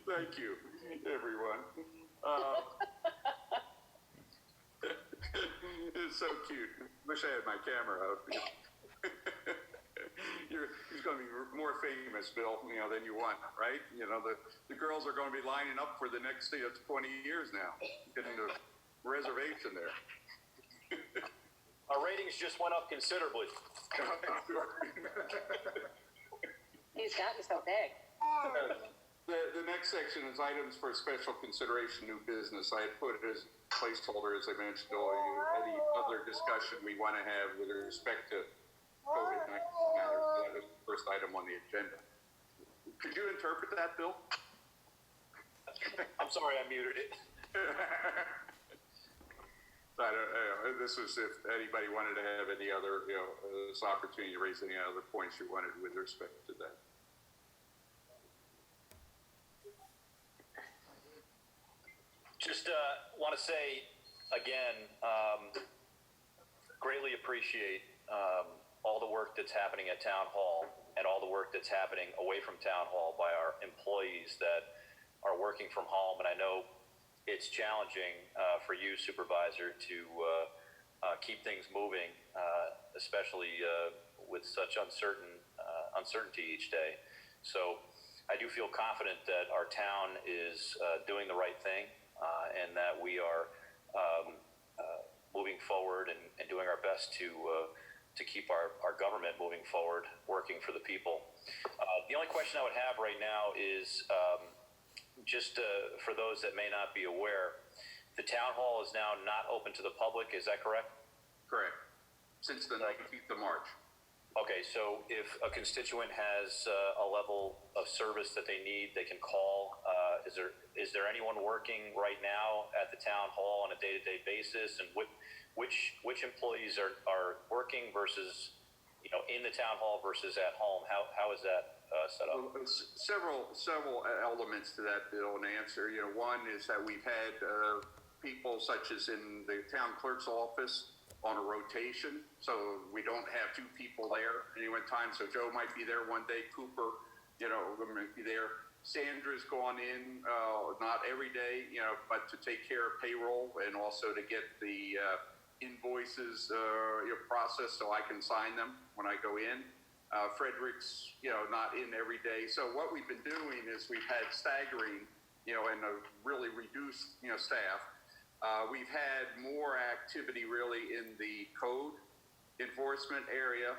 Thank you, everyone. It's so cute. Wish I had my camera out. He's going to be more famous, Bill, than you want, right? The girls are going to be lining up for the next 20 years now, getting the reservation there.
Our ratings just went up considerably.
He's gotten so big.
The next section is items for special consideration, new business. I had put it as placeholder, as I mentioned earlier, any other discussion we want to have with respect to COVID-19 matters. That was the first item on the agenda. Could you interpret that, Bill?
I'm sorry, I muted it.
This is if anybody wanted to have any other, this opportunity to raise any other points you wanted with respect to that.
Just want to say again, greatly appreciate all the work that's happening at Town Hall and all the work that's happening away from Town Hall by our employees that are working from home. And I know it's challenging for you, Supervisor, to keep things moving, especially with such uncertainty each day. So I do feel confident that our town is doing the right thing and that we are moving forward and doing our best to keep our government moving forward, working for the people. The only question I would have right now is just for those that may not be aware, the town hall is now not open to the public. Is that correct?
Correct. Since the 19th of March.
Okay, so if a constituent has a level of service that they need, they can call. Is there anyone working right now at the town hall on a day-to-day basis, and which employees are working versus in the town hall versus at home? How is that set up?
Well, several elements to that, Bill, and answer. One is that we've had people such as in the town clerk's office on a rotation, so we don't have two people there at any one time. So Joe might be there one day, Cooper, might be there. Sandra's gone in, not every day, but to take care of payroll and also to get the invoices processed so I can sign them when I go in. Frederick's, not in every day. So what we've been doing is we've had staggering, and a really reduced, staff. We've had more activity really in the code enforcement area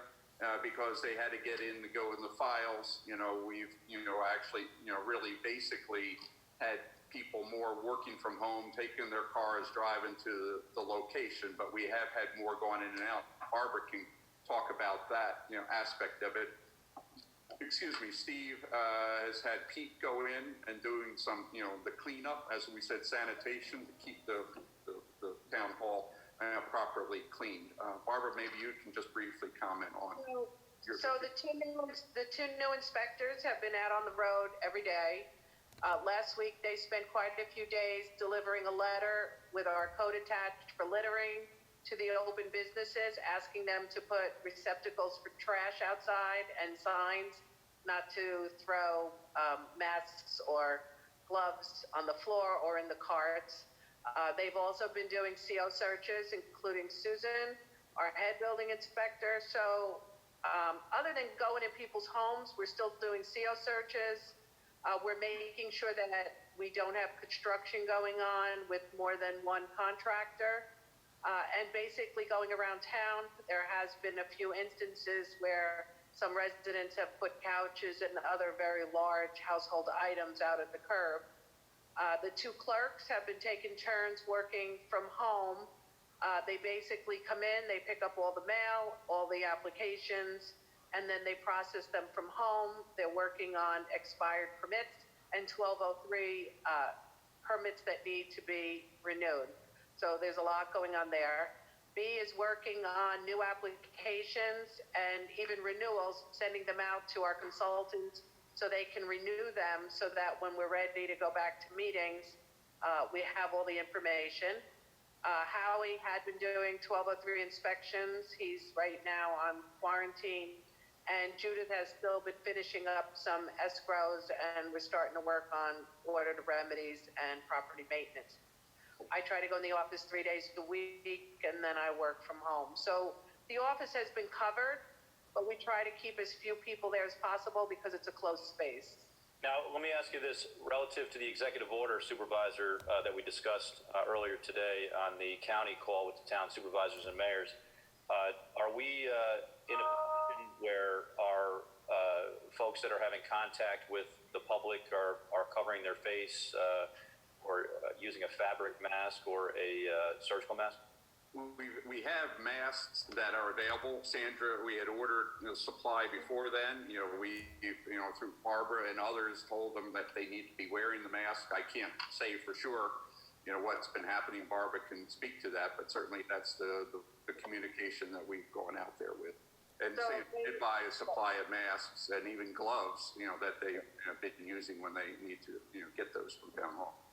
because they had to get in to go in the files. We've, actually, really basically had people more working from home, taking their cars, driving to the location, but we have had more going in and out. Barbara can talk about that, aspect of it. Excuse me, Steve has had Pete go in and doing some, the cleanup, as we said, sanitation to keep the town hall properly cleaned. Barbara, maybe you can just briefly comment on.
So the two new inspectors have been out on the road every day. Last week, they spent quite a few days delivering a letter with our code attached for littering to the open businesses, asking them to put receptacles for trash outside and signs not to throw masks or gloves on the floor or in the carts. They've also been doing CO searches, including Susan, our head building inspector. So other than going in people's homes, we're still doing CO searches. We're making sure that we don't have construction going on with more than one contractor. And basically going around town, there has been a few instances where some residents have put couches and other very large household items out at the curb. The two clerks have been taking turns working from home. They basically come in, they pick up all the mail, all the applications, and then they process them from home. They're working on expired permits and 1203 permits that need to be renewed. So there's a lot going on there. B is working on new applications and even renewals, sending them out to our consultants so they can renew them so that when we're ready to go back to meetings, we have all the information. Howie had been doing 1203 inspections. He's right now on quarantine. And Judith has still been finishing up some escrows, and we're starting to work on ordered remedies and property maintenance. I try to go in the office 3 days a week, and then I work from home. So the office has been covered, but we try to keep as few people there as possible because it's a closed space.
Now, let me ask you this relative to the executive order, Supervisor, that we discussed earlier today on the county call with the town supervisors and mayors. Are we in a position where our folks that are having contact with the public are covering their face or using a fabric mask or a surgical mask?
We have masks that are available. Sandra, we had ordered the supply before then. We through Barbara and others told them that they need to be wearing the mask. I can't say for sure, what's been happening. Barbara can speak to that, but certainly that's the communication that we've gone out there with. And
So
Sandra did buy a supply of masks and even gloves, that they have been using when they need to, get those from town hall.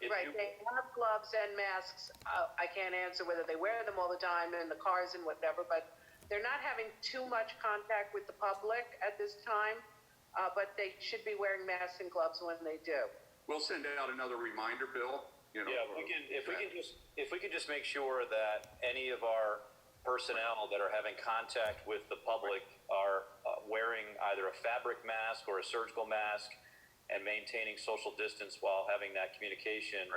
Right, they have gloves and masks. I can't answer whether they wear them all the time in the cars and whatever, but they're not having too much contact with the public at this time, but they should be wearing masks and gloves when they do.
We'll send out another reminder, Bill.
Yeah, if we can just make sure that any of our personnel that are having contact with the public are wearing either a fabric mask or a surgical mask and maintaining social distance while having that communication,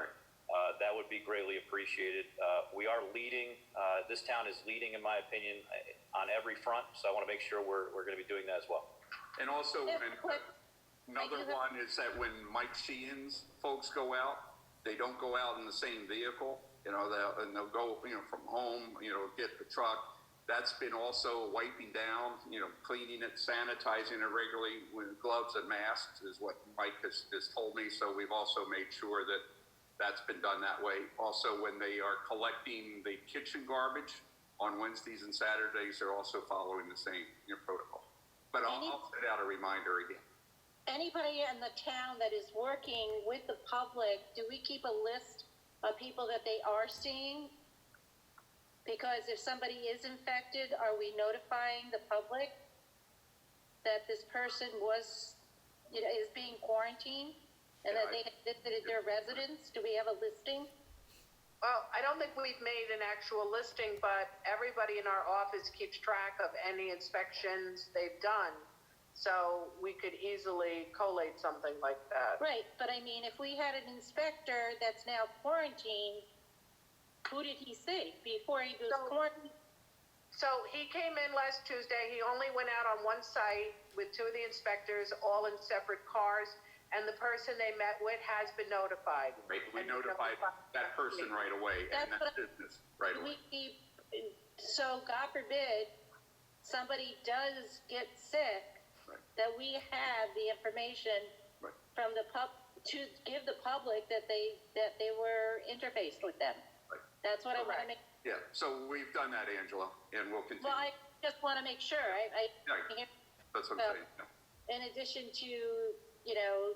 that would be greatly appreciated. We are leading, this town is leading, in my opinion, on every front, so I want to make sure we're going to be doing that as well.
And also, another one is that when Mike Sheehan's folks go out, they don't go out in the same vehicle, and they'll go, from home, get the truck. That's been also wiping down, cleaning it, sanitizing it regularly with gloves and masks is what Mike has told me. So we've also made sure that that's been done that way. Also, when they are collecting the kitchen garbage on Wednesdays and Saturdays, they're also following the same protocol. But I'll send out a reminder again.
Anybody in the town that is working with the public, do we keep a list of people that they are seeing? Because if somebody is infected, are we notifying the public that this person is being quarantined and that they have visited their residence? Do we have a listing?
Well, I don't think we've made an actual listing, but everybody in our office keeps track of any inspections they've done. So we could easily collate something like that.
Right, but I mean, if we had an inspector that's now quarantined, who did he see before he was quarantined?
So he came in last Tuesday. He only went out on one site with two of the inspectors, all in separate cars, and the person they met with has been notified.
Right, we notified that person right away and that business right away.
So God forbid somebody does get sick, that we have the information from the to give the public that they were interfaced with them. That's what I want to make.
Yeah, so we've done that, Angela, and we'll continue.
Well, I just want to make sure.
That's what I'm saying. Yeah.
In addition to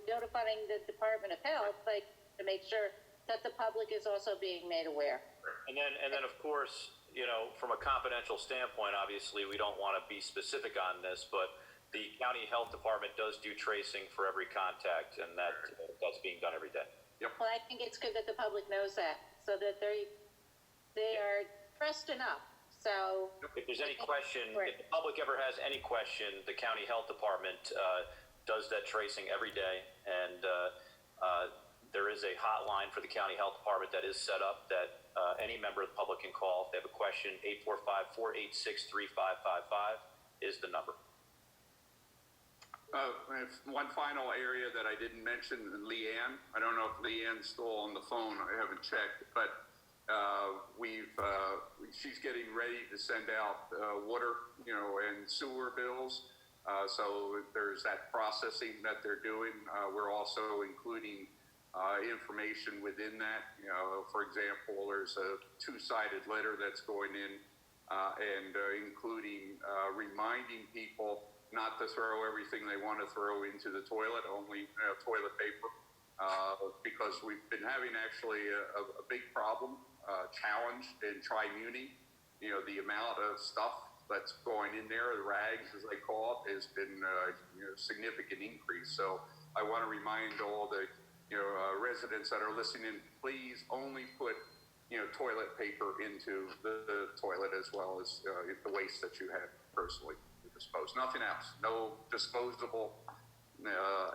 notifying the Department of Health, like, to make sure that the public is also being made aware.
And then of course, from a confidential standpoint, obviously, we don't want to be specific on this, but the county health department does do tracing for every contact, and that's being done every day.
Well, I think it's good that the public knows that, so that they are dressed enough. So
If there's any question, if the public ever has any question, the county health department does that tracing every day, and there is a hotline for the county health department that is set up that any member of the public can call if they have a question. 845-486-3555 is the number.
One final area that I didn't mention, Leanne. I don't know if Leanne's still on the phone. I haven't checked, but she's getting ready to send out water, and sewer bills. So there's that processing that they're doing. We're also including information within that. For example, there's a two-sided letter that's going in, and including reminding people not to throw everything they want to throw into the toilet, only toilet paper, because we've been having actually a big problem, challenge in Tri-Muni. The amount of stuff that's going in there, the rags as they call it, has been significant increase. So I want to remind all the residents that are listening, please only put toilet paper into the toilet, as well as the waste that you have personally dispose. Nothing else. No disposable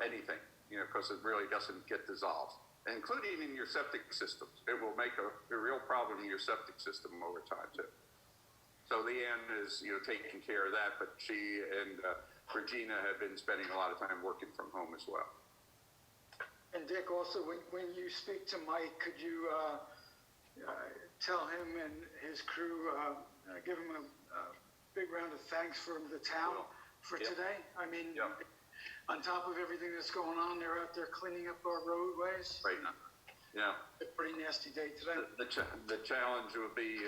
anything, because it really doesn't get dissolved, including in your septic systems. It will make a real problem in your septic system over time too. So Leanne is taking care of that, but she and Regina have been spending a lot of time working from home as well.
And Dick, also, when you speak to Mike, could you tell him and his crew, give him a big round of thanks from the town for today? I mean, on top of everything that's going on, they're out there cleaning up our roadways.
Right now. Yeah.
A pretty nasty day today.
The challenge would be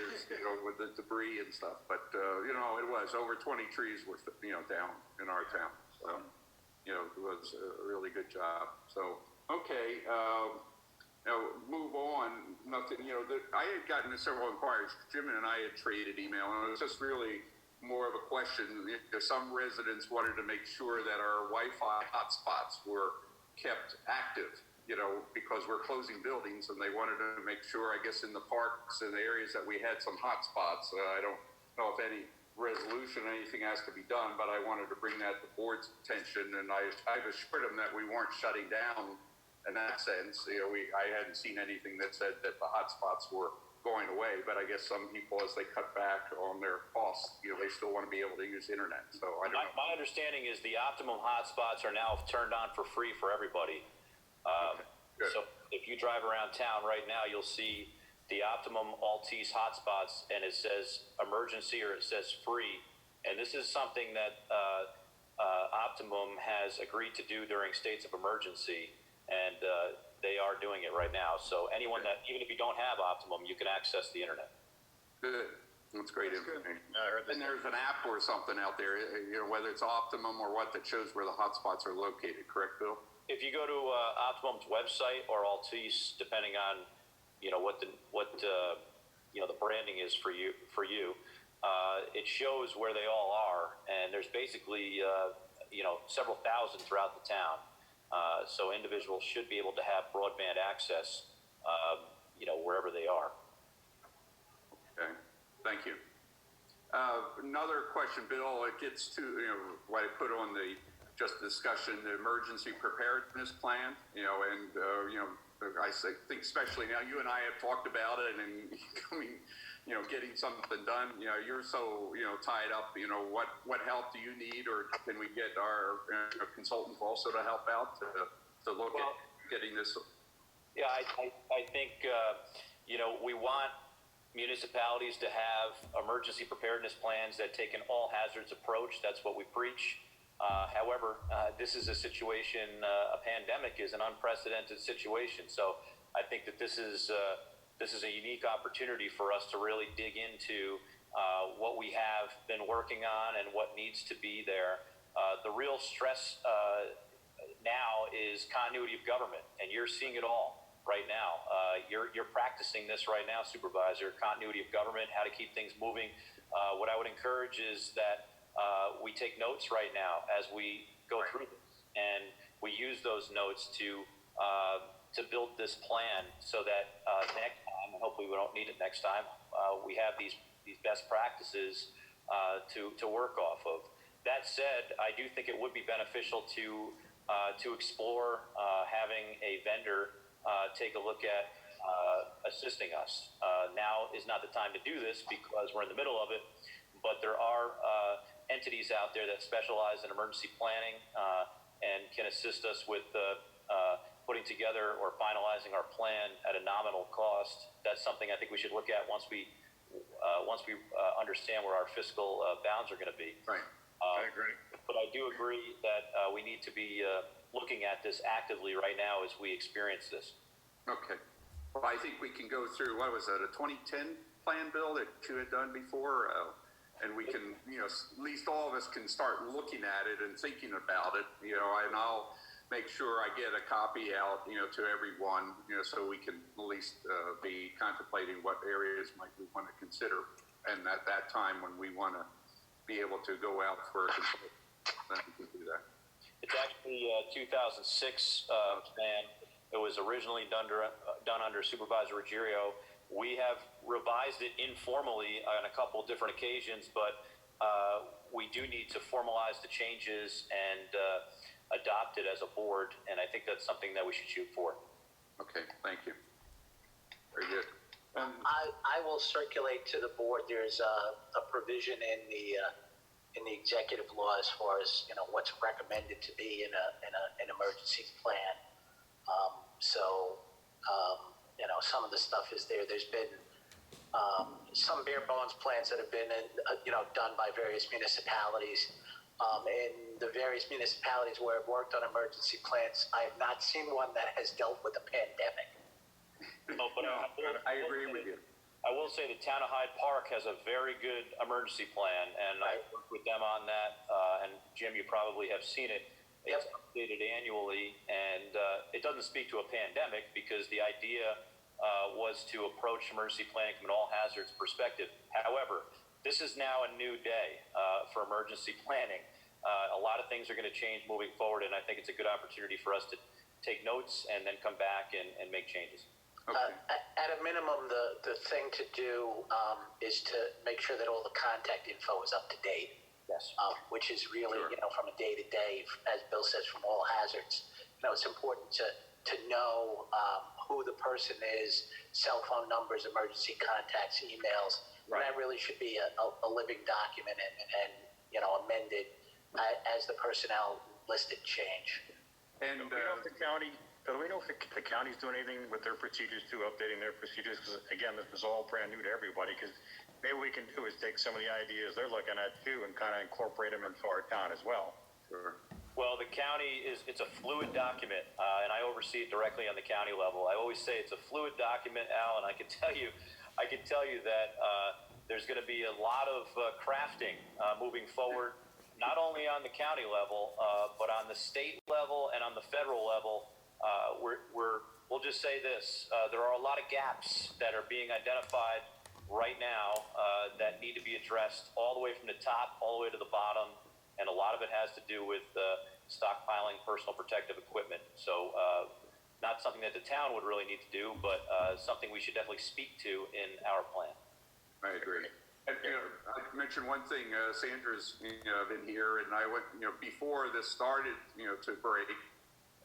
with the debris and stuff, but it was over 20 trees were down in our town. So it was a really good job. So okay, move on. Nothing. I had gotten several inquiries. Jim and I had traded email, and it was just really more of a question. Some residents wanted to make sure that our Wi-Fi hotspots were kept active, because we're closing buildings, and they wanted to make sure, I guess, in the parks and the areas that we had some hotspots. I don't know if any resolution, anything has to be done, but I wanted to bring that to the board's attention, and I've assured them that we weren't shutting down in that sense. I hadn't seen anything that said that the hotspots were going away, but I guess some people, as they cut back on their costs, they still want to be able to use internet. So I don't know.
My understanding is the Optimum hotspots are now turned on for free for everybody. So if you drive around town right now, you'll see the Optimum Altice hotspots, and it says emergency or it says free. And this is something that Optimum has agreed to do during states of emergency, and they are doing it right now. So anyone that, even if you don't have Optimum, you can access the internet.
Good. That's great information. And there's an app or something out there, whether it's Optimum or what, that shows where the hotspots are located. Correct, Bill? If you go to Optimum's website or Altice, depending on what the branding is for you, it shows where they all are, and there's basically several thousand throughout the town. So individuals should be able to have broadband access, wherever they are. Okay, thank you. Another question, Bill. It gets to what I put on the discussion, the emergency preparedness plan. I think especially now, you and I have talked about it, and getting something done. You're so tied up. What help do you need, or can we get our consultant also to help out to look at getting this? Yeah, I think we want municipalities to have emergency preparedness plans that take an all hazards approach. That's what we preach. However, this is a situation. A pandemic is an unprecedented situation. So I think that this is a unique opportunity for us to really dig into what we have been working on and what needs to be there. The real stress
now is continuity of government, and you're seeing it all right now. You're practicing this right now, Supervisor, continuity of government, how to keep things moving. What I would encourage is that we take notes right now as we go through this, and we use those notes to build this plan so that next time, and hopefully we don't need it next time, we have these best practices to work off of. That said, I do think it would be beneficial to explore having a vendor take a look at assisting us. Now is not the time to do this because we're in the middle of it, but there are entities out there that specialize in emergency planning and can assist us with putting together or finalizing our plan at a nominal cost. That's something I think we should look at once we understand where our fiscal bounds are going to be.
Right.
I agree.
But I do agree that we need to be looking at this actively right now as we experience this.
Okay. Well, I think we can go through, what was that, a 2010 plan, Bill, that you had done before? And we can, at least all of us can start looking at it and thinking about it, and I'll make sure I get a copy out, to everyone, so we can at least be contemplating what areas might we want to consider. And at that time, when we want to be able to go out for a consultant, then we can do that.
It's actually a 2006 plan. It was originally done under Supervisor Ruggiero. We have revised it informally on a couple of different occasions, but we do need to formalize the changes and adopt it as a board, and I think that's something that we should shoot for.
Okay, thank you. Very good.
I will circulate to the board. There's a provision in the executive law as far as what's recommended to be in an emergency plan. Some of the stuff is there. There's been some bare bones plans that have been done by various municipalities. In the various municipalities where I've worked on emergency plans, I have not seen one that has dealt with a pandemic.
No, but
I agree with you.
I will say the town of Hyde Park has a very good emergency plan, and I worked with them on that. And Jim, you probably have seen it. It's updated annually, and it doesn't speak to a pandemic because the idea was to approach emergency planning from an all hazards perspective. However, this is now a new day for emergency planning. A lot of things are going to change moving forward, and I think it's a good opportunity for us to take notes and then come back and make changes.
Okay.
At a minimum, the thing to do is to make sure that all the contact info is up to date.
Yes.
Which is really, from a day to day, as Bill says, from all hazards. It's important to know who the person is, cell phone numbers, emergency contacts, emails. Right. That really should be a living document and amended as the personnel listed change.
And do we know if the county's doing anything with their procedures too, updating their procedures? Because again, this is all brand new to everybody. Because maybe we can do is take some of the ideas they're looking at too and kind of incorporate them into our town as well.
Sure.
Well, the county it's a fluid document, and I oversee it directly on the county level. I always say it's a fluid document, Al, and I can tell you that there's going to be a lot of crafting moving forward, not only on the county level, but on the state level and on the federal level. We'll just say this: there are a lot of gaps that are being identified right now that need to be addressed all the way from the top all the way to the bottom, and a lot of it has to do with stockpiling personal protective equipment. So not something that the town would really need to do, but something we should definitely speak to in our plan.
I agree. And, I mentioned one thing, Sandra's, been here, and I went, before this started, to break,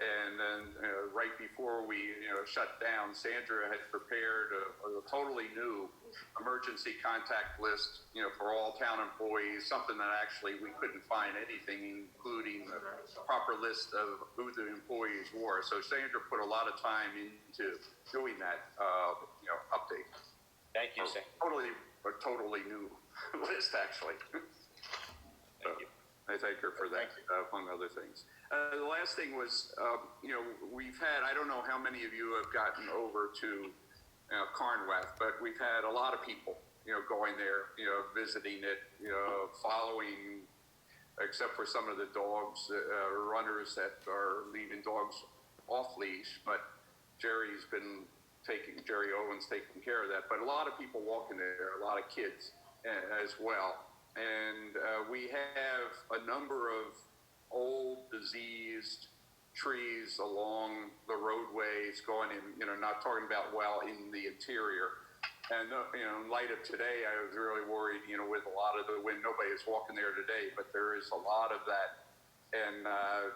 and then right before we, shut down, Sandra had prepared a totally new emergency contact list, for all town employees, something that actually we couldn't find anything, including the proper list of who the employees were. So Sandra put a lot of time into doing that, update.
Thank you, Sam.
A totally new list, actually.
Thank you.
I thank her for that, among other things. The last thing was, we've had, I don't know how many of you have gotten over to Carnwath, but we've had a lot of people, going there, visiting it, following except for some of the dogs, runners that are leaving dogs off leash, but Jerry Owens taking care of that. But a lot of people walking there, a lot of kids as well. And we have a number of old, diseased trees along the roadways going in, not talking about in the interior. And, in light of today, I was really worried, with a lot of the wind, nobody is walking there today, but there is a lot of that. And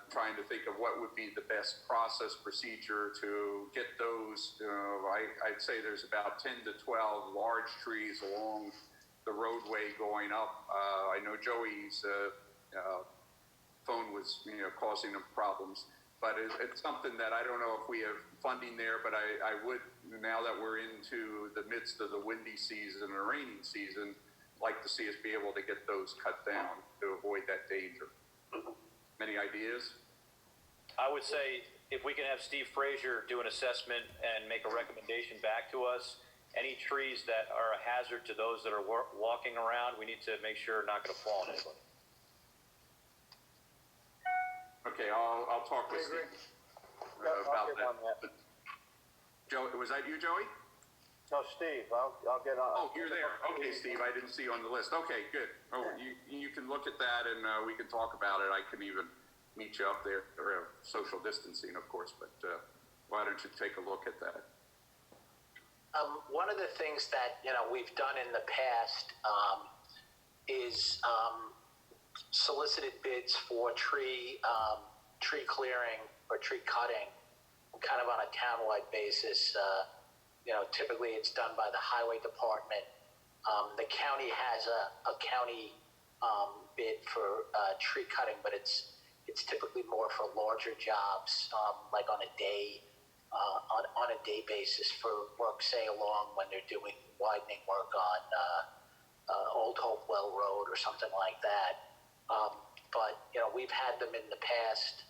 trying to think of what would be the best process procedure to get those, I'd say there's about 10 to 12 large trees along the roadway going up. I know Joey's phone was, causing him problems. But it's something that I don't know if we have funding there, but I would, now that we're into the midst of the windy season and raining season, like to see us be able to get those cut down to avoid that danger. Any ideas?
I would say if we can have Steve Frazier do an assessment and make a recommendation back to us, any trees that are a hazard to those that are walking around, we need to make sure are not going to fall on anybody.
Okay, I'll talk with Steve about that. Joe, was that you, Joey?
No, Steve, I'll get on.
Oh, you're there. Okay, Steve, I didn't see you on the list. Okay, good. Oh, you can look at that and we can talk about it. I can even meet you up there, or social distancing, of course, but why don't you take a look at that?
One of the things that, we've done in the past is solicited bids for tree clearing or tree cutting kind of on a townwide basis. Typically it's done by the highway department. The county has a county bid for tree cutting, but it's typically more for larger jobs, like on a day basis for work, say along when they're doing widening work on Old Hopewell Road or something like that. But we've had them in the past,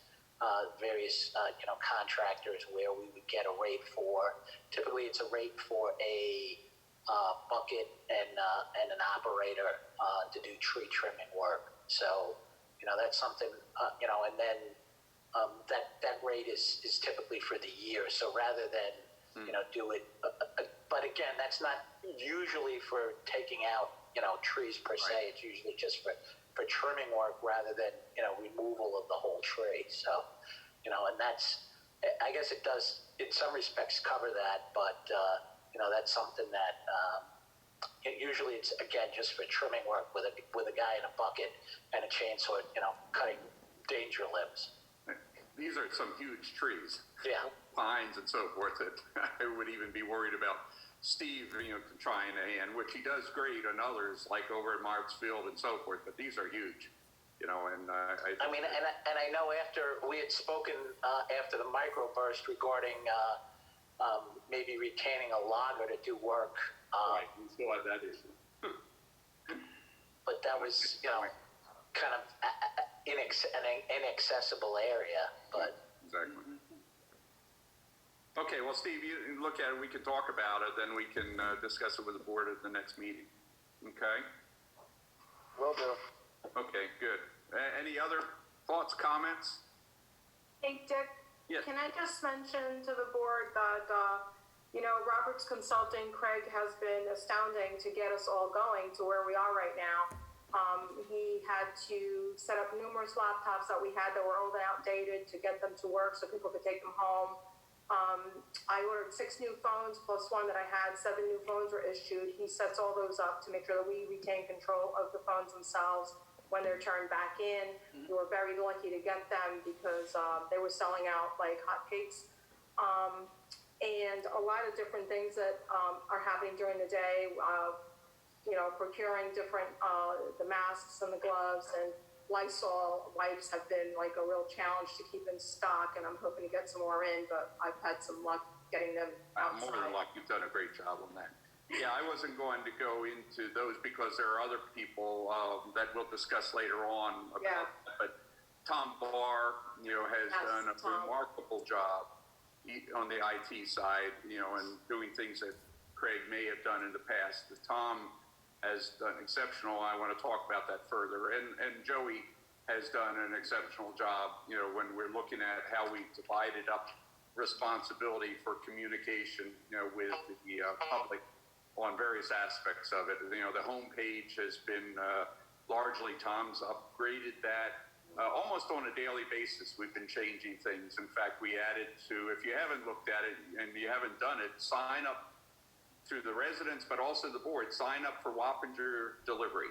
various contractors where we would get a rate for. Typically, it's a rate for a bucket and an operator to do tree trimming work. So that's something and then that rate is typically for the year. So rather than do it, but again, that's not usually for taking out trees per se. It's usually just for trimming work rather than removal of the whole tree. So and that's, I guess it does in some respects cover that, but that's something that usually it's again just for trimming work with a guy in a bucket and a chainsaw, cutting danger limbs.
These are some huge trees.
Yeah.
Pines and so forth that I would even be worried about Steve, trying a hand, which he does great on others, like over at Marks Field and so forth, but these are huge, and I mean,
and I know after we had spoken after the microburst regarding maybe retaining a logger to do work.
Right, we still have that issue.
But that was, kind of an inaccessible area, but.
Exactly. Okay, well, Steve, you look at it, we can talk about it, then we can discuss it with the board at the next meeting. Okay?
Will do.
Okay, good. Any other thoughts, comments?
Hey, Dick?
Yes.
Can I just mention to the board that, Roberts Consulting, Craig, has been astounding to get us all going to where we are right now. He had to set up numerous laptops that we had that were old and outdated to get them to work so people could take them home. I ordered 6 new phones plus one that I had. 7 new phones were issued. He sets all those up to make sure that we retain control of the phones themselves when they're turned back in. We were very lucky to get them because they were selling out like hotcakes. And a lot of different things that are happening during the day, procuring different, the masks and the gloves and Lysol wipes have been like a real challenge to keep in stock, and I'm hoping to get some more in, but I've had some luck getting them outside.
More than luck, you've done a great job on that. Yeah, I wasn't going to go into those because there are other people that we'll discuss later on about that, but Tom Barr, has done a remarkable job on the IT side, and doing things that Craig may have done in the past. Tom has done exceptional. I want to talk about that further. And Joey, has done an exceptional job, you know, when we're looking at how we divided up responsibility for communication, you know, with the public on various aspects of it. You know, the homepage has been largely, Tom's upgraded that almost on a daily basis. We've been changing things. In fact, we added to, if you haven't looked at it and you haven't done it, sign up through the residents, but also the board, sign up for Wappinger Delivery.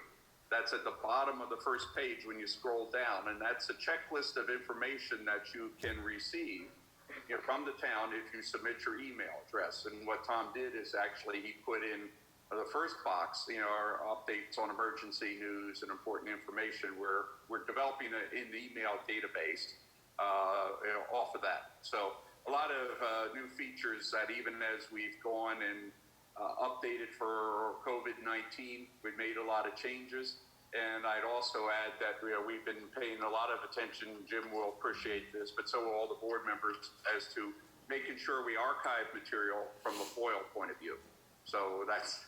That's at the bottom of the first page when you scroll down, and that's a checklist of information that you can receive, you know, from the town if you submit your email address. And what Tom did is actually he put in the first box, you know, our updates on emergency news and important information. We're developing an email database you know, off of that. So a lot of new features that even as we've gone and updated for COVID-19, we've made a lot of changes. And I'd also add that, you know, we've been paying a lot of attention, Jim will appreciate this, but so will all the board members, as to making sure we archive material from a FOIL point of view. So that's,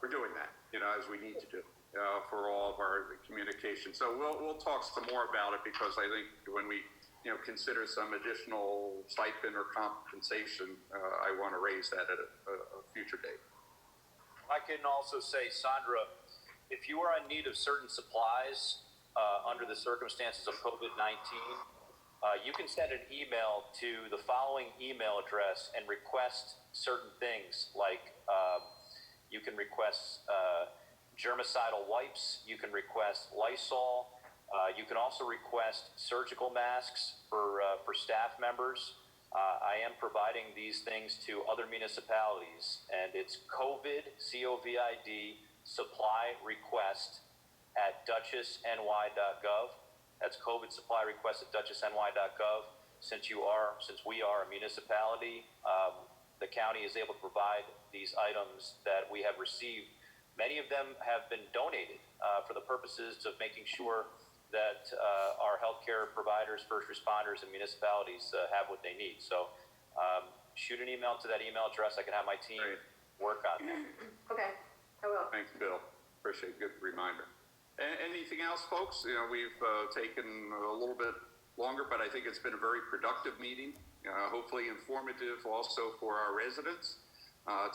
we're doing that, you know, as we need to do for all of our communication. So we'll talk some more about it, because I think when we, you know, consider some additional stipend or compensation, I want to raise that at a future date.
I can also say, Sandra, if you are in need of certain supplies under the circumstances of COVID-19, you can send an email to the following email address and request certain things, like you can request germicidal wipes, you can request Lysol, you can also request surgical masks for staff members. I am providing these things to other municipalities, and it's COVID, C-O-V-I-D, supply request at duchessny.gov. That's COVID supply request at duchessny.gov. Since we are a municipality, the county is able to provide these items that we have received. Many of them have been donated for the purposes of making sure that our healthcare providers, first responders, and municipalities have what they need. So shoot an email to that email address. I can have my team work on that.
Okay, I will.
Thanks, Bill. Appreciate a good reminder. Anything else, folks? You know, we've taken a little bit longer, but I think it's been a very productive meeting. Hopefully informative also for our residents.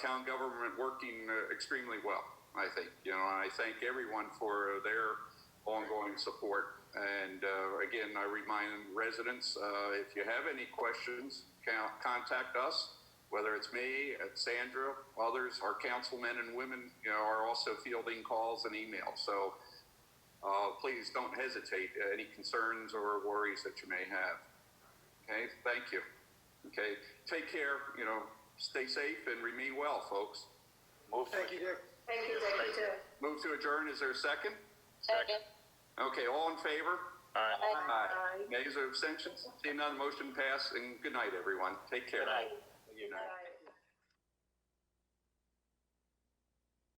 Town government working extremely well, I think. You know, and I thank everyone for their ongoing support. And again, I remind residents, if you have any questions, contact us, whether it's me, Sandra, others, our councilmen and women, you know, are also fielding calls and emails. So please don't hesitate, any concerns or worries that you may have. Okay, thank you. Okay, take care, you know, stay safe and remain well, folks.
Thank you, Dick.
Thank you, Dick. You too.
Move to adjourn. Is there a second?
Second.
Okay, all in favor?
Aye.
Aye. Nays or abstentions? Seeing none, motion passed, and good night, everyone. Take care.
Good night.
Good night.